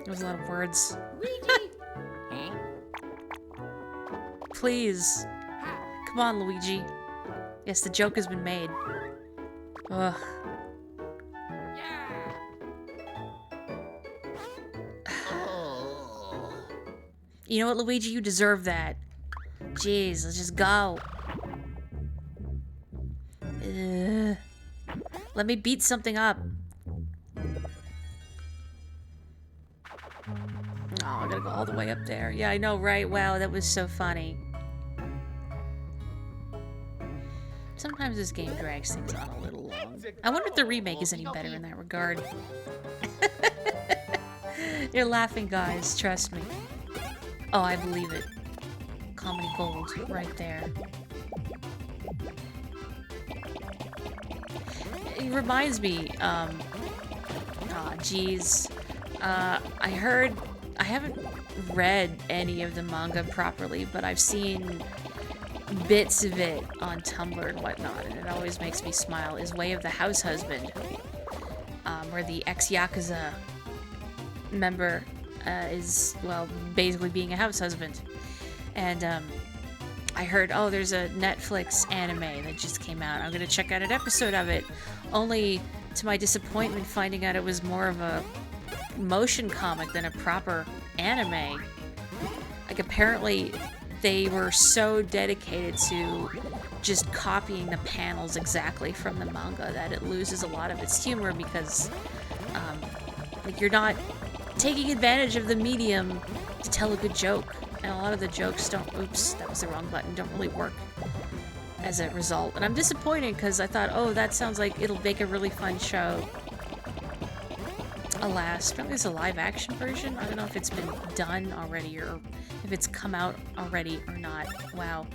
There's a lot of words. Please. Come on, Luigi. Yes, the joke has been made. Ugh. You know what, Luigi? You deserve that. Jeez, let's just go. Let me beat something up. Oh, I gotta go all the way up there. Yeah, I know, right? Wow, that was so funny. Sometimes this game drags things on a little long. I wonder if the remake is any better in that regard. You're laughing, guys. Trust me. Oh, I believe it. Comedy gold right there. It reminds me, geez. I heard, I haven't read any of the manga properly, but I've seen bits of it on Tumblr and whatnot, and it always makes me smile, is Way of the House Husband, where the ex-Yakuza member is, well, basically being a house husband. And I heard, oh, there's a Netflix anime that just came out. I'm gonna check out an episode of it, only to my disappointment finding out it was more of a motion comic than a proper anime. Like, apparently they were so dedicated to just copying the panels exactly from the manga that it loses a lot of its humor because, like, you're not taking advantage of the medium to tell a good joke. And a lot of the jokes don't, oops, that was the wrong button, don't really work as a result. And I'm disappointed because I thought, oh, that sounds like it'll make a really fun show. Alas, apparently there's a live action version. I don't know if it's been done already or if it's come out already or not. Wow.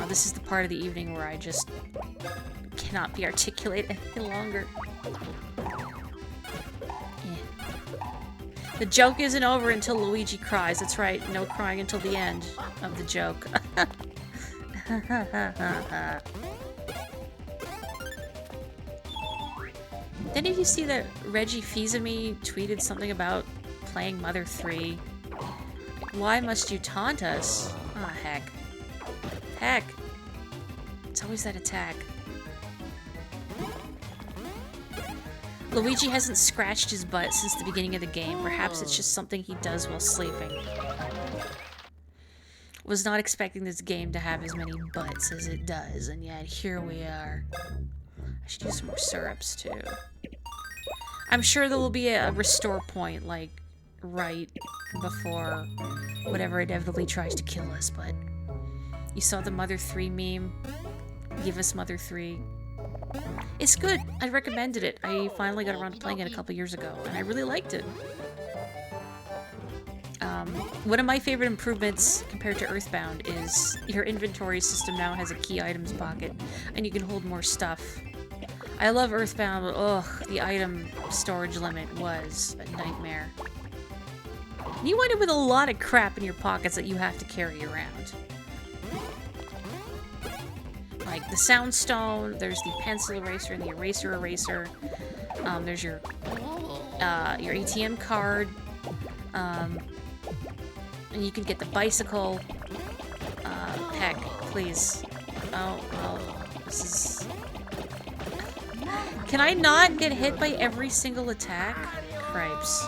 This is the part of the evening where I just cannot be articulate any longer. The joke isn't over until Luigi cries. That's right, no crying until the end of the joke. Did any of you see that Reggie Fils-Aimé tweeted something about playing Mother 3? Why must you taunt us? Ah, heck. Heck. It's always that attack. Luigi hasn't scratched his butt since the beginning of the game. Perhaps it's just something he does while sleeping. Was not expecting this game to have as many butts as it does, and yet here we are. I should use some more syrups, too. I'm sure there will be a restore point, like, right before whatever inevitably tries to kill us, but... You saw the Mother 3 meme? Give us Mother 3. It's good. I recommended it. I finally got around to playing it a couple years ago, and I really liked it. One of my favorite improvements compared to Earthbound is your inventory system now has a key items pocket, and you can hold more stuff. I love Earthbound, but ugh, the item storage limit was a nightmare. You wind up with a lot of crap in your pockets that you have to carry around. Like the sound stone, there's the pencil eraser and the eraser. There's your ATM card. And you can get the bicycle. Heck, please. Oh, this is... Can I not get hit by every single attack? Cripes.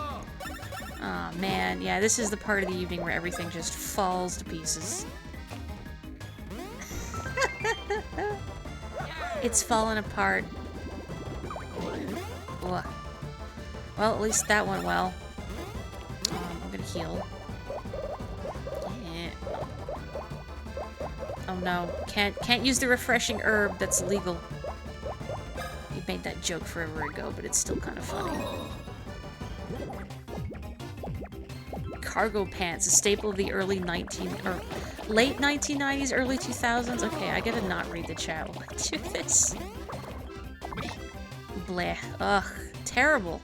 Aw, man. Yeah, this is the part of the evening where everything just falls to pieces. It's fallen apart. Ugh. Well, at least that went well. I'm gonna heal. Yeah. Oh no, can't use the refreshing herb. That's illegal. You made that joke forever ago, but it's still kind of funny. Cargo pants, a staple of the late 1990s, early 2000s. Okay, I gotta not read the chat while I do this. Bleh. Ugh. Terrible.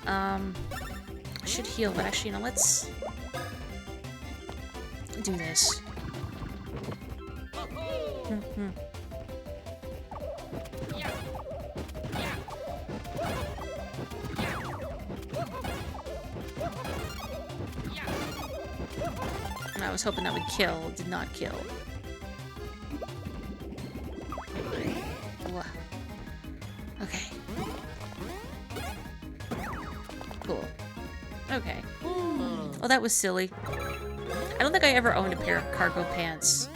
I should heal, but actually, you know, let's do this. I was hoping that would kill. It did not kill. Okay. Cool. Okay. Oh, that was silly. think I ever owned a pair of cargo pants.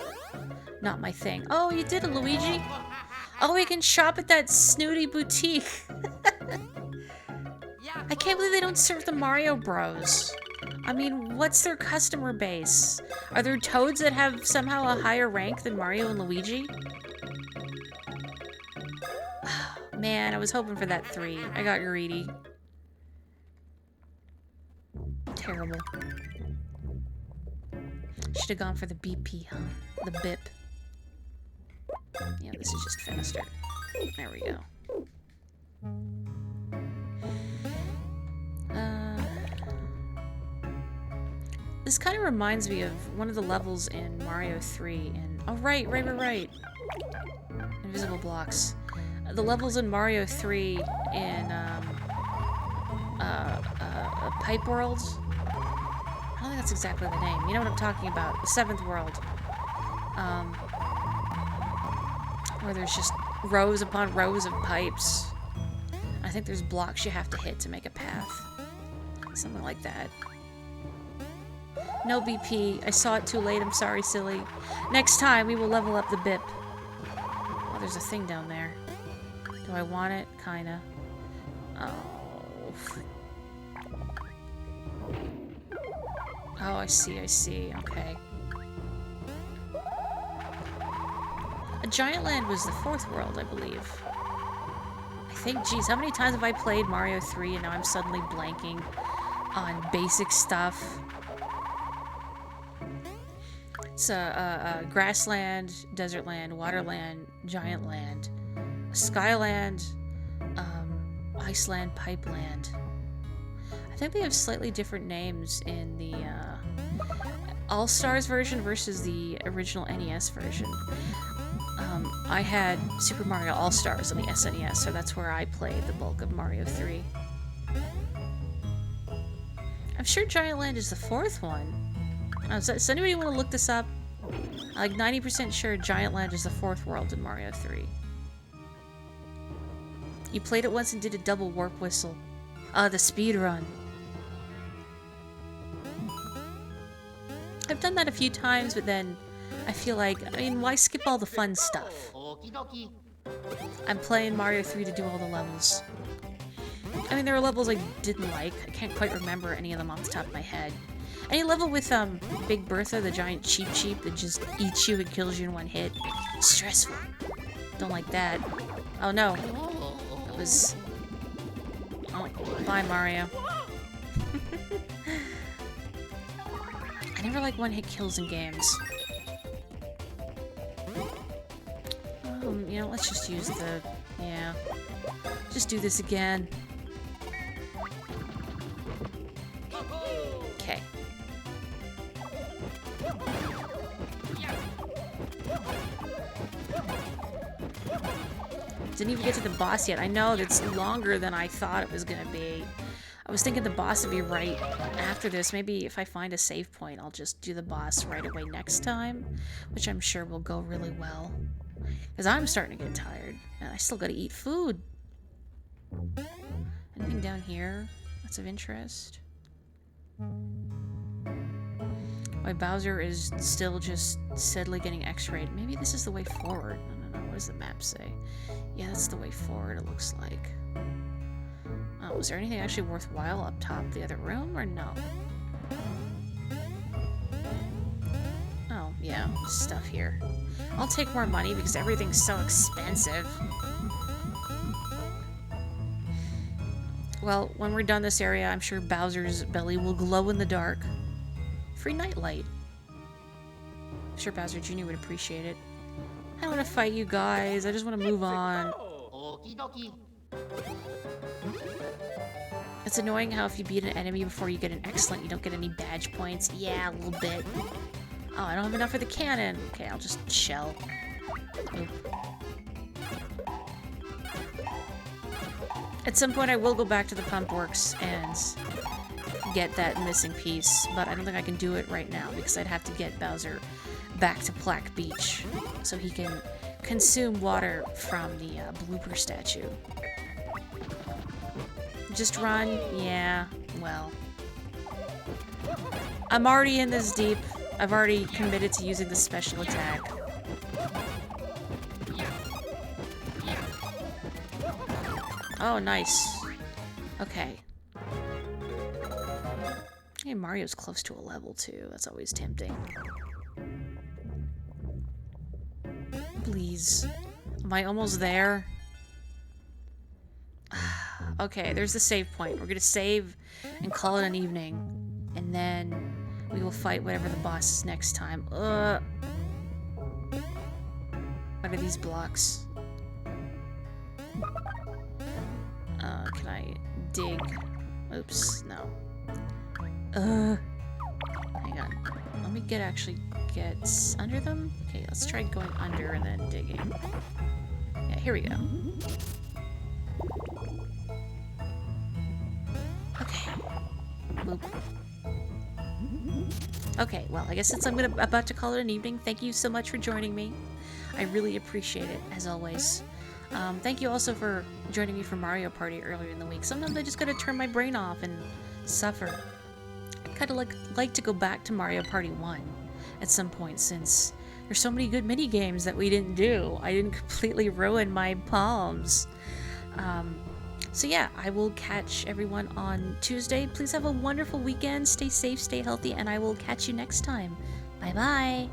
Not my thing. Oh, you did it, Luigi? Oh, we can shop at that snooty boutique. I can't believe they don't serve the Mario Bros. I mean, what's their customer base? Are there Toads that have somehow a higher rank than Mario and Luigi? Man, I was hoping for that 3. I got greedy. Terrible. Should have gone for the BP, huh? The BIP. Yeah, this is just faster. There we go. This kind of reminds me of one of the levels in Mario 3 and... Oh, right. Invisible blocks. The levels in Mario 3 in, Pipe World? I don't think that's exactly the name. You know what I'm talking about. The 7th world. Where there's just rows upon rows of pipes. I think there's blocks you have to hit to make a path. Something like that. No BP. I saw it too late. I'm sorry, silly. Next time, we will level up the BIP. Oh, there's a thing down there. Do I want it? Kinda. Oh. Oh, I see. Okay. A Giant Land was the 4th world, I believe. I think, geez, how many times have I played Mario 3 and now I'm suddenly blanking on basic stuff? It's a Grassland, Desert Land, Waterland, Giant Land, Skyland, Iceland, Pipeland. I think they have slightly different names in the All-Stars version versus the original NES version. I had Super Mario All-Stars on the SNES, so that's where I played the bulk of Mario 3. I'm sure Giant Land is the 4th one. Does anybody want to look this up? I'm like 90% sure Giant Land is the 4th world in Mario 3. You played it once and did a double warp whistle. The speed run. I've done that a few times, but then I feel like, I mean, why skip all the fun stuff? I'm playing Mario 3 to do all the levels. I mean, there are levels I didn't like. I can't quite remember any of them off the top of my head. Any level with Big Bertha, the giant cheap that just eats you and kills you in one hit. Stressful. Don't like that. Oh no. That was... Oh, bye Mario. I never like one-hit kills in games. You know, let's just use the... Yeah. Just do this again. Okay. Didn't even get to the boss yet. I know that's longer than I thought it was gonna be. I was thinking the boss would be right after this. Maybe if I find a save point, I'll just do the boss right away next time, which I'm sure will go really well. Because I'm starting to get tired, and I still gotta eat food. Anything down here that's of interest? Why Bowser is still just steadily getting x-rayed. Maybe this is the way forward. No. What does the map say? Yeah, that's the way forward, it looks like. Oh, was there anything actually worthwhile up top the other room, or no? Oh, yeah, stuff here. I'll take more money because everything's so expensive. Well, when we're done this area, I'm sure Bowser's belly will glow in the dark. Free nightlight. I'm sure Bowser Jr. would appreciate it. I don't want to fight you guys. I just want to move on. It's annoying how if you beat an enemy before you get an excellent, you don't get any badge points. Yeah, a little bit. Oh, I don't have enough for the cannon. Okay, I'll just shell. Oop. At some point, I will go back to the Pump Works and get that missing piece, but I don't think I can do it right now because I'd have to get Bowser back to Plaque Beach so he can consume water from the blooper statue. Just run? Yeah, well. I'm already in this deep. I've already committed to using the special attack. Oh, nice. Okay. Hey, Mario's close to a level, too. That's always tempting. Please. Am I almost there? Okay, there's the save point. We're gonna save and call it an evening. And then we will fight whatever the boss is next time. What are these blocks? Can I dig? Oops, no. Hang on. Let me actually get under them. Okay, let's try going under and then digging. Yeah, here we go. Okay. Boop. Okay, well, I guess since I'm about to call it an evening, thank you so much for joining me. I really appreciate it, as always. Thank you also for joining me for Mario Party earlier in the week. Sometimes I just gotta turn my brain off and suffer. I'd kind of like to go back to Mario Party 1 at some point, since there's so many good mini games that we didn't do. I didn't completely ruin my palms. So yeah, I will catch everyone on Tuesday. Please have a wonderful weekend. Stay safe, stay healthy, and I will catch you next time. Bye-bye.